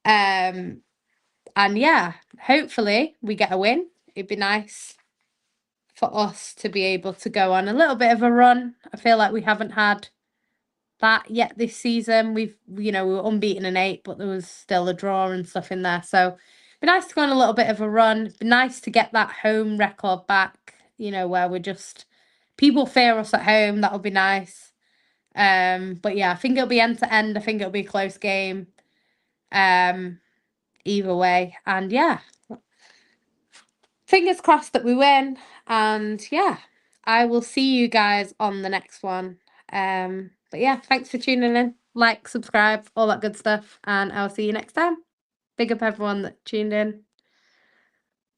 [SPEAKER 1] And yeah, hopefully we get a win. It'd be nice for us to be able to go on a little bit of a run. I feel like we haven't had that yet this season. We were unbeaten in 8, but there was still a draw and stuff in there. So it'd be nice to go on a little bit of a run. It'd be nice to get that home record back, you know, where we're just people fear us at home. That would be nice. But yeah, I think it'll be end to end. I think it'll be a close game. Either way. And yeah. Fingers crossed that we win. And yeah, I will see you guys on the next one. But yeah, thanks for tuning in. like, subscribe, all that good stuff, and I'll see you next time. Big up everyone that tuned in.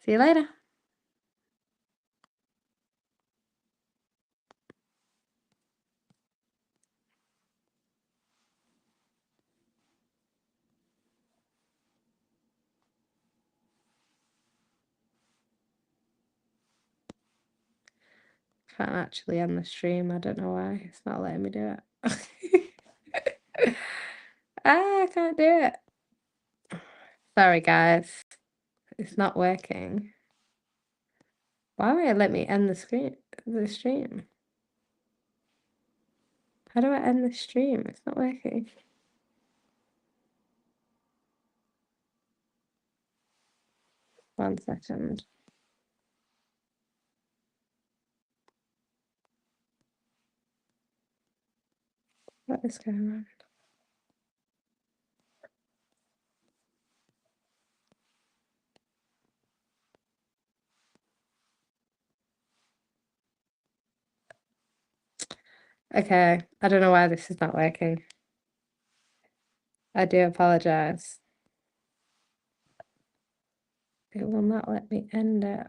[SPEAKER 1] See you later. Can't actually end the stream. I don't know why. It's not letting me do it. I can't do it. Sorry, guys. It's not working. Why won't it let me end the stream? How do I end the stream? It's not working. One second. What is going on? Okay, I don't know why this is not working. I do apologize. It will not let me end it.